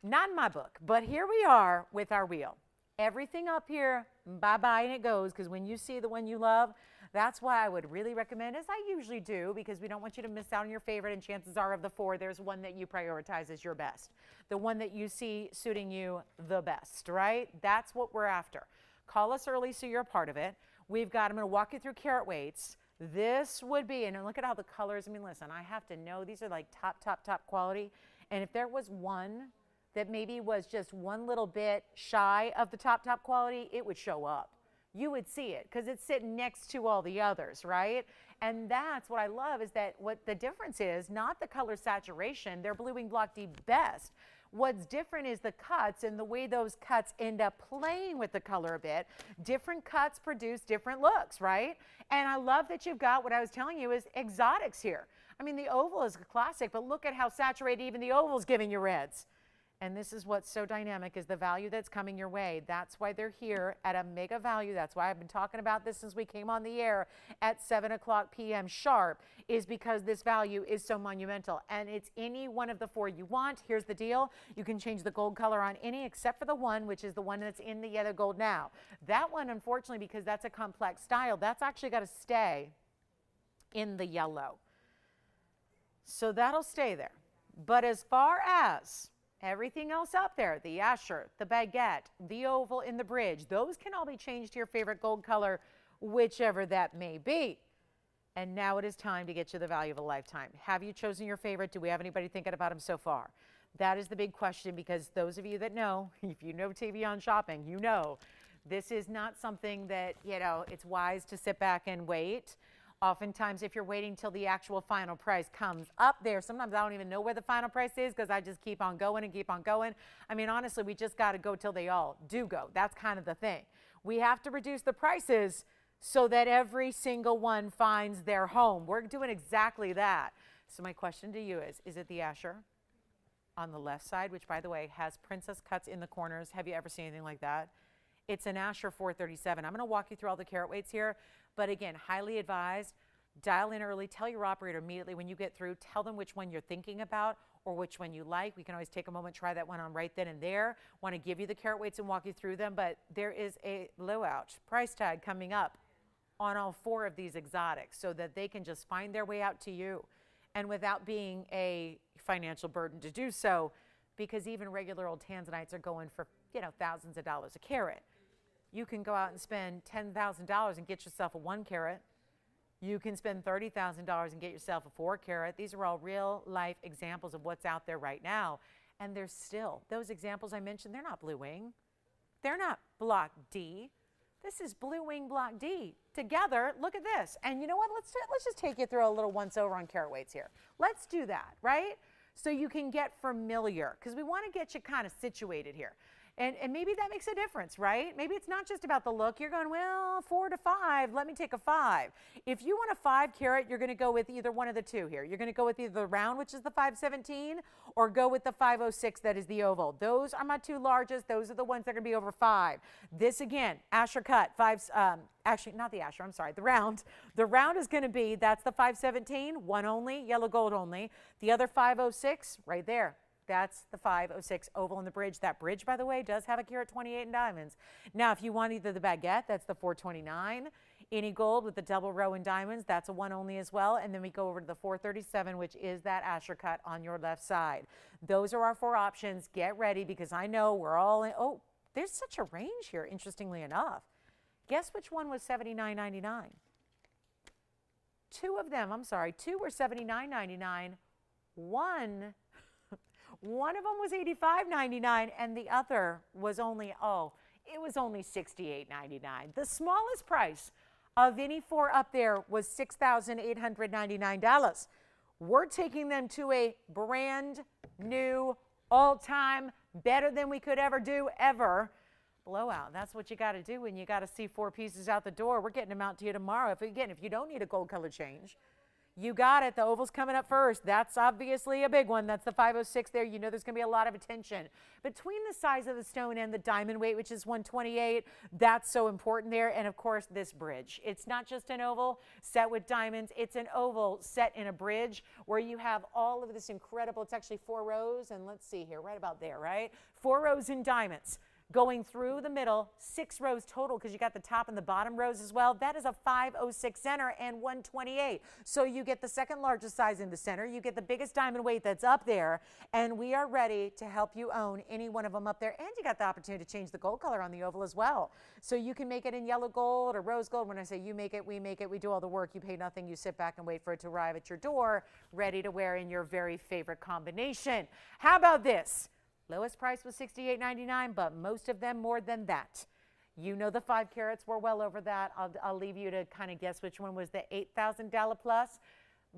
Not in my book, but here we are with our wheel. Everything up here, bye-bye, and it goes, because when you see the one you love, that's why I would really recommend, as I usually do, because we don't want you to miss out on your favorite, and chances are of the 4, there's one that you prioritize as your best. The one that you see suiting you the best, right? That's what we're after. Call us early so you're a part of it. We've got, I'm going to walk you through carat weights. This would be, and look at all the colors. I mean, listen, I have to know these are like top quality. And if there was one that maybe was just one little bit shy of the top quality, it would show up. You would see it because it's sitting next to all the others, right? And that's what I love is that what the difference is, not the color saturation, they're blue wing block D best. What's different is the cuts and the way those cuts end up playing with the color a bit. Different cuts produce different looks, right? And I love that you've got what I was telling you is exotics here. I mean, the oval is a classic, but look at how saturated even the oval's giving you reds. And this is what's so dynamic is the value that's coming your way. That's why they're here at a mega value. That's why I've been talking about this since we came on the air at 7 o'clock p.m. sharp, is because this value is so monumental. And it's any one of the 4 you want. Here's the deal. You can change the gold color on any except for the one, which is the one that's in the yellow gold now. That one, unfortunately, because that's a complex style, that's actually got to stay in the yellow. So that'll stay there. But as far as everything else up there, the Asher, the baguette, the oval in the bridge, those can all be changed to your favorite gold color, whichever that may be. And now it is time to get you the value of a lifetime. Have you chosen your favorite? Do we have anybody thinking about them so far? That is the big question, because those of you that know, if you know TVON shopping, you know this is not something that, it's wise to sit back and wait. Oftentimes, if you're waiting till the actual final price comes up there, sometimes I don't even know where the final price is because I just keep on going and keep on going. I mean, honestly, we just got to go till they all do go. That's kind of the thing. We have to reduce the prices so that every single one finds their home. We're doing exactly that. So my question to you is it the Asher on the left side, which, by the way, has princess cuts in the corners? Have you ever seen anything like that? It's an Asher 437. I'm going to walk you through all the carat weights here, but again, highly advised. Dial in early. Tell your operator immediately when you get through. Tell them which one you're thinking about or which one you like. We can always take a moment, try that one on right then and there. Want to give you the carat weights and walk you through them, but there is a low-out price tag coming up on all 4 of these exotics so that they can just find their way out to you and without being a financial burden to do so, because even regular old Tanzanites are going for, thousands of dollars a carat. You can go out and spend $10,000 and get yourself a 1 carat. You can spend $30,000 and get yourself a 4 carat. These are all real life examples of what's out there right now. And there's still, those examples I mentioned, they're not blue wing. They're not block D. This is blue wing block D. Together, look at this. And you know what? Let's just take you through a little once over on carat weights here. Let's do that, right? So you can get familiar, because we want to get you kind of situated here. And maybe that makes a difference, right? Maybe it's not just about the look. You're going, well, 4 to 5, let me take a 5. If you want a 5 carat, you're going to go with either one of the two here. You're going to go with either the round, which is the 517, or go with the 506, that is the oval. Those are my 2 largest. Those are the ones that are going to be over 5. This, again, Asher cut, actually, not the Asher, I'm sorry, the round. The round is going to be, that's the 517, one only, yellow gold only. The other 506, right there. That's the 506 oval in the bridge. That bridge, by the way, does have a carat 28 in diamonds. Now, if you want either the baguette, that's the 429. Any gold with the double row in diamonds, that's a 1 only as well. And then we go over to the 437, which is that Asher cut on your left side. Those are our 4 options. Get ready, because I know we're all in. Oh, there's such a range here, interestingly enough. Guess which one was $79.99? 2 of them, I'm sorry, 2 were $79.99. One of them was $85.99, and the other was only, it was only $68.99. The smallest price of any 4 up there was $6,899. We're taking them to a brand new, all-time, better than we could ever do, ever. Blowout. That's what you got to do when you got to see 4 pieces out the door. We're getting them out to you tomorrow. If you don't need a gold color change, you got it. The oval's coming up first. That's obviously a big one. That's the 506 there. You know there's going to be a lot of attention. Between the size of the stone and the diamond weight, which is 128, that's so important there. And, of course, this bridge. It's not just an oval set with diamonds. It's an oval set in a bridge where you have all of this incredible, it's actually 4 rows. And let's see here, right about there, right? 4 rows in diamonds. Going through the middle, 6 rows total, because you got the top and the bottom rows as well. That is a 506 center and 128. So you get the second largest size in the center. You get the biggest diamond weight that's up there. And we are ready to help you own any one of them up there. And you got the opportunity to change the gold color on the oval as well. So you can make it in yellow gold or rose gold. When I say you make it, we do all the work. You pay nothing. You sit back and wait for it to arrive at your door, ready to wear in your very favorite combination. How about this? Lowest price was $68.99, but most of them more than that. You know the 5 carats were well over that. I'll leave you to kind of guess which one was the $8,000 plus,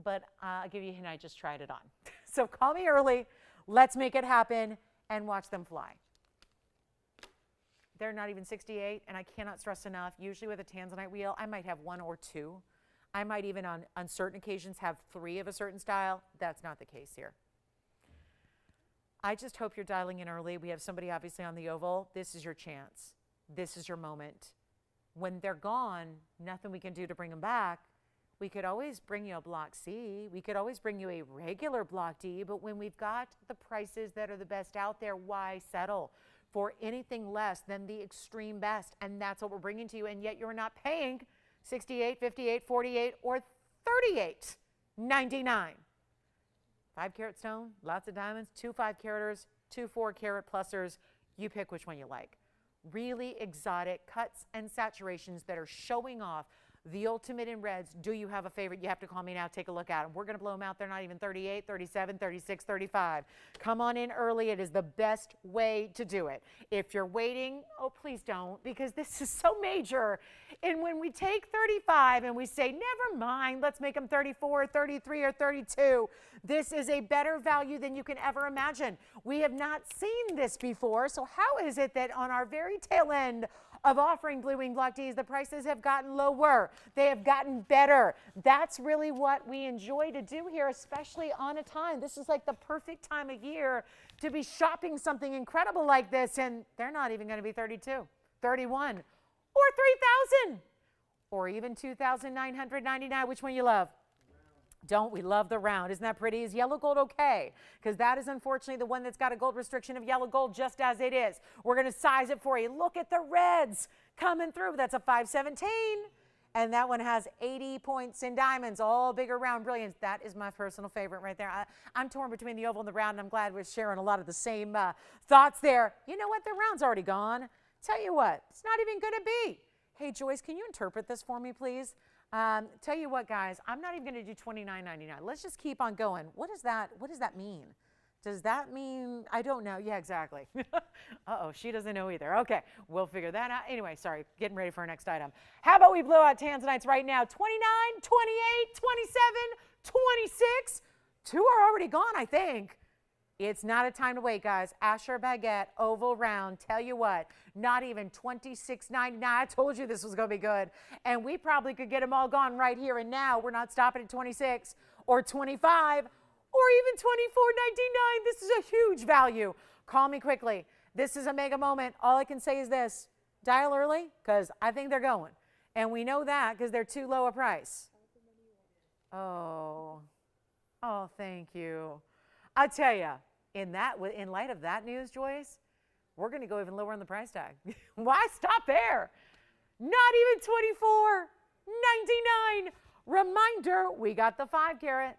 but I'll give you a hint. I just tried it on. So call me early. Let's make it happen and watch them fly. They're not even 68, and I cannot stress enough, usually with a Tanzanite wheel, I might have 1 or 2. I might even on certain occasions have 3 of a certain style. That's not the case here. I just hope you're dialing in early. We have somebody obviously on the oval. This is your chance. This is your moment. When they're gone, nothing we can do to bring them back. We could always bring you a block C. We could always bring you a regular block D. But when we've got the prices that are the best out there, why settle for anything less than the extreme best? And that's what we're bringing to you. And yet you're not paying $68, $58, $48, or $38.99. 5 carat stone, lots of diamonds, 2 5-caraters, 2 4-carat plusers. You pick which one you like. Really exotic cuts and saturations that are showing off The ultimate in reds. Do you have a favorite? You have to call me now. Take a look at them. We're going to blow them out. They're not even 38, 37, 36, 35. Come on in early. It is the best way to do it. If you're waiting, oh, please don't, because this is so major. And when we take 35 and we say, never mind, let's make them 34, 33, or 32, this is a better value than you can ever imagine. We have not seen this before. So how is it that on our very tail end of offering blue wing block tees, the prices have gotten lower? They have gotten better. That's really what we enjoy to do here, especially on a time. This is like the perfect time of year to be shopping something incredible like this, and they're not even going to be 32, 31, or 3,000, or even 2,999. Which one you love? Don't we love the round? Isn't that pretty? Is yellow gold okay? Because that is unfortunately the one that's got a gold restriction of yellow gold, just as it is. We're going to size it for you. Look at the reds coming through. That's a 517. And that one has 80 points in diamonds, all bigger round brilliance. That is my personal favorite right there. I'm torn between the oval and the round, and I'm glad we're sharing a lot of the same thoughts there. You know what? The round's already gone. Tell you what, it's not even going to be. Hey, Joyce, can you interpret this for me, please? Tell you what, guys, I'm not even going to do $29.99. Let's just keep on going. What does that mean? Does that mean, I don't know. Yeah, exactly. Uh-oh, she doesn't know either. Okay, we'll figure that out. Anyway, sorry, getting ready for our next item. How about we blow out Tanzanites right now? 29, 28, 27, 26. Two are already gone, I think. It's not a time to wait, guys. Asher baguette, oval round. Tell you what, not even $26.99. I told you this was going to be good. And we probably could get them all gone right here and now. We're not stopping at 26 or 25 or even $24.99. This is a huge value. Call me quickly. This is a mega moment. All I can say is this. Dial early, because I think they're going. And we know that because they're too low a price. Oh, thank you. I tell you. In light of that news, Joyce, we're going to go even lower on the price tag. Why stop there? Not even $24.99. Reminder, we got the 5 carat.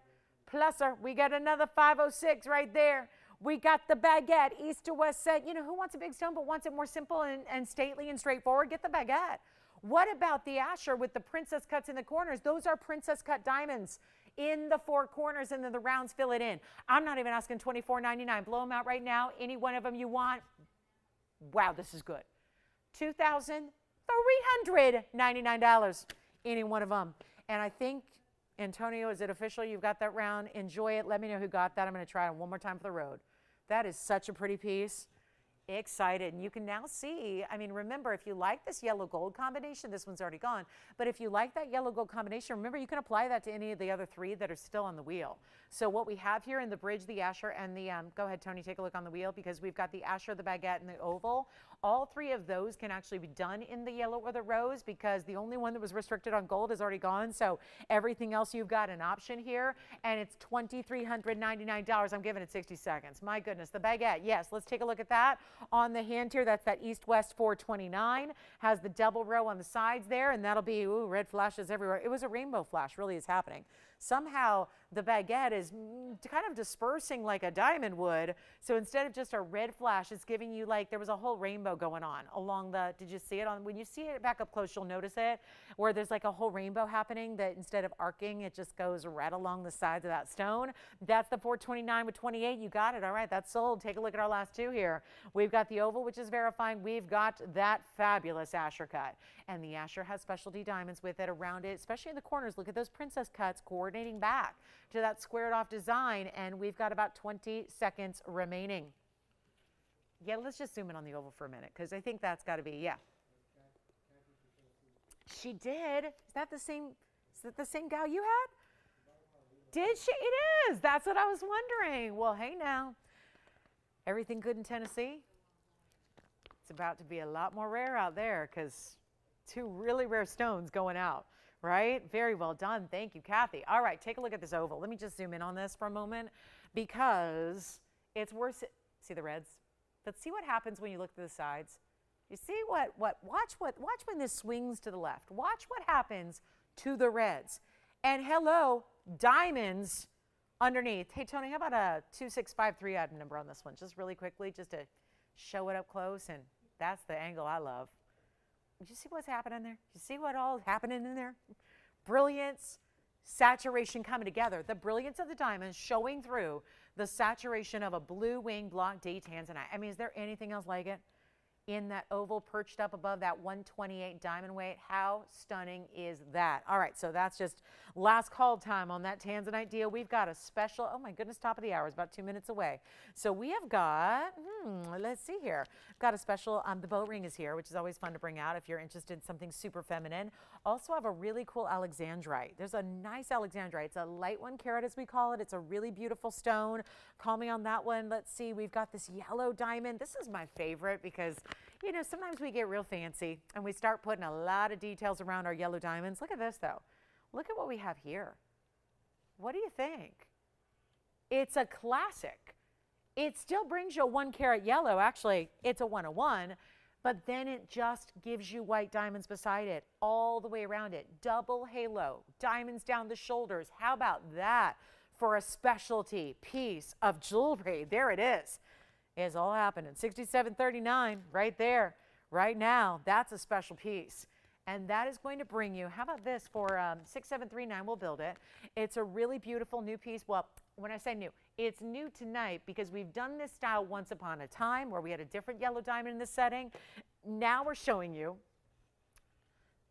Pluser, we got another 506 right there. We got the baguette, east to west set. You know, who wants a big stone but wants it more simple and stately and straightforward? Get the baguette. What about the Asher with the princess cuts in the corners? Those are princess cut diamonds in the 4 corners, and then the rounds fill it in. I'm not even asking $24.99. Blow them out right now. Any one of them you want. Wow, this is good. $2,399. Any one of them. And I think, Antonio, is it official? You've got that round. Enjoy it. Let me know who got that. I'm going to try it one more time for the road. That is such a pretty piece. Excited. And you can now see, I mean, remember, if you like this yellow gold combination, this one's already gone, but if you like that yellow gold combination, remember, you can apply that to any of the other 3 that are still on the wheel. So what we have here in the bridge, the Asher, and the, go ahead, Tony, take a look on the wheel, because we've got the Asher, the baguette, and the oval. All 3 of those can actually be done in the yellow or the rose, because the only one that was restricted on gold is already gone. So everything else, you've got an option here, and it's $2,399. I'm giving it 60 seconds. My goodness, the baguette. Yes, let's take a look at that. On the hand here, that's that east-west 429. Has the double row on the sides there, and that'll be, ooh, red flashes everywhere. It was a rainbow flash, really is happening. Somehow the baguette is kind of dispersing like a diamond would. So instead of just a red flash, it's giving you like there was a whole rainbow going on along the, did you see it on, when you see it back up close, you'll notice it, where there's like a whole rainbow happening that instead of arcing, it just goes right along the sides of that stone. That's the 429 with 28. You got it. All right, that's sold. Take a look at our last 2 here. We've got the oval, which is verifying. We've got that fabulous Asher cut. And the Asher has specialty diamonds with it around it, especially in the corners. Look at those princess cuts coordinating back to that squared off design. And we've got about 20 seconds remaining. Yeah, let's just zoom in on the oval for a minute, because I think that's got to be, yeah. She did. Is that the same gal you had? Did she? It is. That's what I was wondering. Well, hey now. Everything good in Tennessee? It's about to be a lot more rare out there, because 2 really rare stones going out, right? Very well done. Thank you, Kathy. All right, take a look at this oval. Let me just zoom in on this for a moment, because it's worth it. See the reds? But see what happens when you look to the sides. You see watch when this swings to the left. Watch what happens to the reds. And hello, diamonds underneath. Hey, Tony, how about a 2653 item number on this one? Just really quickly, just to show it up close. And that's the angle I love. you see what's happening there? You see what all happening in there? Brilliance, saturation coming together. The brilliance of the diamond showing through the saturation of a blue wing block D Tanzanite. I mean, is there anything else like it? In that oval perched up above that 128 diamond weight. How stunning is that? All right, so that's just last call time on that Tanzanite deal. We've got a special, oh my goodness, top of the hour is about 2 minutes away. So we have got, let's see here. Got a special, the bow ring is here, which is always fun to bring out if you're interested in something super feminine. Also have a really cool alexandrite. There's a nice alexandrite. It's a light 1 carat as we call it. It's a really beautiful stone. Call me on that one. Let's see, we've got this yellow diamond. This is my favorite because, you know, sometimes we get real fancy and we start putting a lot of details around our yellow diamonds. Look at this though. Look at what we have here. What do you think? It's a classic. It still brings you a 1 carat yellow. Actually, it's a 101, but then it just gives you white diamonds beside it all the way around it. Double halo, diamonds down the shoulders. How about that for a specialty piece of jewelry? There it is. It's all happening. $67.39 right there, right now. That's a special piece. And that is going to bring you, how about this for $6739, we'll build it. It's a really beautiful new piece. Well, when I say new, it's new tonight because we've done this style once upon a time where we had a different yellow diamond in this setting. Now we're showing you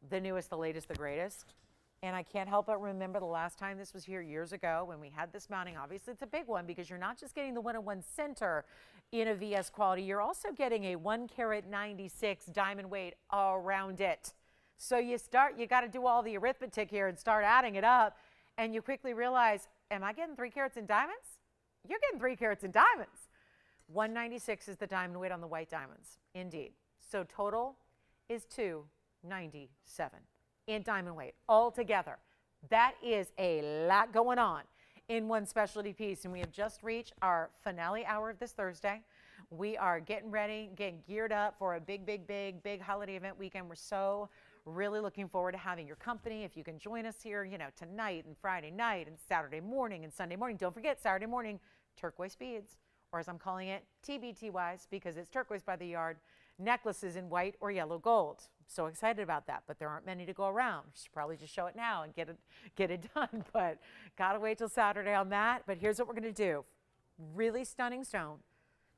the newest, the latest, the greatest. And I can't help but remember the last time this was here years ago when we had this mounting. Obviously, it's a big one because you're not just getting the 101 center in a VS quality. You're also getting a 1 carat 96 diamond weight around it. So you got to do all the arithmetic here and start adding it up. And you quickly realize, am I getting 3 carats in diamonds? You're getting 3 carats in diamonds. 196 is the diamond weight on the white diamonds, indeed. So total is 297 in diamond weight altogether. That is a lot going on in one specialty piece. And we have just reached our finale hour of this Thursday. We are getting ready, getting geared up for a big holiday event weekend. We're so really looking forward to having your company. If you can join us here, you know, tonight and Friday night and Saturday morning and Sunday morning. Don't forget Saturday morning, turquoise beads, or as I'm calling it, TBTYs, because it's turquoise by the yard, necklaces in white or yellow gold. So excited about that, but there aren't many to go around. We should probably just show it now and get it done, but gotta wait till Saturday on that. But here's what we're gonna do. Really stunning stone.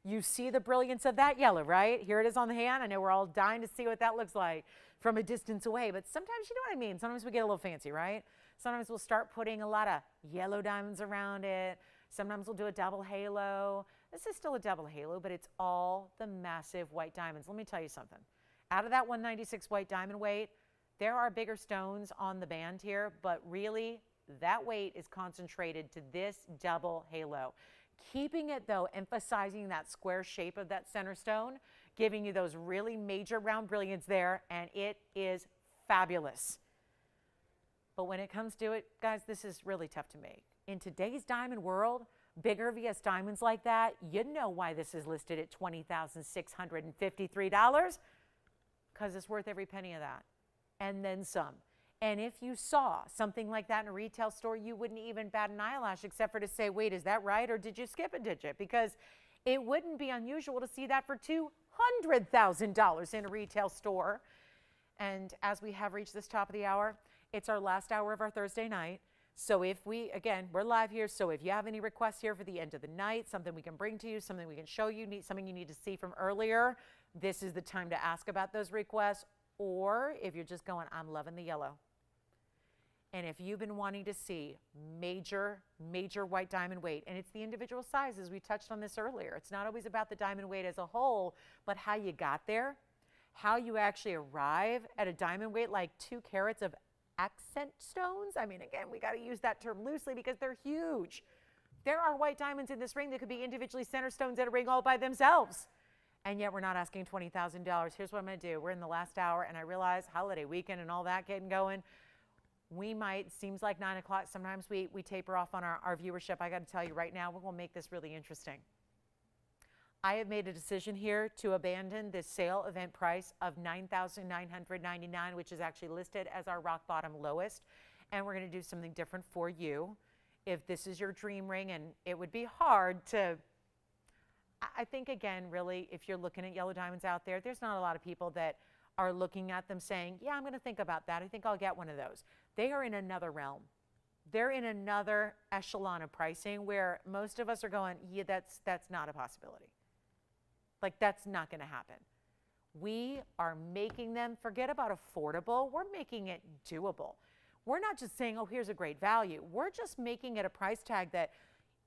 You see the brilliance of that yellow, right? Here it is on the hand. I know we're all dying to see what that looks like from a distance away, but sometimes, you know what I mean? Sometimes we get a little fancy, right? Sometimes we'll start putting a lot of yellow diamonds around it. Sometimes we'll do a double halo. This is still a double halo, but it's all the massive white diamonds. Let me tell you something. Out of that 196 white diamond weight, there are bigger stones on the band here, but really that weight is concentrated to this double halo. Keeping it though, emphasizing that square shape of that center stone, giving you those really major round brilliance there, and it is fabulous. But when it comes to it, guys, this is really tough to make. In today's diamond world, bigger VS diamonds like that, you know why this is listed at $20,653, because it's worth every penny of that, and then some. And if you saw something like that in a retail store, you wouldn't even bat an eyelash except for to say, wait, is that right? Or did you skip a digit? Because it wouldn't be unusual to see that for $200,000 in a retail store. And as we have reached this top of the hour, it's our last hour of our Thursday night. So if we, again, we're live here. So if you have any requests here for the end of the night, something we can bring to you, something we can show you, something you need to see from earlier, this is the time to ask about those requests. Or if you're just going, I'm loving the yellow. And if you've been wanting to see major white diamond weight, and it's the individual sizes, we touched on this earlier. It's not always about the diamond weight as a whole, but how you got there, how you actually arrive at a diamond weight like 2 carats of accent stones. I mean, again, we got to use that term loosely because they're huge. There are white diamonds in this ring that could be individually center stones in a ring all by themselves. And yet we're not asking $20,000. Here's what I'm going to do. We're in the last hour, and I realize holiday weekend and all that getting going. We might, seems like 9 o'clock, sometimes we taper off on our viewership. I got to tell you right now, we're going to make this really interesting. I have made a decision here to abandon this sale event price of $9,999, which is actually listed as our rock bottom lowest. And we're going to do something different for you. If this is your dream ring, and it would be hard to, I think, again, really, if you're looking at yellow diamonds out there, there's not a lot of people that are looking at them saying, yeah, I'm going to think about that. I think I'll get one of those. They are in another realm. They're in another echelon of pricing where most of us are going, yeah, that's not a possibility. Like, that's not going to happen. We are making them, forget about affordable, we're making it doable. We're not just saying, oh, here's a great value. We're just making it a price tag that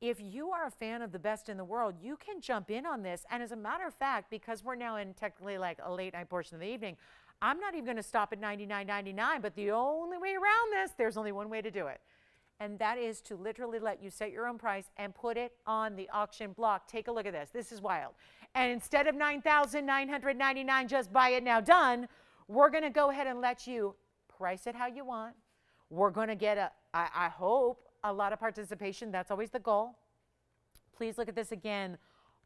if you are a fan of the best in the world, you can jump in on this. And as a matter of fact, because we're now in technically like a late night portion of the evening, I'm not even going to stop at $99.99, but the only way around this, there's only one way to do it. And that is to literally let you set your own price and put it on the auction block. Take a look at this. This is wild. And instead of $9,999, just buy it now done, we're going to go ahead and let you price it how you want. We're going to get, I hope, a lot of participation. That's always the goal. Please look at this again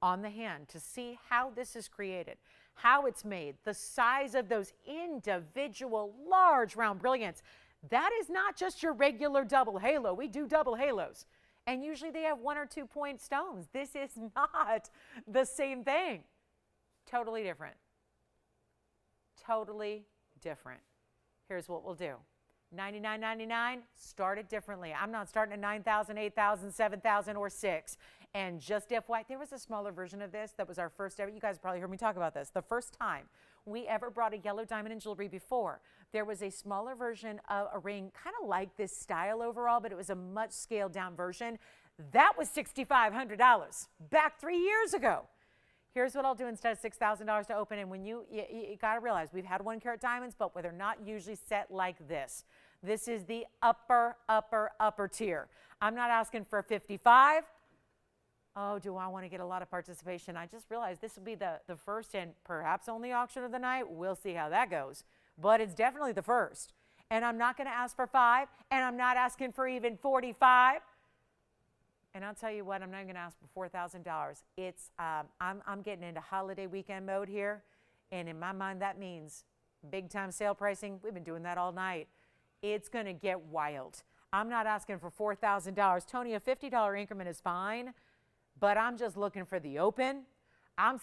on the hand to see how this is created, how it's made, the size of those individual large round brilliants. That is not just your regular double halo. We do double halos. And usually they have 1 or 2 point stones. This is not the same thing. Totally different. Totally different. Here's what we'll do. $99.99, start it differently. I'm not starting at 9,000, 8,000, 7,000, or 6. And just FYI, there was a smaller version of this that was our first ever. You guys probably heard me talk about this. The first time we ever brought a yellow diamond in jewelry before, there was a smaller version of a ring, kind of like this style overall, but it was a much scaled down version. That was $6,500 back 3 years ago. Here's what I'll do instead of $6,000 to open. And when you got to realize we've had 1 carat diamonds, but they're not usually set like this. This is the upper tier. I'm not asking for 55. Oh, do I want to get a lot of participation? I just realized this will be the first and perhaps only auction of the night. We'll see how that goes. But it's definitely the first. And I'm not going to ask for 5, and I'm not asking for even 45. And I'll tell you what, I'm not going to ask for $4,000. It's I'm getting into holiday weekend mode here, and in my mind that means big time sale pricing. We've been doing that all night. It's going to get wild. I'm not asking for $4,000. Tony, a $50 increment is fine, but I'm just looking for the open. I'm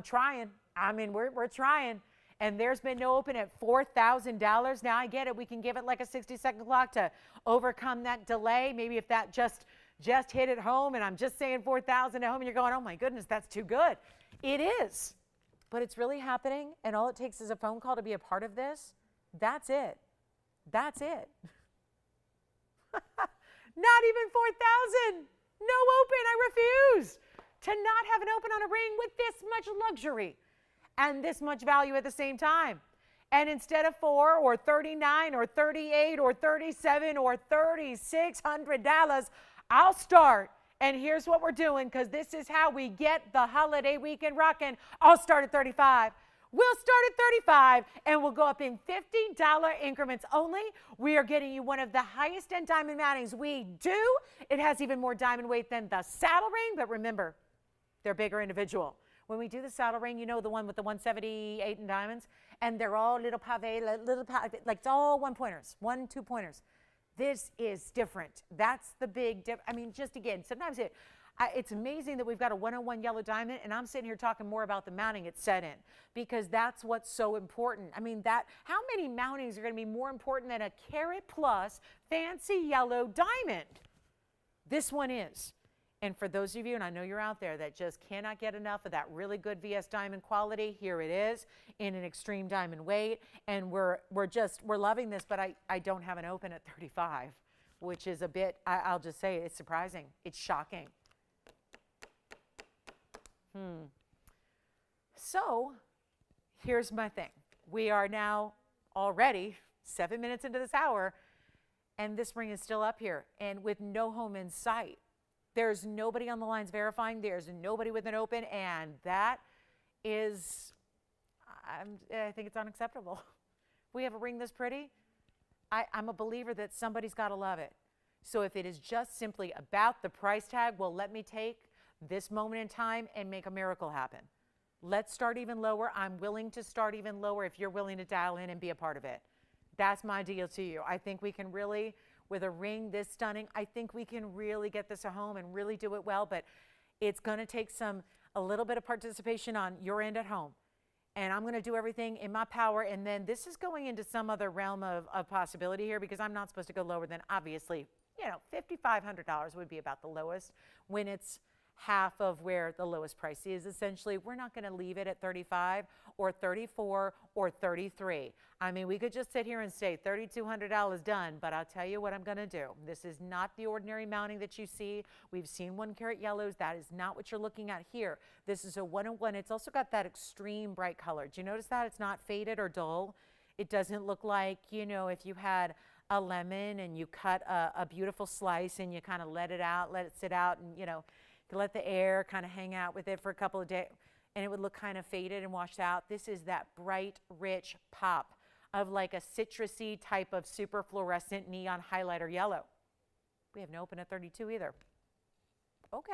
trying. I mean, we're trying. And there's been no open at $4,000. Now I get it. We can give it like a 60-second clock to overcome that delay. Maybe if that just hit at home and I'm just saying 4,000 at home and you're going, oh my goodness, that's too good. It is, but it's really happening. And all it takes is a phone call to be a part of this. That's it. That's it. Not even 4,000. No open. I refuse to not have an open on a ring with this much luxury and this much value at the same time. And instead of $4 or $39 or $38 or $37 or $3,600, I'll start. And here's what we're doing, because this is how we get the holiday weekend rocking. I'll start at $35. We'll start at $35 and we'll go up in $50 increments only. We are getting you one of the highest end diamond mountings we do. It has even more diamond weight than the saddle ring, but remember, they're bigger individual. When we do the saddle ring, you know, the one with the 178 in diamonds, and they're all little pave, like it's all 1 pointers, 1, 2 pointers. This is different. That's the big difference. I mean, just again, sometimes it's amazing that we've got a 101 yellow diamond, and I'm sitting here talking more about the mounting it's set in, because that's what's so important. I mean, how many mountings are going to be more important than a carat plus fancy yellow diamond? This one is. And for those of you, and I know you're out there, that just cannot get enough of that really good VS diamond quality, here it is in an extreme diamond weight. And we're loving this, but I don't have an open at 35, which is a bit, I'll just say it's surprising. It's shocking. So here's my thing. We are now already 7 minutes into this hour, and this ring is still up here and with no home in sight. There's nobody on the lines verifying. There's nobody with an open, and that is, I think it's unacceptable. We have a ring this pretty. I'm a believer that somebody's got to love it. So if it is just simply about the price tag, well, let me take this moment in time and make a miracle happen. Let's start even lower. I'm willing to start even lower if you're willing to dial in and be a part of it. That's my deal to you. I think we can really, with a ring this stunning, I think we can really get this at home and really do it well, but it's going to take a little bit of participation on your end at home. and I'm going to do everything in my power. And then this is going into some other realm of possibility here, because I'm not supposed to go lower than, obviously, you know, $5,500 would be about the lowest when it's half of where the lowest price is. Essentially, we're not going to leave it at 35 or 34 or 33. I mean, we could just sit here and say $3,200 done, but I'll tell you what I'm going to do. This is not the ordinary mounting that you see. We've seen 1 carat yellows. That is not what you're looking at here. This is a 101. It's also got that extreme bright color. Do you notice that? It's not faded or dull. It doesn't look like, you know, if you had a lemon and you cut a beautiful slice and you kind of let it out, let it sit out, and, you know, let the air kind of hang out with it for a couple of days, and it would look kind of faded and washed out. This is that bright, rich pop of like a citrusy type of super fluorescent neon highlighter yellow. We have no open at 32 either. Okay.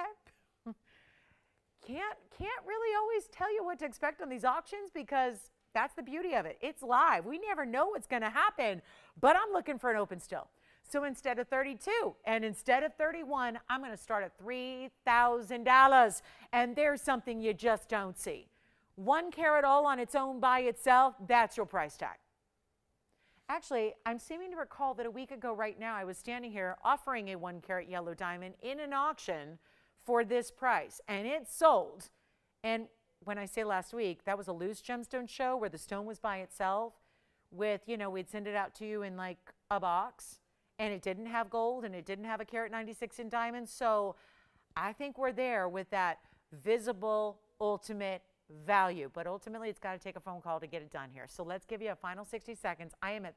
Can't really always tell you what to expect on these auctions, because that's the beauty of it. It's live. We never know what's going to happen, but I'm looking for an open still. So instead of 32 and instead of 31, I'm going to start at $3,000. And there's something you just don't see. 1 carat all on its own by itself, that's your price tag. Actually, I'm seeming to recall that a week ago right now, I was standing here offering a 1 carat yellow diamond in an auction for this price, and it sold. And when I say last week, that was a loose gemstone show where the stone was by itself with, you know, we'd send it out to you in like a box. And it didn't have gold, and it didn't have a carat 96 in diamonds. So I think we're there with that visible ultimate value. But ultimately, it's got to take a phone call to get it done here. So let's give you a final 60 seconds. I am at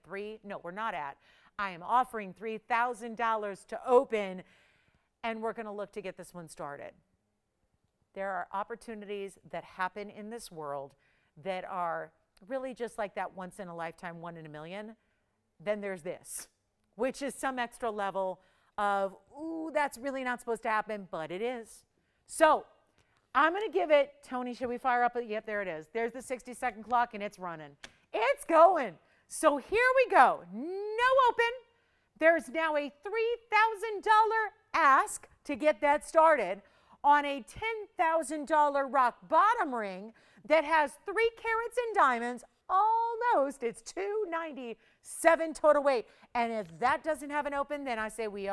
I am offering $3,000 to open, and we're going to look to get this one started. There are opportunities that happen in this world that are really just like that once in a lifetime, 1 in a million. Then there's this, which is some extra level of, ooh, that's really not supposed to happen, but it is. So I'm going to give it, Tony, should we fire up? Yep, there it is. There's the 60-second clock, and it's running. It's going. So here we go. No open. There's now a $3,000 ask to get that started on a $10,000 rock bottom ring that has 3 carats in diamonds. Almost, it's 297 total weight. And if that doesn't have an open, then I say we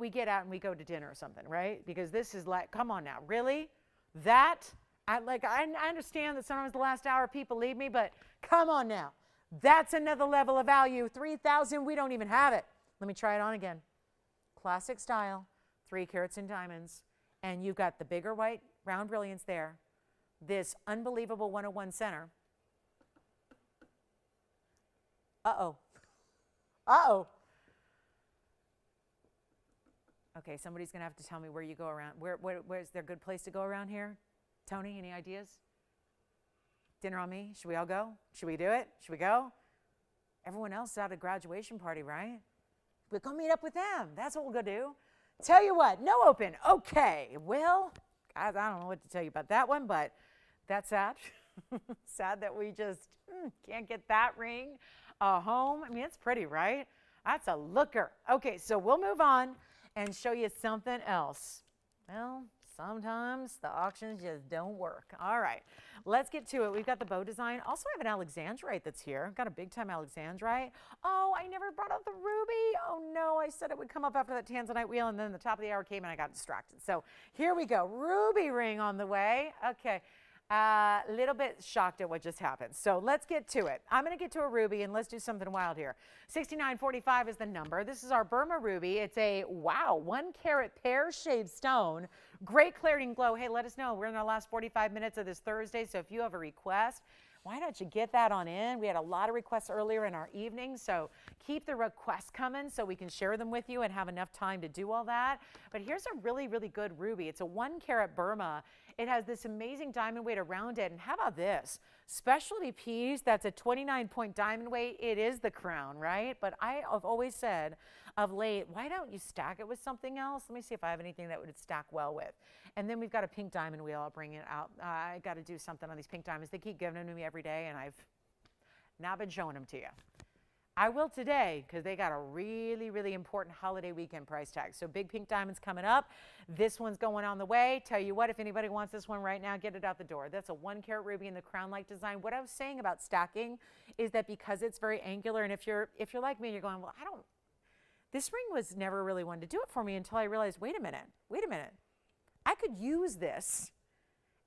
get out and we go to dinner or something, right? Because this is like, come on now, really? That, I understand that sometimes the last hour people leave me, but come on now. That's another level of value. 3,000, we don't even have it. Let me try it on again. Classic style, 3 carats in diamonds. And you've got the bigger white round brilliance there. This unbelievable 101 center. Uh-oh. Uh-oh. Okay, somebody's going to have to tell me where you go around. Where's there a good place to go around here? Tony, any ideas? Dinner on me? Should we all go? Should we do it? Should we go? Everyone else is at a graduation party, right? We'll go meet up with them. That's what we'll go do. Tell you what, no open. Okay, well, guys, I don't know what to tell you about that one, but that's sad. Sad that we just can't get that ring home. I mean, it's pretty, right? That's a looker. Okay, so we'll move on and show you something else. Well, sometimes the auctions just don't work. All right, let's get to it. We've got the bow design. Also, I have an alexandrite that's here. I've got a big-time alexandrite. Oh, I never brought up the ruby. Oh, no, I said it would come up after that Tanzanite wheel, and then the top of the hour came, and I got distracted. So here we go. Ruby ring on the way. Okay. A little bit shocked at what just happened. So let's get to it. I'm going to get to a ruby, and let's do something wild here. 6945 is the number. This is our Burma ruby. It's a, wow, 1 carat pear-shaped stone. Great clarity and glow. Hey, let us know. We're in our last 45 minutes of this Thursday, so if you have a request, why don't you get that on in? We had a lot of requests earlier in our evening, so keep the requests coming so we can share them with you and have enough time to do all that. But here's a really, really good ruby. It's a 1 carat Burma. It has this amazing diamond weight around it. And how about this? Specialty piece that's a 29-point diamond weight. It is the crown, right? But I have always said of late, why don't you stack it with something else? Let me see if I have anything that would stack well with. And then we've got a pink diamond wheel. I'll bring it out. I got to do something on these pink diamonds. They keep giving them to me every day, and I've not been showing them to you. I will today because they got a really, really important holiday weekend price tag. So big pink diamonds coming up. This one's going on the way. Tell you what, if anybody wants this one right now, get it out the door. That's a 1 carat ruby in the crown-like design. What I was saying about stacking is that because it's very angular, and if you're like me, you're going, well, this ring was never really one to do it for me until I realized, wait a minute. I could use this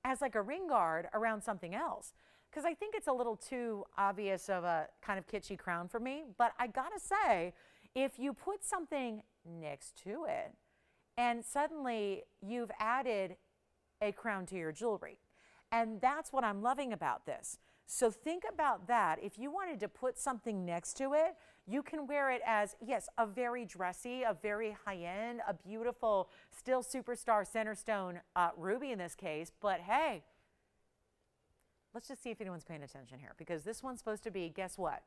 as like a ring guard around something else. Because I think it's a little too obvious of a kind of kitschy crown for me. But I gotta say, if you put something next to it, and suddenly you've added a crown to your jewelry. And that's what I'm loving about this. So think about that. If you wanted to put something next to it, you can wear it as, yes, a very dressy, a very high-end, a beautiful, still superstar center stone ruby in this case. But hey, let's just see if anyone's paying attention here, because this one's supposed to be, guess what?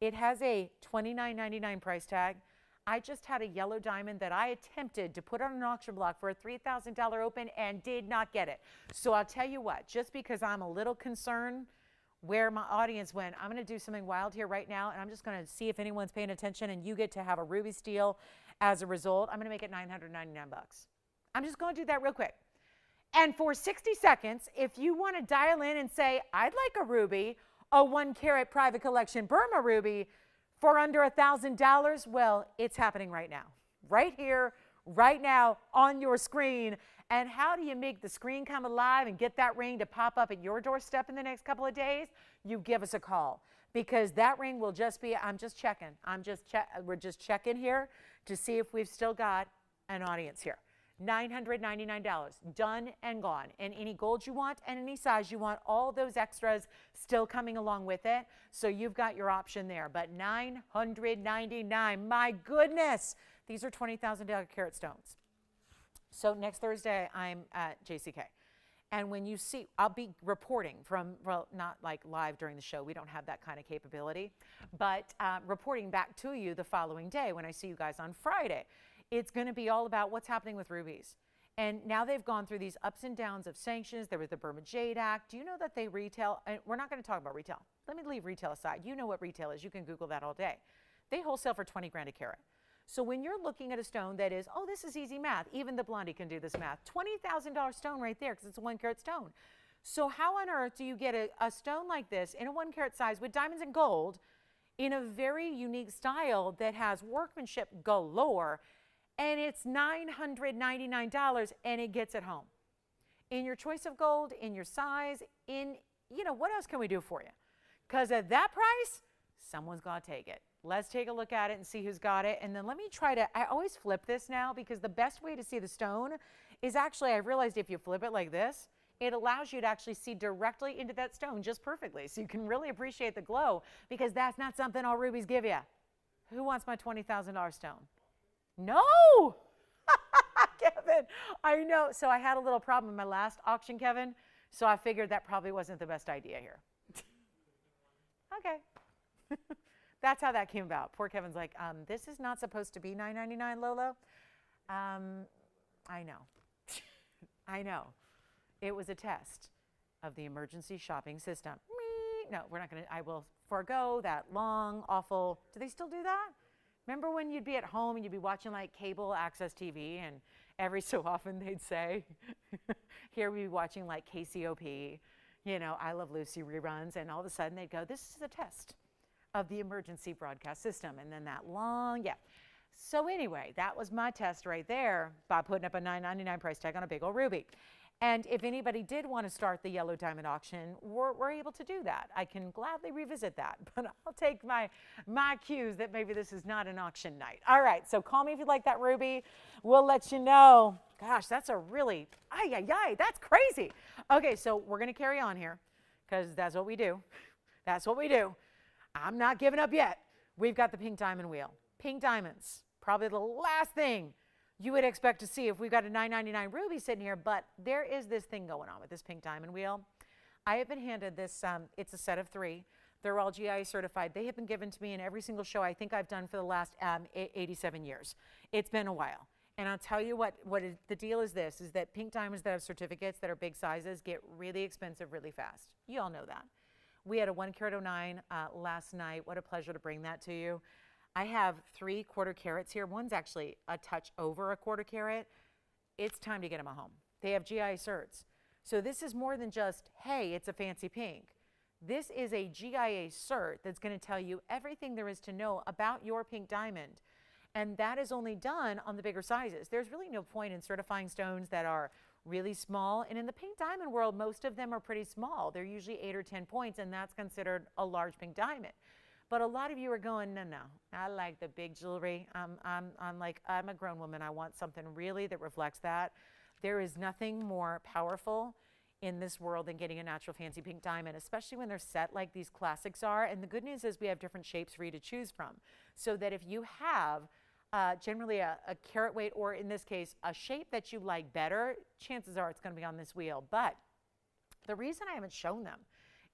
It has a $29.99 price tag. I just had a yellow diamond that I attempted to put on an auction block for a $3,000 open and did not get it. So I'll tell you what, just because I'm a little concerned where my audience went, I'm going to do something wild here right now, and I'm just going to see if anyone's paying attention, and you get to have a ruby steal as a result. I'm going to make it $999 bucks. I'm just going to do that real quick. And for 60 seconds, if you want to dial in and say, I'd like a ruby, a 1 carat private collection Burma ruby for under $1,000, well, it's happening right now. Right here, right now, on your screen. And how do you make the screen come alive and get that ring to pop up at your doorstep in the next couple of days? You give us a call. Because that ring will just be, we're just checking here to see if we've still got an audience here. $999, done and gone. And any gold you want and any size you want, all those extras still coming along with it. So you've got your option there. But $999, my goodness, these are $20,000 carat stones. So next Thursday, I'm at JCK. And when you see, I'll be reporting from, well, not like live during the show. We don't have that kind of capability. But reporting back to you the following day when I see you guys on Friday. It's going to be all about what's happening with rubies. And now they've gone through these ups and downs of sanctions. There was the Burma Jade Act. Do you know that they retail? And we're not going to talk about retail. Let me leave retail aside. You know what retail is. You can Google that all day. They wholesale for 20 grand a carat. So when you're looking at a stone that is, oh, this is easy math. Even the blondie can do this math. $20,000 stone right there because it's a 1 carat stone. So how on earth do you get a stone like this in a 1 carat size with diamonds and gold in a very unique style that has workmanship galore? And it's $999 and it gets it home. In your choice of gold, in your size, in, what else can we do for you? Because at that price, someone's got to take it. Let's take a look at it and see who's got it. And then let me try to, I always flip this now because the best way to see the stone is actually, I realized if you flip it like this, it allows you to actually see directly into that stone just perfectly. So you can really appreciate the glow because that's not something all rubies give you. Who wants my $20,000 stone? No, Kevin, I know. So I had a little problem in my last auction, Kevin. So I figured that probably wasn't the best idea here. Okay. That's how that came about. Poor Kevin's like, this is not supposed to be $999, Lolo. I know. I know. It was a test of the emergency shopping system. No, we're not going to, I will forego that long, awful, do they still do that? Remember when you'd be at home and you'd be watching like cable access TV and every so often they'd say, here we'd be watching like KCOP, I Love Lucy reruns, and all of a sudden they'd go, this is a test of the emergency broadcast system. And then that long, So anyway, that was my test right there by putting up a $999 price tag on a big old ruby. And if anybody did want to start the yellow diamond auction, we're able to do that. I can gladly revisit that, but I'll take my cues that maybe this is not an auction night. All right, so call me if you'd like that ruby. We'll let you know. Gosh, that's a really, that's crazy. Okay, so we're going to carry on here because that's what we do. That's what we do. I'm not giving up yet. We've got the pink diamond wheel. Pink diamonds, probably the last thing you would expect to see if we've got a $999 ruby sitting here, but there is this thing going on with this pink diamond wheel. I have been handed this, it's a set of 3. They're all GIA certified. They have been given to me in every single show I think I've done for the last 87 years. It's been a while. And I'll tell you the deal is this, is that pink diamonds that have certificates that are big sizes get really expensive really fast. You all know that. We had a 1 carat 09 last night. What a pleasure to bring that to you. I have 3/4 carats here. One's actually a touch over a 1/4 carat. It's time to get them a home. They have GIA certs. So this is more than just, hey, it's a fancy pink. This is a GIA cert that's going to tell you everything there is to know about your pink diamond. And that is only done on the bigger sizes. There's really no point in certifying stones that are really small. And in the pink diamond world, most of them are pretty small. They're usually 8 or 10 points, and that's considered a large pink diamond. But a lot of you are going, no, I like the big jewelry. I'm a grown woman. I want something really that reflects that. There is nothing more powerful in this world than getting a natural fancy pink diamond, especially when they're set like these classics are. And the good news is we have different shapes for you to choose from, so that if you have generally a carat weight, or in this case, a shape that you like better, chances are it's going to be on this wheel. But the reason I haven't shown them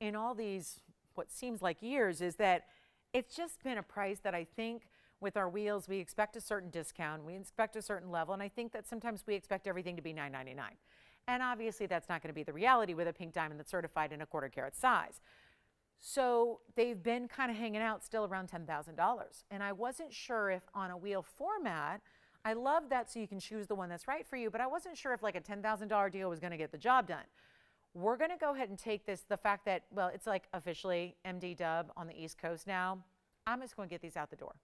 in all these, what seems like years, is that it's just been a price that I think with our wheels, we expect a certain discount, we expect a certain level, and I think that sometimes we expect everything to be $9.99. And obviously that's not going to be the reality with a pink diamond that's certified in a 1/4 carat size. So they've been kind of hanging out still around $10,000. And I wasn't sure if on a wheel format, I love that so you can choose the one that's right for you, but I wasn't sure if like a $10,000 deal was going to get the job done. We're going to go ahead and take this, the fact that, well, it's like officially MD dub on the East Coast now. I'm just going to get these out the door.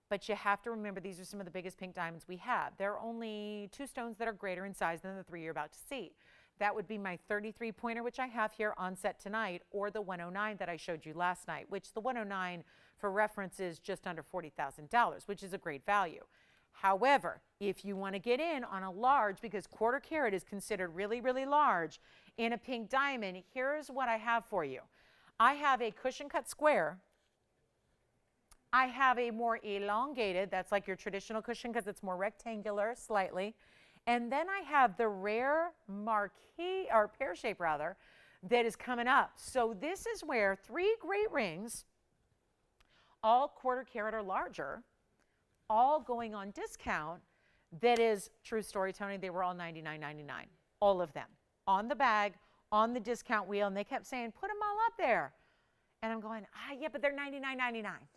But you have to remember, these are some of the biggest pink diamonds we have. There are only 2 stones that are greater in size than the 3 you're about to see. That would be my 33 pointer, which I have here on set tonight, or the 109 that I showed you last night, which the 109 for reference is just under $40,000, which is a great value. However, if you want to get in on a large, because 1/4 carat is considered really, really large in a pink diamond, here's what I have for you. I have a cushion cut square. I have a more elongated, that's like your traditional cushion because it's more rectangular slightly. And then I have the rare marquee, or pear shape rather, that is coming up. So this is where 3 great rings, all 1/4 carat or larger, all going on discount. That is true story, Tony. They were all $99.99, all of them, on the bag, on the discount wheel. And they kept saying, put them all up there. And I'm going, yeah, but they're $99.99.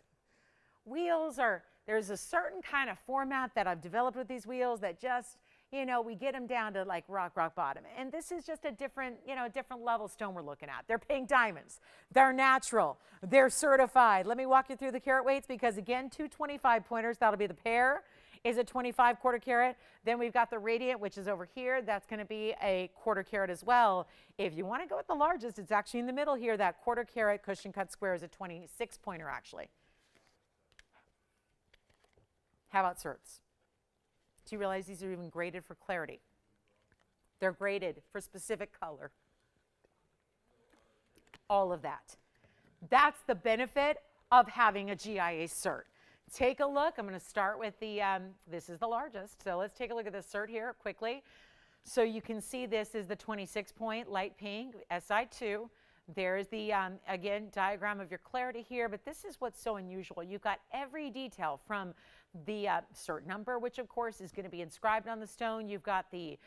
Wheels are, there's a certain kind of format that I've developed with these wheels that just, you know, we get them down to like rock bottom. And this is just a different, you know, different level stone we're looking at. They're pink diamonds. They're natural. They're certified. Let me walk you through the carat weights, because again, 2 25 pointers, that'll be the pair, is a 25 1/4 carat. Then we've got the radiant, which is over here. That's going to be a 1/4 carat as well. If you want to go with the largest, it's actually in the middle here. That 1/4 carat cushion cut square is a 26 pointer actually. How about certs? Do you realize these are even graded for clarity? They're graded for specific color. All of that. That's the benefit of having a GIA cert. Take a look. I'm going to start with the, this is the largest. So let's take a look at this cert here quickly. So you can see this is the 26 point light pink SI2. There's the, again, diagram of your clarity here, but this is what's so unusual. You've got every detail from the cert number, which of course is going to be inscribed on the stone. You've got the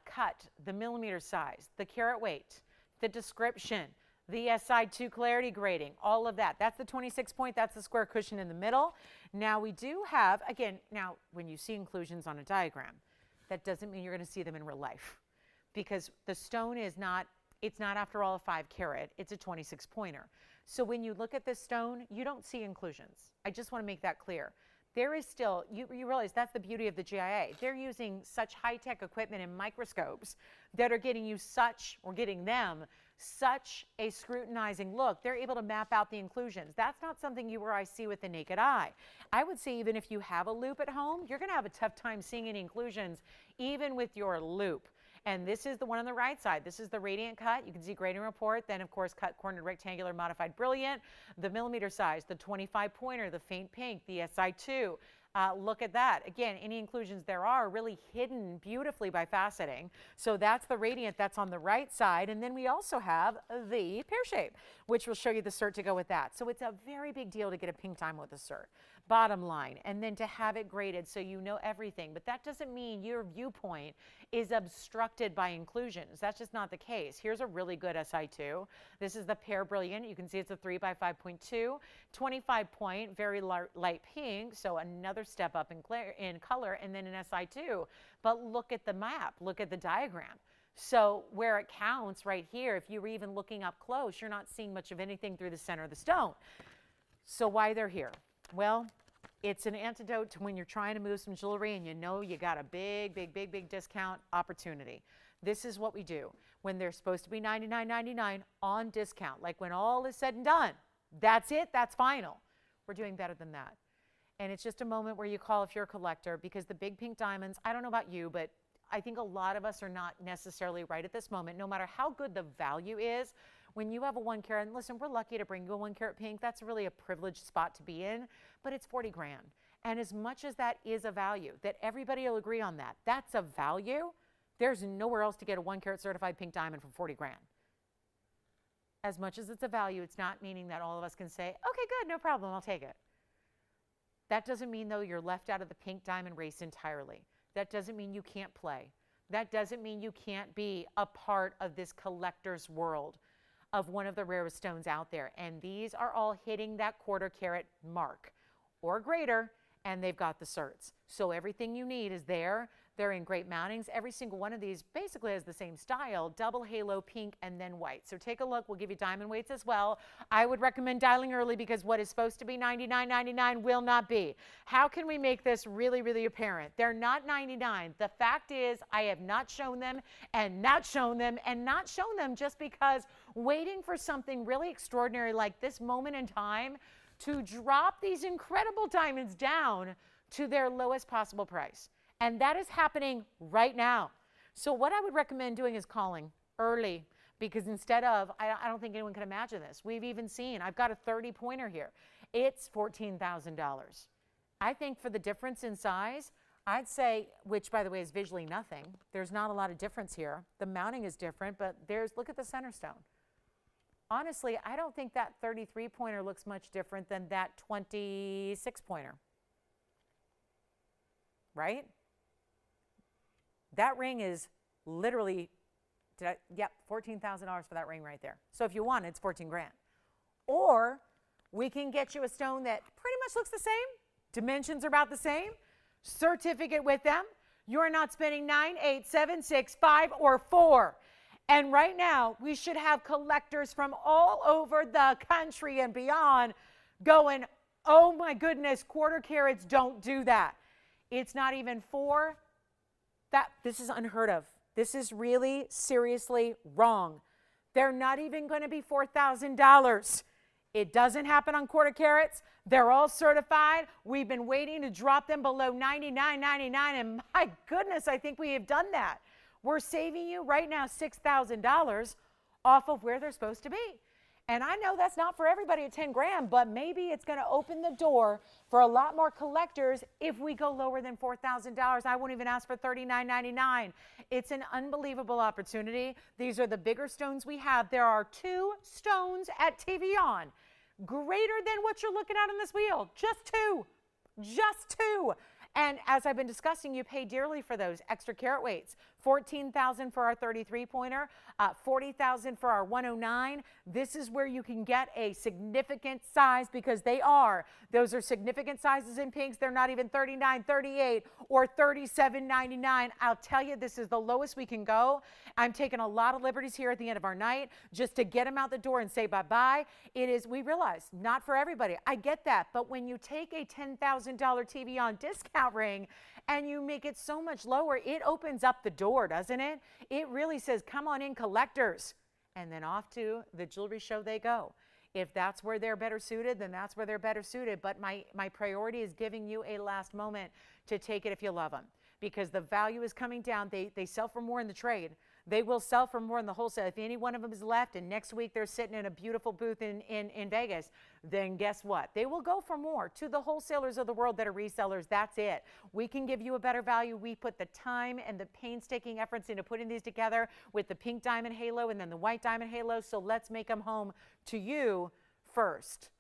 cut, the millimeter size, the carat weight, the description, the SI2 clarity grading, all of that. That's the 26 point, that's the square cushion in the middle. Now we do have, again, now when you see inclusions on a diagram, that doesn't mean you're going to see them in real life, because the stone is not, it's not after all a 5 carat, it's a 26 pointer. So when you look at this stone, you don't see inclusions. I just want to make that clear. There is still, you realize that's the beauty of the GIA. They're using such high-tech equipment and microscopes that are getting you such, or getting them, such a scrutinizing look. They're able to map out the inclusions. That's not something you or I see with the naked eye. I would say even if you have a loop at home, you're going to have a tough time seeing any inclusions, even with your loop. And this is the one on the right side. This is the radiant cut. You can see grading report. Then, of course, cut, cornered, rectangular, modified, brilliant. The millimeter size, the 25 pointer, the faint pink, the SI2. Look at that. Again, any inclusions there are really hidden beautifully by faceting. So that's the radiant that's on the right side. And then we also have the pear shape, which will show you the cert to go with that. So it's a very big deal to get a pink diamond with a cert. Bottom line, and then to have it graded so you know everything. But that doesn't mean your viewpoint is obstructed by inclusions. That's just not the case. Here's a really good SI2. This is the Pear Brilliant. You can see it's a 3 by 5.2, 25 point, very light pink. So another step up in color, and then an SI2. But look at the map. Look at the diagram. So where it counts right here, if you were even looking up close, you're not seeing much of anything through the center of the stone. So why they're here? Well, it's an antidote to when you're trying to move some jewelry and you know you got a big discount opportunity. This is what we do when they're supposed to be $99.99 on discount. Like when all is said and done, that's it, that's final. We're doing better than that. And it's just a moment where you call if you're a collector, because the big pink diamonds, I don't know about you, but I think a lot of us are not necessarily right at this moment, no matter how good the value is. When you have a 1 carat, and listen, we're lucky to bring you a 1 carat pink. That's really a privileged spot to be in, but it's 40 grand. And as much as that is a value, that everybody will agree on that, that's a value, there's nowhere else to get a 1 carat certified pink diamond for 40 grand. As much as it's a value, it's not meaning that all of us can say, okay, good, no problem, I'll take it. That doesn't mean, though, you're left out of the pink diamond race entirely. That doesn't mean you can't play. That doesn't mean you can't be a part of this collector's world of one of the rarest stones out there. And these are all hitting that 1/4 carat mark or greater, and they've got the certs. So everything you need is there. They're in great mountings. Every single one of these basically has the same style, double halo pink and then white. So take a look. We'll give you diamond weights as well. I would recommend dialing early because what is supposed to be $99.99 will not be. How can we make this really apparent? They're not $99. The fact is I have not shown them and not shown them and not shown them just because waiting for something really extraordinary like this moment in time to drop these incredible diamonds down to their lowest possible price. And that is happening right now. So what I would recommend doing is calling early, because instead of, I don't think anyone can imagine this. We've even seen, I've got a 30 pointer here. It's $14,000. I think for the difference in size, I'd say, which by the way is visually nothing, there's not a lot of difference here. The mounting is different, but look at the center stone. Honestly, I don't think that 33 pointer looks much different than that 26 pointer. Right? That ring is literally, $14,000 for that ring right there. So if you want it, it's 14 grand. Or we can get you a stone that pretty much looks the same. Dimensions are about the same. Certificate with them. You're not spending 9, 8, 7, 6, 5, or 4. And right now, we should have collectors from all over the country and beyond going, oh my goodness, 1/4 carats don't do that. It's not even 4. This is unheard of. This is really seriously wrong. They're not even going to be $4,000. It doesn't happen on 1/4 carats. They're all certified. We've been waiting to drop them below $99.99, and my goodness, I think we have done that. We're saving you right now $6,000 off of where they're supposed to be. And I know that's not for everybody at 10 grand, but maybe it's going to open the door for a lot more collectors if we go lower than $4,000. I won't even ask for $39.99. It's an unbelievable opportunity. These are the bigger stones we have. There are 2 stones at TVON greater than what you're looking at on this wheel. Just 2. Just 2. And as I've been discussing, you pay dearly for those extra carat weights. $14,000 for our 33 pointer, $40,000 for our 109. This is where you can get a significant size, because those are significant sizes in pinks. They're not even $39, $38, or $37.99. I'll tell you, this is the lowest we can go. I'm taking a lot of liberties here at the end of our night just to get them out the door and say bye-bye. We realize, not for everybody. I get that. But when you take a $10,000 TVON discount ring and you make it so much lower, it opens up the door, doesn't it? It really says, come on in, collectors. And then off to the jewelry show they go. If that's where they're better suited, then that's where they're better suited. But my priority is giving you a last moment to take it if you love them, because the value is coming down. They sell for more in the trade. They will sell for more in the wholesale. If any one of them is left and next week they're sitting in a beautiful booth in Vegas, then guess what? They will go for more to the wholesalers of the world that are resellers. That's it. We can give you a better value. We put the time and the painstaking efforts into putting these together with the pink diamond halo and then the white diamond halo. So let's make them home to you first.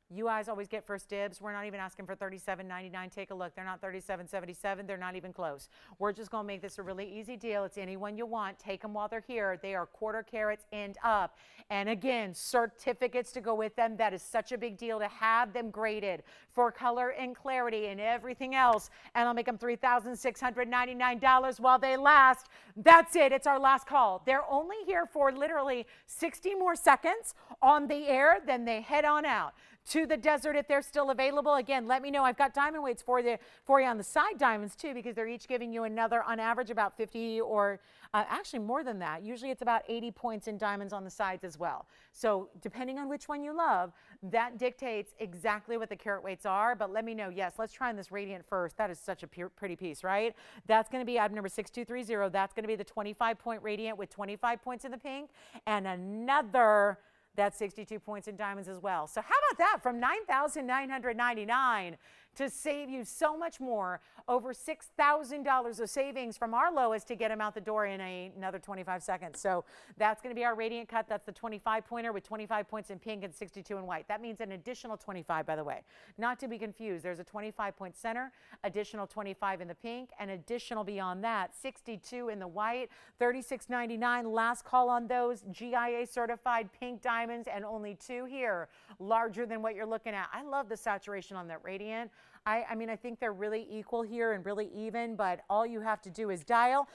You guys always get first dibs. We're not even asking for $37.99. Take a look. They're not $37.77. They're not even close. We're just going to make this a really easy deal. It's any one you want. Take them while they're here. They are quarter carats and up. And again, certificates to go with them. That is such a big deal to have them graded for color and clarity and everything else. And I'll make them $3,699 while they last. That's it. It's our last call. They're only here for literally 60 more seconds on the air. Then they head on out to the desert if they're still available. Again, let me know. I've got diamond weights for you on the side diamonds too, because they're each giving you another, on average, about 50 or actually more than that. Usually it's about 80 points in diamonds on the sides as well. So depending on which one you love, that dictates exactly what the carat weights are. But let me know. Yes, let's try on this radiant first. That is such a pretty piece, right? That's going to be item number 6230. That's going to be the 25-point radiant with 25 points in the pink and another. That's 62 points in diamonds as well. So how about that? From $9,999 to save you so much more, over $6,000 of savings from our lowest to get them out the door in another 25 seconds. So that's going to be our radiant cut. That's the 25-pointer with 25 points in pink and 62 in white. That means an additional 25, by the way. Not to be confused. There's a 25-point center, additional 25 in the pink, and additional beyond that, 62 in the white, $36.99. Last call on those GIA certified pink diamonds, and only 2 here, larger than what you're looking at. I love the saturation on that radiant. I mean, I think they're really equal here and really even, but all you have to do is dial.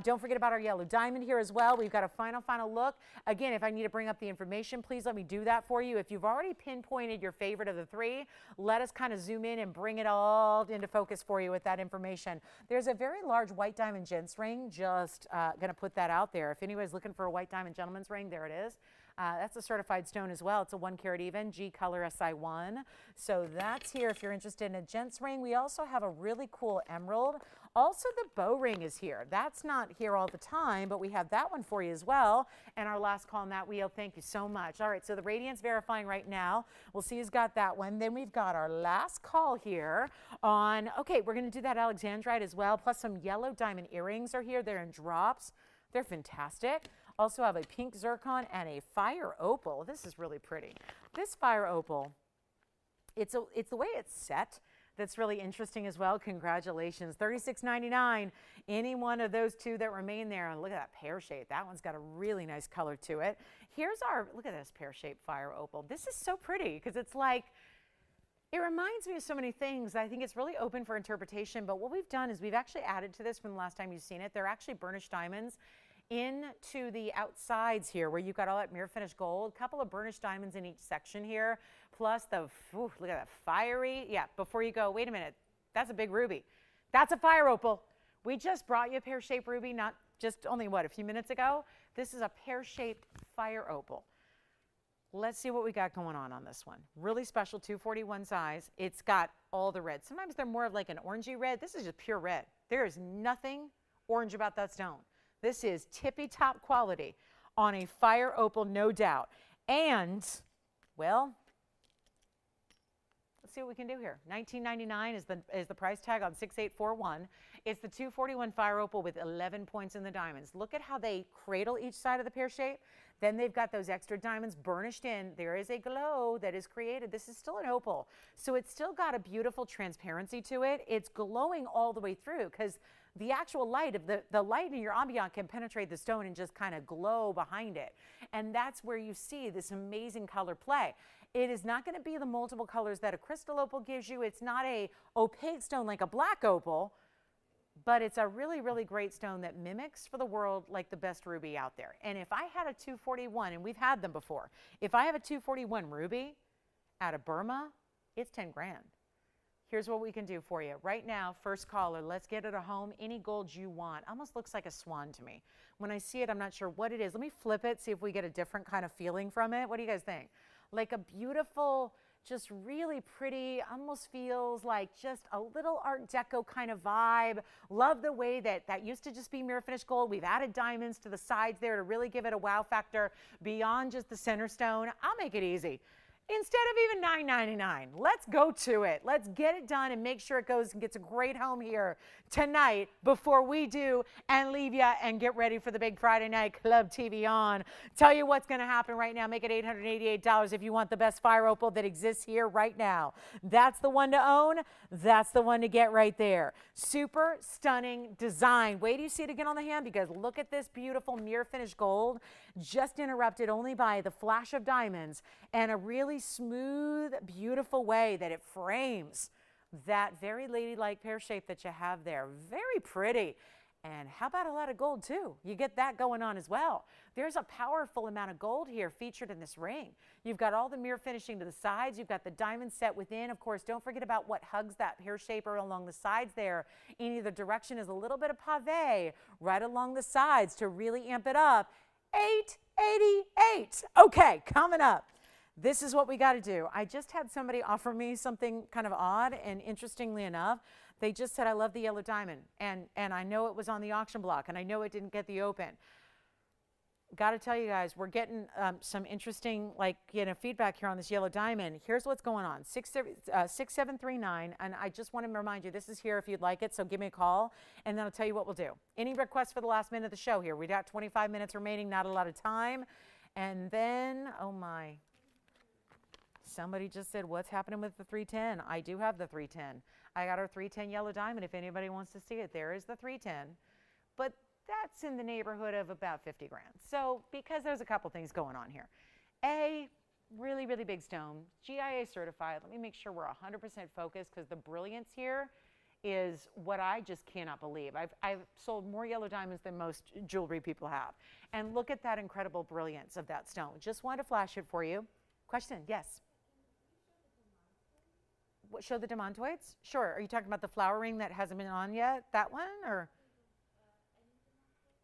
Don't forget about our yellow diamond here as well. We've got a final look. Again, if I need to bring up the information, please let me do that for you. If you've already pinpointed your favorite of the 3, let us kind of zoom in and bring it all into focus for you with that information. There's a very large white diamond gents ring. Just going to put that out there. If anybody's looking for a white diamond gentleman's ring, there it is. That's a certified stone as well. It's a 1 carat even, G color SI1. So that's here if you're interested in a gents ring. We also have a really cool emerald. Also, the bow ring is here. That's not here all the time, but we have that one for you as well. And our last call on that wheel, thank you so much. All right, so the radiant's verifying right now. We'll see who's got that one. Then we've got our last call here on, okay, we're going to do that alexandrite as well, plus some yellow diamond earrings are here. They're in drops. They're fantastic. Also have a pink zircon and a fire opal. This is really pretty. This fire opal, it's the way it's set that's really interesting as well. Congratulations. $36.99. Any one of those 2 that remain there. And look at that pear shape. That one's got a really nice color to it. Here's our, look at this pear shaped fire opal. This is so pretty because it's like, it reminds me of so many things. I think it's really open for interpretation. But what we've done is we've actually added to this from the last time you've seen it. They're actually burnished diamonds into the outsides here where you've got all that mirror finished gold, a couple of burnished diamonds in each section here, plus the, look at that fiery, yeah, before you go, wait a minute, that's a big ruby. That's a fire opal. We just brought you a pear-shaped ruby, not just only, what, a few minutes ago? This is a pear-shaped fire opal. Let's see what we got going on this one. Really special 241 size. It's got all the red. Sometimes they're more of like an orangey red. This is just pure red. There is nothing orange about that stone. This is tippy-top quality on a fire opal, no doubt. And, well, let's see what we can do here. $19.99 is the price tag on 6841. It's the 241 fire opal with 11 points in the diamonds. Look at how they cradle each side of the pear shape. Then they've got those extra diamonds burnished in. There is a glow that is created. This is still an opal, so it's still got a beautiful transparency to it. It's glowing all the way through because the actual light of the light in your ambient can penetrate the stone and just kind of glow behind it. And that's where you see this amazing color play. It is not going to be the multiple colors that a crystal opal gives you. It's not a opaque stone like a black opal, but it's a really, really great stone that mimics for the world like the best ruby out there. And if I had a 241, and we've had them before, if I have a 241 ruby out of Burma, it's 10 grand. Here's what we can do for you. Right now, first caller, let's get it a home. Any gold you want. Almost looks like a swan to me. When I see it, I'm not sure what it is. Let me flip it, see if we get a different kind of feeling from it. What do you guys think? Like a beautiful just really pretty, almost feels like just a little Art Deco kind of vibe. Love the way that that used to just be mirror finished gold. We've added diamonds to the sides there to really give it a wow factor beyond just the center stone. I'll make it easy. Instead of even $9.99, let's go to it. Let's get it done and make sure it goes and gets a great home here tonight before we do and leave you and get ready for the big Friday night Club TVON. Tell you what's going to happen right now. Make it $888 if you want the best fire opal that exists here right now. That's the one to own. That's the one to get right there. Super stunning design. Wait till you see it again on the hand, because look at this beautiful mirror finished gold, just interrupted only by the flash of diamonds and a really smooth, beautiful way that it frames that very ladylike pear shape that you have there. Very pretty. And how about a lot of gold too? You get that going on as well. There's a powerful amount of gold here featured in this ring. You've got all the mirror finishing to the sides. You've got the diamond set within. Of course, don't forget about what hugs that pear shape along the sides there. In either direction is a little bit of pave right along the sides to really amp it up. $888. Okay, coming up. This is what we got to do. I just had somebody offer me something kind of odd, and interestingly enough, they just said, I love the yellow diamond, and I know it was on the auction block, and I know it didn't get the open. Got to tell you guys, we're getting some interesting, feedback here on this yellow diamond. Here's what's going on. 6739, and I just want to remind you, this is here if you'd like it, so give me a call, and then I'll tell you what we'll do. Any requests for the last minute of the show here? We got 25 minutes remaining, not a lot of time. And then, oh my, somebody just said, what's happening with the 310? I do have the 310. I got our 310 yellow diamond if anybody wants to see it. There is the 310. But that's in the neighborhood of about 50 grand. So because there's a couple things going on here. A, really, really big stone, GIA certified. Let me make sure we're 100% focused, because the brilliance here is what I just cannot believe. I've sold more yellow diamonds than most jewelry people have. And look at that incredible brilliance of that stone. Just wanted to flash it for you. Question? Yes. What, show the demantoids? Sure. Are you talking about the flower ring that hasn't been on yet? That one? Or?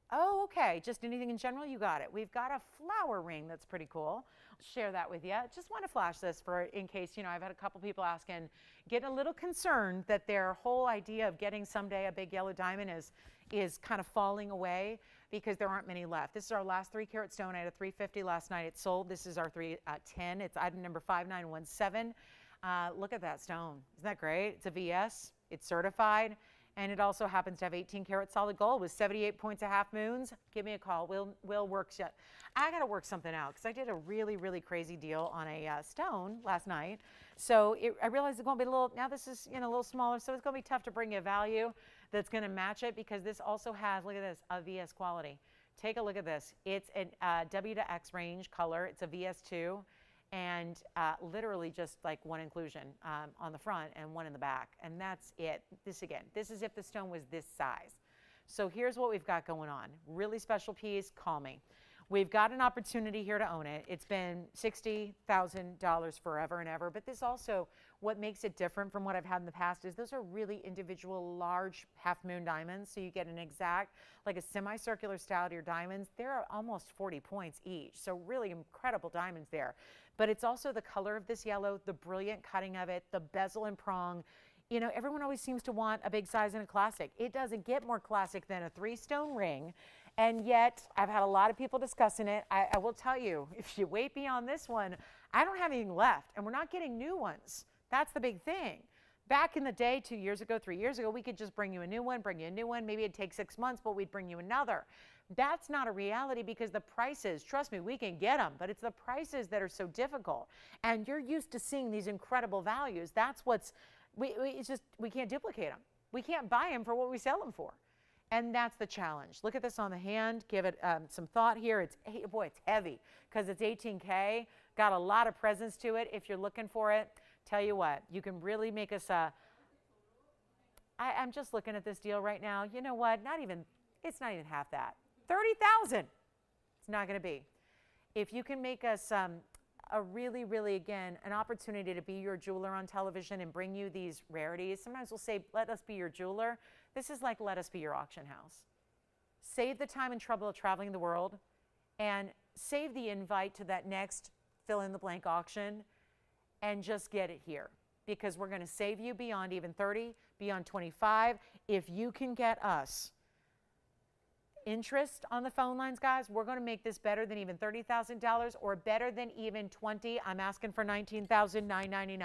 Oh, okay. Just anything in general? You got it. We've got a flower ring that's pretty cool. I'll share that with you. Just want to flash this for in case, I've had a couple people asking, getting a little concerned that their whole idea of getting someday a big yellow diamond is kind of falling away because there aren't many left. This is our last 3-carat stone. I had a 350 last night. It sold. This is our 310. It's item number 5917. Look at that stone. Isn't that great? It's a VS. It's certified. And it also happens to have 18-karat solid gold with 78 points of half moons. Give me a call. We'll work. I got to work something out because I did a really, really crazy deal on a stone last night. So I realized it's going to be a little, now this is a little smaller, so it's going to be tough to bring you a value that's going to match it, because this also has, look at this, a VS quality. Take a look at this. It's a W to X range color. It's a VS2. And literally just like one inclusion on the front and one in the back. And that's it. This is if the stone was this size. So here's what we've got going on. Really special piece, call me. We've got an opportunity here to own it. It's been $60,000 forever and ever, but this also, what makes it different from what I've had in the past is those are really individual large half moon diamonds. So you get an exact, like a semicircular style to your diamonds. They're almost 40 points each. So really incredible diamonds there. But it's also the color of this yellow, the brilliant cutting of it, the bezel and prong. Everyone always seems to want a big size in a classic. It doesn't get more classic than a 3-stone ring. And yet, I've had a lot of people discussing it. I will tell you, if you wait beyond this one, I don't have anything left. And we're not getting new ones. That's the big thing. Back in the day, 2 years ago, 3 years ago, we could just bring you a new one. Maybe it'd take 6 months, but we'd bring you another. That's not a reality, because the prices, trust me, we can get them, but it's the prices that are so difficult. And you're used to seeing these incredible values. That's what's, it's just, we can't duplicate them. We can't buy them for what we sell them for. And that's the challenge. Look at this on the hand. Give it some thought here. It's heavy because it's 18K. Got a lot of presence to it. If you're looking for it, tell you what, you can really make us I'm just looking at this deal right now. You know what? It's not even half that. 30,000. It's not going to be. If you can make us a really, really, again, an opportunity to be your jeweler on television and bring you these rarities. Sometimes we'll say, let us be your jeweler. This is like, let us be your auction house. Save the time and trouble of traveling the world, and save the invite to that next fill-in-the-blank auction, and just get it here, because we're going to save you beyond even 30, beyond 25. If you can get us interest on the phone lines, guys, we're going to make this better than even $30,000 or better than even 20. I'm asking for $19,999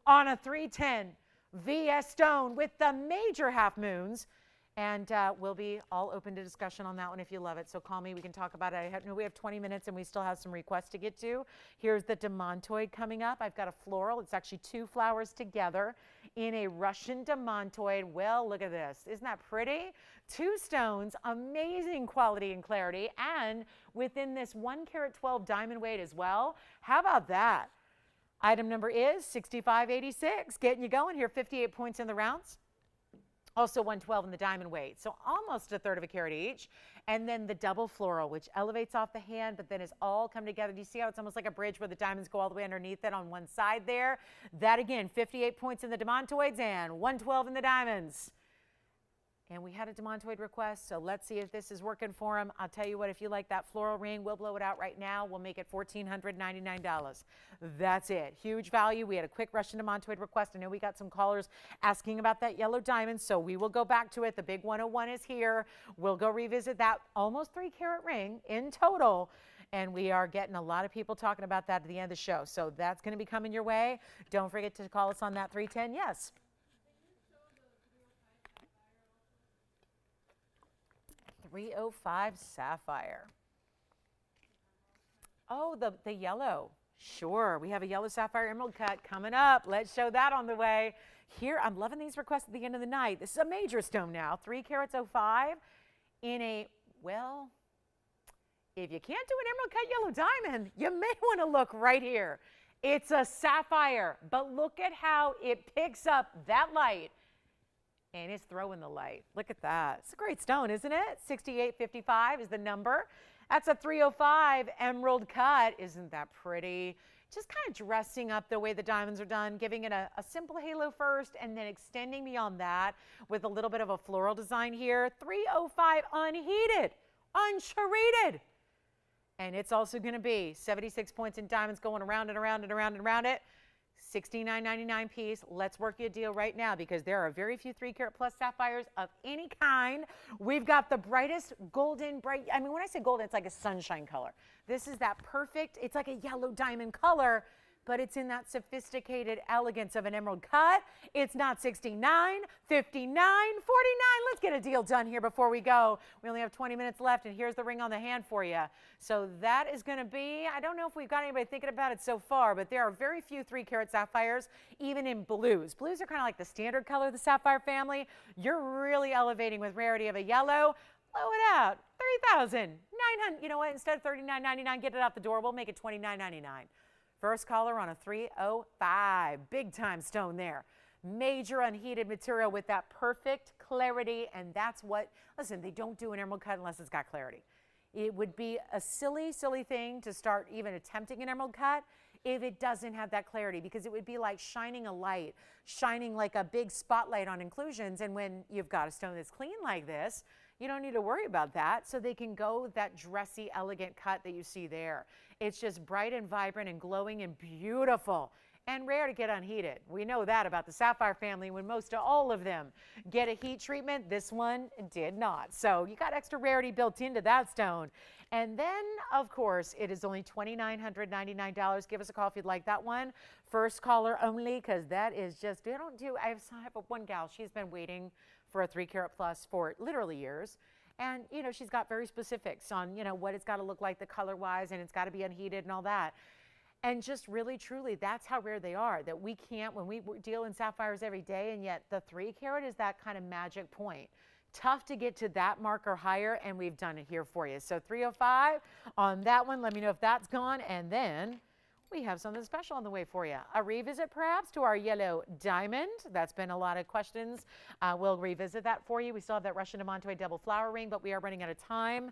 on a 310 VS stone with the major half moons. And we'll be all open to discussion on that one if you love it. So call me. We can talk about it. We have 20 minutes and we still have some requests to get to. Here's the demontoid coming up. I've got a floral. It's actually 2 flowers together in a Russian demontoid. Well, look at this. Isn't that pretty? 2 stones, amazing quality and clarity, and within this 1 carat 12 diamond weight as well. How about that? Item number is 6586. Getting you going here. 58 points in the rounds. Also 112 in the diamond weight, so almost 1/3 of a carat each. And then the double floral, which elevates off the hand, but then is all come together. Do you see how it's almost like a bridge where the diamonds go all the way underneath it on one side there? That again, 58 points in the demontoids and 112 in the diamonds. And we had a demontoid request, so let's see if this is working for him. I'll tell you what, if you like that floral ring, we'll blow it out right now. We'll make it $1,499. That's it. Huge value. We had a quick Russian demontoid request. I know we got some callers asking about that yellow diamond, so we will go back to it. The big 101 is here. We'll go revisit that almost 3 carat ring in total. And we are getting a lot of people talking about that at the end of the show. So that's going to be coming your way. Don't forget to call us on that 310. Yes. 305 sapphire. Oh, the yellow. Sure, we have a yellow sapphire emerald cut coming up. Let's show that on the way. Here, I'm loving these requests at the end of the night. This is a major stone now, 3 carats 05 in a, well, if you can't do an emerald cut yellow diamond, you may want to look right here. It's a sapphire, but look at how it picks up that light. And it's throwing the light. Look at that. It's a great stone, isn't it? 6855 is the number. That's a 305 emerald cut. Isn't that pretty? Just kind of dressing up the way the diamonds are done, giving it a simple halo first and then extending beyond that with a little bit of a floral design here. 305 unheated, uncurated. And it's also going to be 76 points in diamonds going around and around and around and around it. $69.99 piece. Let's work you a deal right now because there are very few 3 carat plus sapphires of any kind. We've got the brightest golden, bright, I mean, when I say golden, it's like a sunshine color. This is that perfect, it's like a yellow diamond color, but it's in that sophisticated elegance of an emerald cut. It's not 69, 59, 49. Let's get a deal done here before we go. We only have 20 minutes left, and here's the ring on the hand for you. So that is going to be, I don't know if we've got anybody thinking about it so far, but there are very few 3 carat sapphires, even in blues. Blues are kind of like the standard color of the sapphire family. You're really elevating with rarity of a yellow. Blow it out, 3,900. You know what? Instead of $39.99, get it out the door. We'll make it $29.99. First caller on a 305. Big time stone there. Major unheated material with that perfect clarity. And that's what, listen, they don't do an emerald cut unless it's got clarity. It would be a silly, silly thing to start even attempting an emerald cut if it doesn't have that clarity, because it would be like shining a light, shining like a big spotlight on inclusions. And when you've got a stone that's clean like this, you don't need to worry about that. So they can go that dressy, elegant cut that you see there. It's just bright and vibrant and glowing and beautiful and rare to get unheated. We know that about the sapphire family when most of all of them get a heat treatment. This one did not. So you got extra rarity built into that stone. And then, of course, it is only $2,999. Give us a call if you'd like that one. First caller only, because that is just, I have one gal, she's been waiting for a 3 carat plus for literally years. And, you know, she's got very specifics on, you know, what it's got to look like the color-wise, and it's got to be unheated and all that. And just really, truly, that's how rare they are, that we can't, when we deal in sapphires every day, and yet the 3 carat is that kind of magic point. Tough to get to that mark or higher, and we've done it here for you. So 305 on that one. Let me know if that's gone. And then we have something special on the way for you. A revisit perhaps to our yellow diamond. That's been a lot of questions. We'll revisit that for you. We still have that Russian demontoid double flower ring, but we are running out of time.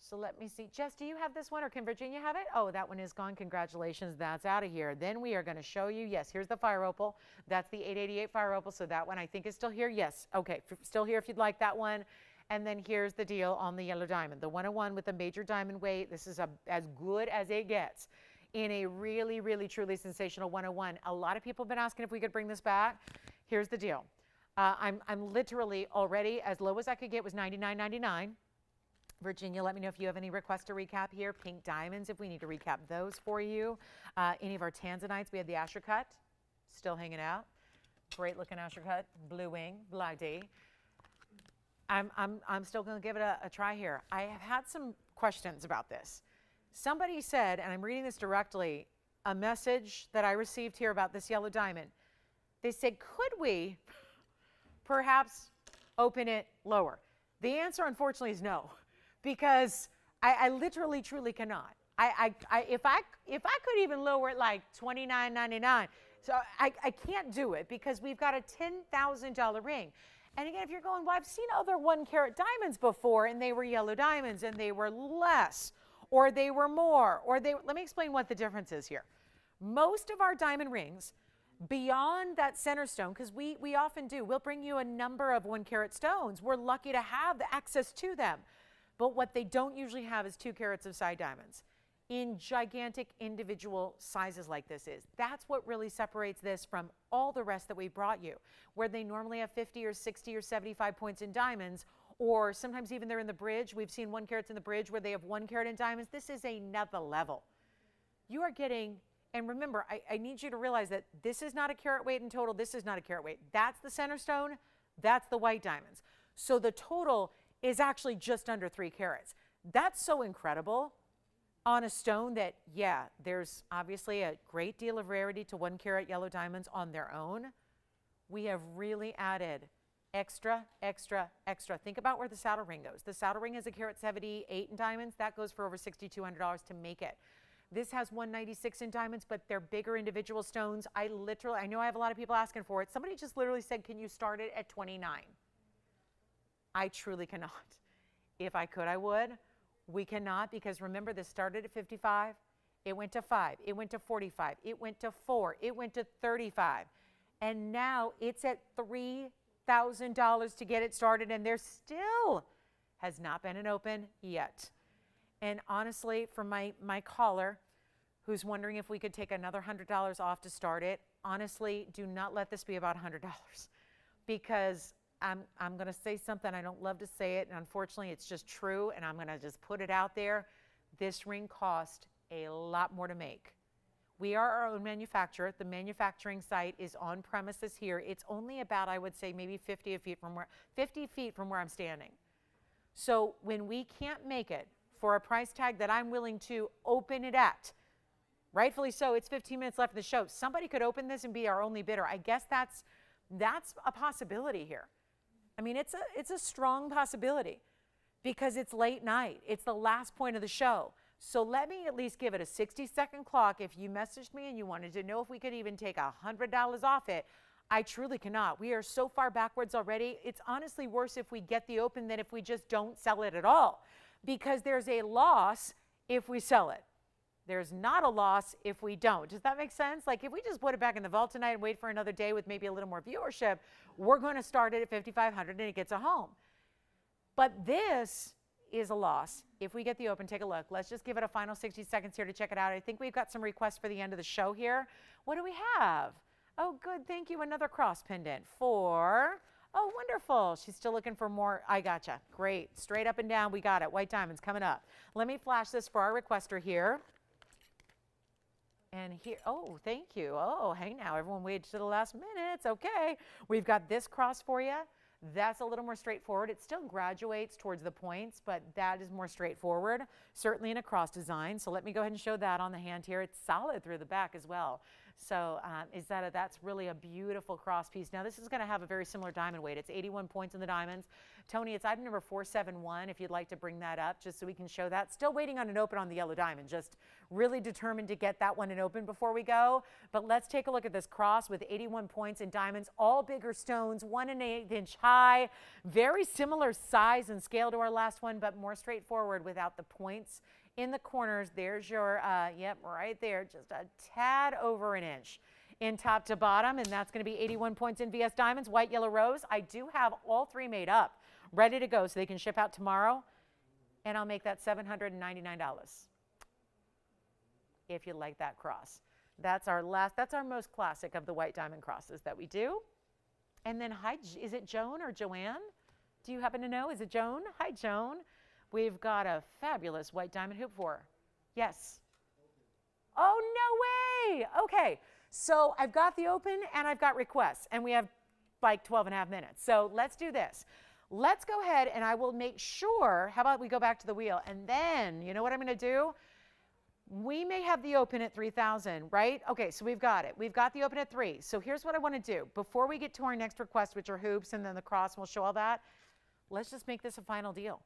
So let me see. Jess, do you have this one, or can Virginia have it? Oh, that one is gone. Congratulations. That's out of here. Then we are going to show you. Yes, here's the fire opal. That's the 888 fire opal. So that one I think is still here. Yes. Okay. Still here if you'd like that one. And then here's the deal on the yellow diamond. The 101 with the major diamond weight. This is as good as it gets. in a really, really, truly sensational 101. A lot of people have been asking if we could bring this back. Here's the deal. I'm literally already, as low as I could get was $99.99. Virginia, let me know if you have any requests to recap here. Pink diamonds, if we need to recap those for you. Any of our Tanzanites, we have the Asher cut, still hanging out. Great looking Asher cut, blue wing, blue ID. I'm still going to give it a try here. I have had some questions about this. Somebody said, and I'm reading this directly, a message that I received here about this yellow diamond. They said, could we perhaps open it lower? The answer, unfortunately, is no. Because I literally, truly cannot. If I could even lower it like $29.99, so I can't do it because we've got a $10,000 ring. And again, if you're going, well, I've seen other 1 carat diamonds before, and they were yellow diamonds, and they were less, or they were more, or they. Let me explain what the difference is here. Most of our diamond rings, beyond that center stone, because we often do, we'll bring you a number of 1 carat stones. We're lucky to have the access to them. But what they don't usually have is 2 carats of side diamonds in gigantic individual sizes like this is. That's what really separates this from all the rest that we brought you, where they normally have 50 or 60 or 75 points in diamonds, or sometimes even they're in the bridge. We've seen 1 carats in the bridge where they have 1 carat in diamonds. This is another level. You are getting, and remember, I need you to realize that this is not a carat weight in total. This is not a carat weight. That's the center stone. That's the white diamonds. So the total is actually just under 3 carats. That's so incredible on a stone that, yeah, there's obviously a great deal of rarity to 1 carat yellow diamonds on their own. We have really added extra, extra, extra. Think about where the saddle ring goes. The saddle ring is a carat 78 in diamonds. That goes for over $6,200 to make it. This has 196 in diamonds, but they're bigger individual stones. I know I have a lot of people asking for it. Somebody just literally said, can you start it at 29? I truly cannot. If I could, I would. We cannot, because remember, this started at 55. It went to 5. It went to 45. It went to 4. It went to 35. And now it's at $3,000 to get it started, and there still has not been an open yet. And honestly, for my caller who's wondering if we could take another $100 off to start it, honestly, do not let this be about $100, because I'm going to say something. I don't love to say it, and unfortunately, it's just true, and I'm going to just put it out there. This ring cost a lot more to make. We are our own manufacturer. The manufacturing site is on premises here. It's only about, I would say, maybe 50 feet from where I'm standing. So when we can't make it for a price tag that I'm willing to open it at, rightfully so, it's 15 minutes left of the show. Somebody could open this and be our only bidder. I guess that's a possibility here. I mean, it's a strong possibility because it's late night. It's the last point of the show. So let me at least give it a 60-second clock. If you messaged me and you wanted to know if we could even take $100 off it, I truly cannot. We are so far backwards already. It's honestly worse if we get the open than if we just don't sell it at all, because there's a loss if we sell it. There's not a loss if we don't. Does that make sense? Like, if we just put it back in the vault tonight and wait for another day with maybe a little more viewership, we're going to start it at $5,500 and it gets a home. But this is a loss if we get the open. Take a look. Let's just give it a final 60 seconds here to check it out. I think we've got some requests for the end of the show here. What do we have? Oh, good. Thank you. Another cross pendant for, oh, wonderful. She's still looking for more. I gotcha. Great. Straight up and down. We got it. White diamonds coming up. Let me flash this for our requester here. And here, oh, thank you. Oh, hey now, everyone waited to the last minute. It's okay. We've got this cross for you. That's a little more straightforward. It still graduates towards the points, but that is more straightforward, certainly in a cross design. So let me go ahead and show that on the hand here. It's solid through the back as well. So that's really a beautiful cross piece. Now this is going to have a very similar diamond weight. It's 81 points in the diamonds. Tony, it's item number 471 if you'd like to bring that up just so we can show that. Still waiting on an open on the yellow diamond. Just really determined to get that one an open before we go. But let's take a look at this cross with 81 points in diamonds, all bigger stones, 1 1/8 inch high, very similar size and scale to our last one, but more straightforward without the points in the corners. There's your, yep, right there, just a tad over an inch in top to bottom, and that's going to be 81 points in VS Diamonds, white, yellow, rose. I do have all 3 made up, ready to go, so they can ship out tomorrow, and I'll make that $799. if you like that cross. That's our most classic of the white diamond crosses that we do. And then, hi, is it Joan or Joanne? Do you happen to know? Is it Joan? Hi, Joan. We've got a fabulous white diamond hoop for her. Yes. Oh, no way. Okay. So I've got the open and I've got requests, and we have like 12 and a half minutes. So let's do this. Let's go ahead and I will make sure, how about we go back to the wheel, and then, you know what I'm going to do? We may have the open at 3,000, right? Okay, so we've got it. We've got the open at 3. So here's what I want to do. Before we get to our next request, which are hoops and then the cross, and we'll show all that, let's just make this a final deal.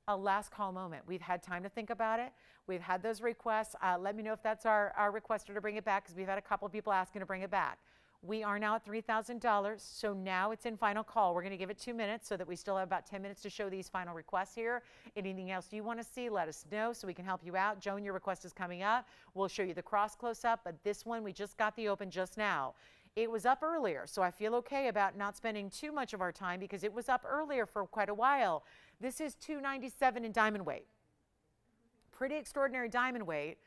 A last call moment. We've had time to think about it. We've had those requests. Let me know if that's our requester to bring it back, because we've had a couple of people asking to bring it back. We are now at $3,000, so now it's in final call. We're going to give it 2 minutes so that we still have about 10 minutes to show these final requests here. Anything else you want to see, let us know so we can help you out. Joan, your request is coming up. We'll show you the cross close up, but this one, we just got the open just now. It was up earlier, so I feel okay about not spending too much of our time because it was up earlier for quite a while. This is $297 in diamond weight. Pretty extraordinary diamond weight.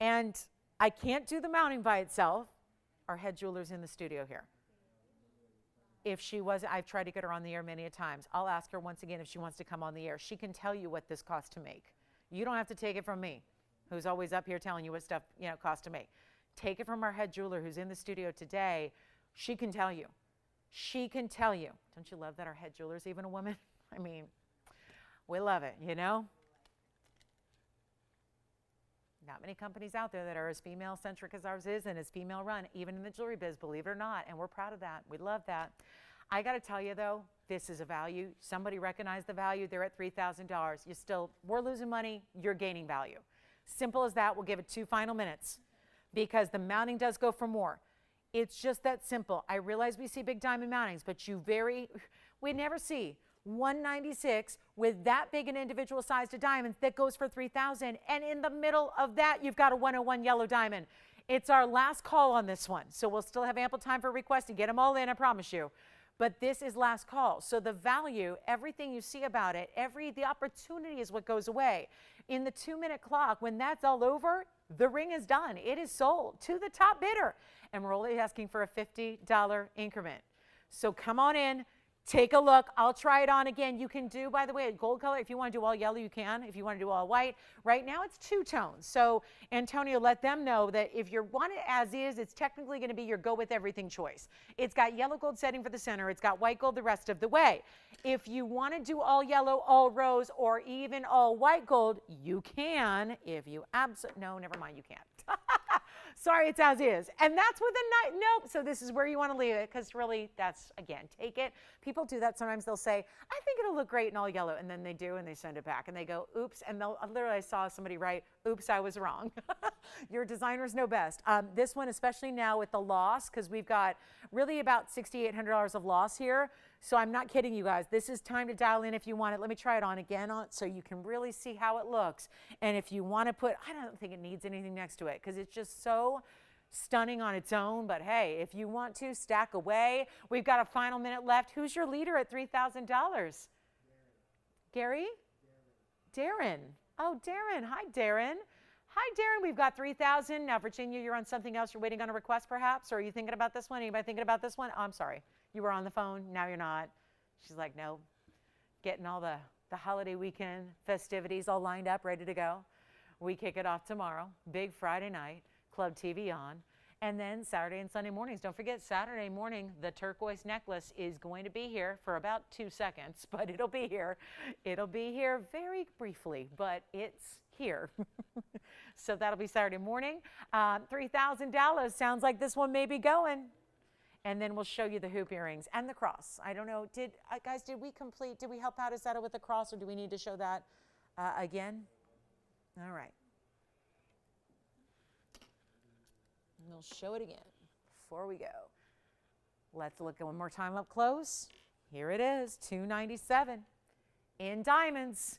And I can't do the mounting by itself. Our head jeweler's in the studio here. If she was, I've tried to get her on the air many a times. I'll ask her once again if she wants to come on the air. She can tell you what this costs to make. You don't have to take it from me, who's always up here telling you what stuff, costs to make. Take it from our head jeweler who's in the studio today. She can tell you. She can tell you. Don't you love that our head jeweler's even a woman? I mean, we love it, Not many companies out there that are as female-centric as ours is and as female-run, even in the jewelry biz, believe it or not, and we're proud of that. We love that. I got to tell you, though, this is a value. Somebody recognized the value. They're at $3,000. We're losing money. You're gaining value. Simple as that. We'll give it 2 final minutes because the mounting does go for more. It's just that simple. I realize we see big diamond mountings, but we never see 196 with that big an individual size to diamonds that goes for 3,000, and in the middle of that you've got a 101 yellow diamond. It's our last call on this one, so we'll still have ample time for requests to get them all in, I promise you. But this is last call, so the value, everything you see about it, the opportunity is what goes away. In the 2-minute clock, when that's all over, the ring is done. It is sold to the top bidder, and we're only asking for a $50 increment. So come on in. Take a look. I'll try it on again. You can do, by the way, a gold color. If you want to do all yellow, you can. If you want to do all white. Right now, it's 2 tones. So, Antonio, let them know that if you want it as is, it's technically going to be your go with everything choice. It's got yellow gold setting for the center. It's got white gold the rest of the way. If you want to do all yellow, all rose, or even all white gold, you can. If you no, never mind, you can't. Sorry, it's as is. And that's with a nope. So this is where you want to leave it, because really, that's, again, take it. People do that sometimes. They'll say, I think it'll look great in all yellow. And then they do, and they send it back. And they go, oops. And literally, I saw somebody write, oops, I was wrong. Your designers know best. This one, especially now with the loss, because we've got really about $6,800 of loss here. So I'm not kidding you guys. This is time to dial in if you want it. Let me try it on again so you can really see how it looks. And if you want to put, I don't think it needs anything next to it because it's just so stunning on its own. But hey, if you want to, stack away. We've got a final minute left. Who's your leader at $3,000? Gary? Darren. Oh, Darren. Hi, Darren. Hi, Darren. We've got 3,000. Now, Virginia, you're on something else. You're waiting on a request, perhaps? Or are you thinking about this one? Anybody thinking about this one? Oh, I'm sorry. You were on the phone. Now you're not. She's like, no. Getting all the holiday weekend festivities all lined up, ready to go. We kick it off tomorrow. Big Friday night. Club TVON. And then Saturday and Sunday mornings. Don't forget, Saturday morning, the turquoise necklace is going to be here for about 2 seconds, but it'll be here. It'll be here very briefly, but it's here. So that'll be Saturday morning. $3,000. Sounds like this one may be going. And then we'll show you the hoop earrings and the cross. I don't know. Guys, did we help out Izetta with the cross, or do we need to show that again? All right. We'll show it again before we go. Let's look at one more time up close. Here it is, $297 in diamonds.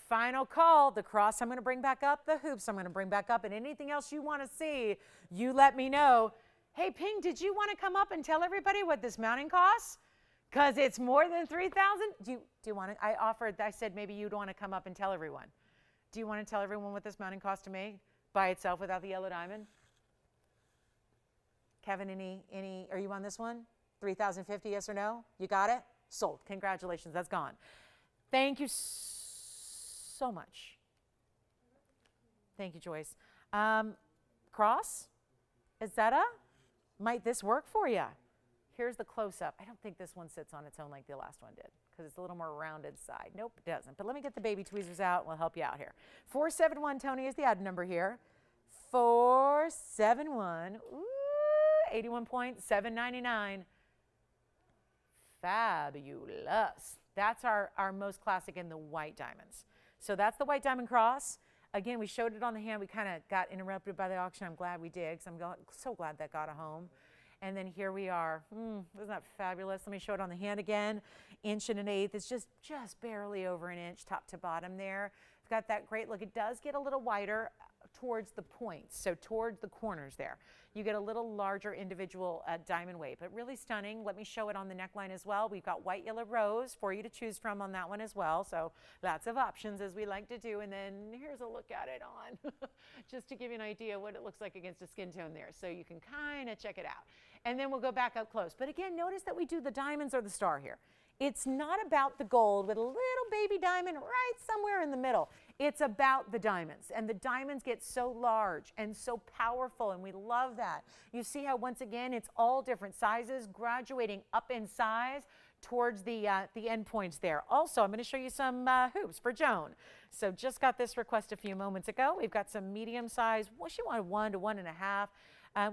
Final call. The cross I'm going to bring back up. The hoops I'm going to bring back up. And anything else you want to see, you let me know. Hey, Ping, did you want to come up and tell everybody what this mounting costs? Because it's more than $3,000. Do you want to? I said maybe you'd want to come up and tell everyone. Do you want to tell everyone what this mounting costs to make? by itself without the yellow diamond? Kevin, are you on this one? 3,050, yes or no? You got it? Sold. Congratulations, that's gone. Thank you so much. Thank you, Joyce. Cross, is that might this work for you? Here's the close-up. I don't think this one sits on its own like the last one did because it's a little more rounded side. Nope, it doesn't. But let me get the baby tweezers out and we'll help you out here. 471, Tony, is the item number here. 471, ooh, 81.799. Fabulous. That's our most classic in the white diamonds. So that's the white diamond cross. Again, we showed it on the hand. We kind of got interrupted by the auction. I'm glad we did because I'm so glad that got a home. And then here we are. Isn't that fabulous? Let me show it on the hand again. 1.125. It's just barely over an inch top to bottom there. It's got that great look. It does get a little wider towards the points, so towards the corners there. You get a little larger individual diamond weight, but really stunning. Let me show it on the neckline as well. We've got white, yellow, rose for you to choose from on that one as well. So lots of options as we like to do. And then here's a look at it on, just to give you an idea what it looks like against a skin tone there. So you can kind of check it out. And then we'll go back up close. But again, notice that we do the diamonds or the star here. It's not about the gold with a little baby diamond right somewhere in the middle. It's about the diamonds, and the diamonds get so large and so powerful, and we love that. You see how, once again, it's all different sizes, graduating up in size towards the end points there. Also, I'm going to show you some hoops for Joan. So just got this request a few moments ago. We've got some medium size. Well, she wanted 1 to 1.5.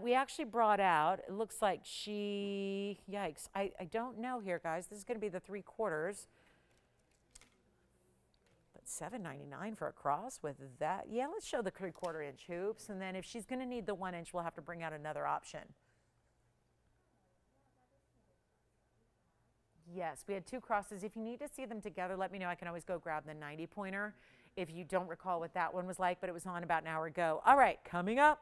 We actually brought out, it looks like she, yikes, I don't know here, guys. This is going to be the 3/4. But $7.99 for a cross with that. Yeah, let's show the 3/4 inch hoops. And then if she's going to need the 1 inch, we'll have to bring out another option. Yes, we had 2 crosses. If you need to see them together, let me know. I can always go grab the 90 pointer if you don't recall what that one was like, but it was on about an hour ago. All right, coming up.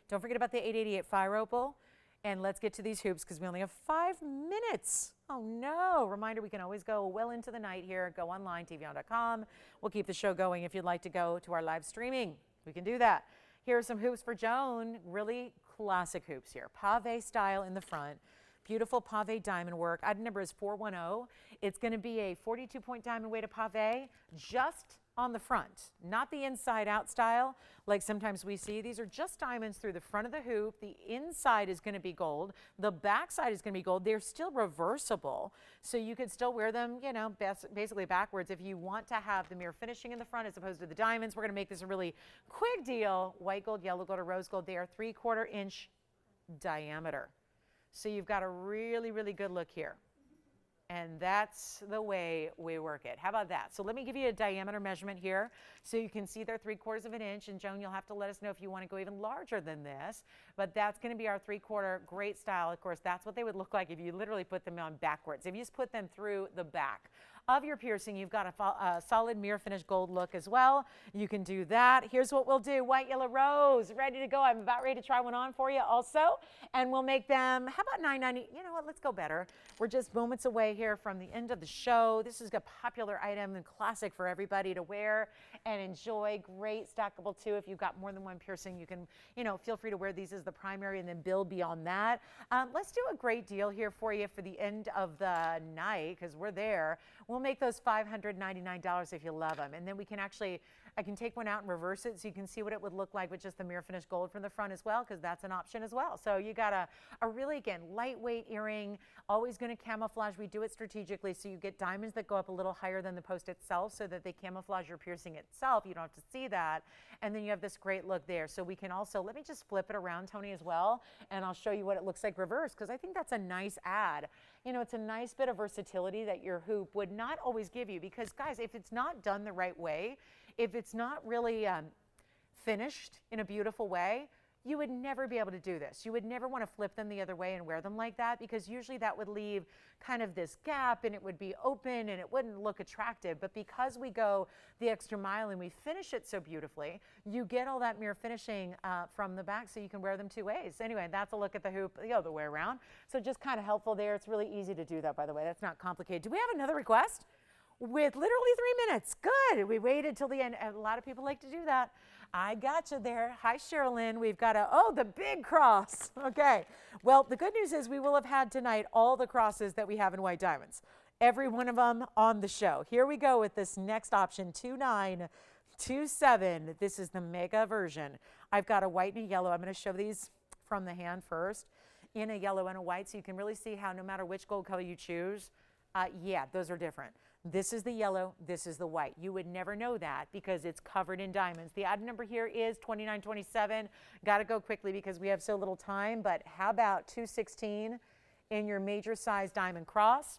Don't forget about the 888 fire opal. And let's get to these hoops because we only have 5 minutes. Oh no. Reminder, we can always go well into the night here. Go online, TVON.com. We'll keep the show going if you'd like to go to our live streaming. We can do that. Here are some hoops for Joan. Really classic hoops here. Pave style in the front. Beautiful pave diamond work. Item number is 410. It's going to be a 42-point diamond weight of pave just on the front, not the inside out style like sometimes we see. These are just diamonds through the front of the hoop. The inside is going to be gold. The back side is going to be gold. They're still reversible, so you can still wear them, you know, basically backwards if you want to have the mirror finishing in the front as opposed to the diamonds. We're going to make this a really quick deal. White gold, yellow gold, or rose gold. They are 3/4 inch diameter. So you've got a really, really good look here. And that's the way we work it. How about that? So let me give you a diameter measurement here so you can see they're 3/4 inch. And Joan, you'll have to let us know if you want to go even larger than this. But that's going to be our 3/4, great style. Of course, that's what they would look like if you literally put them on backwards. If you just put them through the back of your piercing, you've got a solid mirror finish gold look as well. You can do that. Here's what we'll do. White, yellow, rose, ready to go. I'm about ready to try one on for you also. And we'll make them, how about $9.90? You know what, let's go better. We're just moments away here from the end of the show. This is a popular item and classic for everybody to wear and enjoy. Great stackable too. If you've got more than one piercing, you can, you know, feel free to wear these as the primary and then build beyond that. Let's do a great deal here for you for the end of the night because we're there. We'll make those $599 if you love them. And then we can actually, I can take one out and reverse it so you can see what it would look like with just the mirror finish gold from the front as well, because that's an option as well. So you got a really, again, lightweight earring, always going to camouflage. We do it strategically so you get diamonds that go up a little higher than the post itself so that they camouflage your piercing itself. You don't have to see that. And then you have this great look there. So we can also, let me just flip it around, Tony, as well, and I'll show you what it looks like reversed, because I think that's a nice add. You know, it's a nice bit of versatility that your hoop would not always give you, because guys, if it's not done the right way, if it's not really finished in a beautiful way, you would never be able to do this. You would never want to flip them the other way and wear them like that, because usually that would leave kind of this gap and it would be open and it wouldn't look attractive. But because we go the extra mile and we finish it so beautifully, you get all that mirror finishing from the back so you can wear them 2 ways. Anyway, that's a look at the hoop the other way around. So just kind of helpful there. It's really easy to do that, by the way. That's not complicated. Do we have another request? With literally 3 minutes. Good. We waited till the end. A lot of people like to do that. I got you there. Hi, Sherilyn. We've got the big cross. Okay. Well, the good news is we will have had tonight all the crosses that we have in white diamonds. Every one of them on the show. Here we go with this next option, 2927. This is the mega version. I've got a white and a yellow. I'm going to show these from the hand first in a yellow and a white so you can really see how no matter which gold color you choose, yeah, those are different. This is the yellow, this is the white. You would never know that because it's covered in diamonds. The item number here is 2927. Got to go quickly because we have so little time, but how about 216 in your major size diamond cross?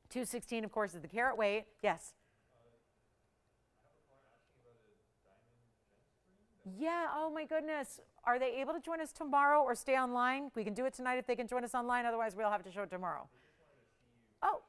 216, of course, is the carat weight. Yes? Yeah, oh my goodness. Are they able to join us tomorrow or stay online? We can do it tonight if they can join us online, otherwise we'll have to show it tomorrow. Oh.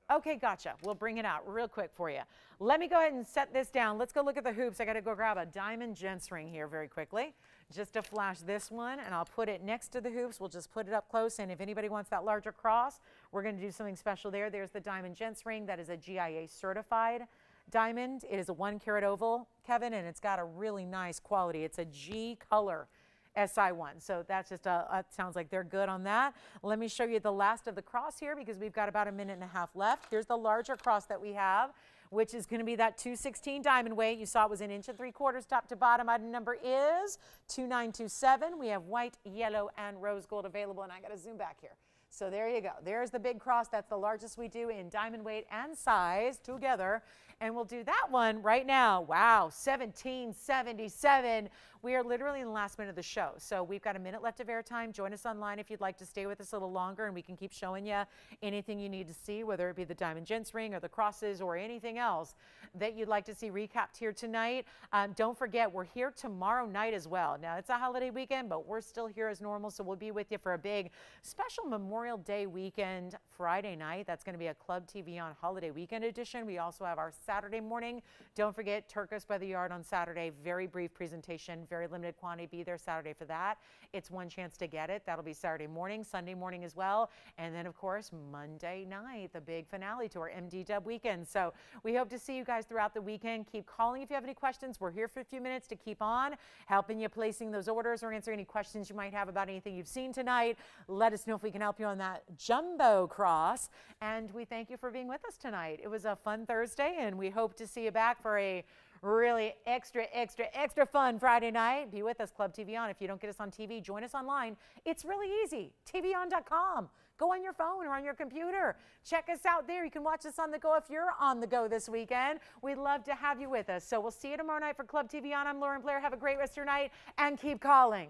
Okay, gotcha. We'll bring it out real quick for you. Let me go ahead and set this down. Let's go look at the hoops. I got to go grab a diamond gents ring here very quickly just to flash this one, and I'll put it next to the hoops. We'll just put it up close, and if anybody wants that larger cross, we're going to do something special there. There's the diamond gents ring. That is a GIA certified diamond. It is a 1 carat oval, Kevin, and it's got a really nice quality. It's a G color SI1. So that's just sounds like they're good on that. Let me show you the last of the cross here because we've got about a minute and a half left. Here's the larger cross that we have, which is going to be that 216 diamond weight. You saw it was an 1.75 inches top to bottom. Item number is 2927. We have white, yellow, and rose gold available, and I got to zoom back here. So there you go. There's the big cross. That's the largest we do in diamond weight and size together. And we'll do that one right now. Wow, 1777. We are literally in the last minute of the show. So we've got a minute left of airtime. Join us online if you'd like to stay with us a little longer, and we can keep showing you anything you need to see, whether it be the diamond gents ring or the crosses or anything else that you'd like to see recapped here tonight. Don't forget, we're here tomorrow night as well. Now, it's a holiday weekend, but we're still here as normal, so we'll be with you for a big special Memorial Day weekend Friday night. That's going to be a Club TVON Holiday Weekend edition. We also have our Saturday morning. Don't forget, Turquoise by the Yard on Saturday. Very brief presentation, very limited quantity. Be there Saturday for that. It's one chance to get it. That'll be Saturday morning, Sunday morning as well. And then, of course, Monday night, the big finale to our MD Dub weekend. So we hope to see you guys throughout the weekend. Keep calling if you have any questions. We're here for a few minutes to keep on helping you placing those orders or answer any questions you might have about anything you've seen tonight. Let us know if we can help you on that jumbo cross. And we thank you for being with us tonight. It was a fun Thursday, and we hope to see you back for a really extra fun Friday night. Be with us, Club TVON. If you don't get us on TV, join us online. It's really easy. TVON.com. Go on your phone or on your computer. Check us out there. You can watch us on the go if you're on the go this weekend. We'd love to have you with us. So we'll see you tomorrow night for Club TVON. I'm Lauren Blair. Have a great rest of your night and keep calling.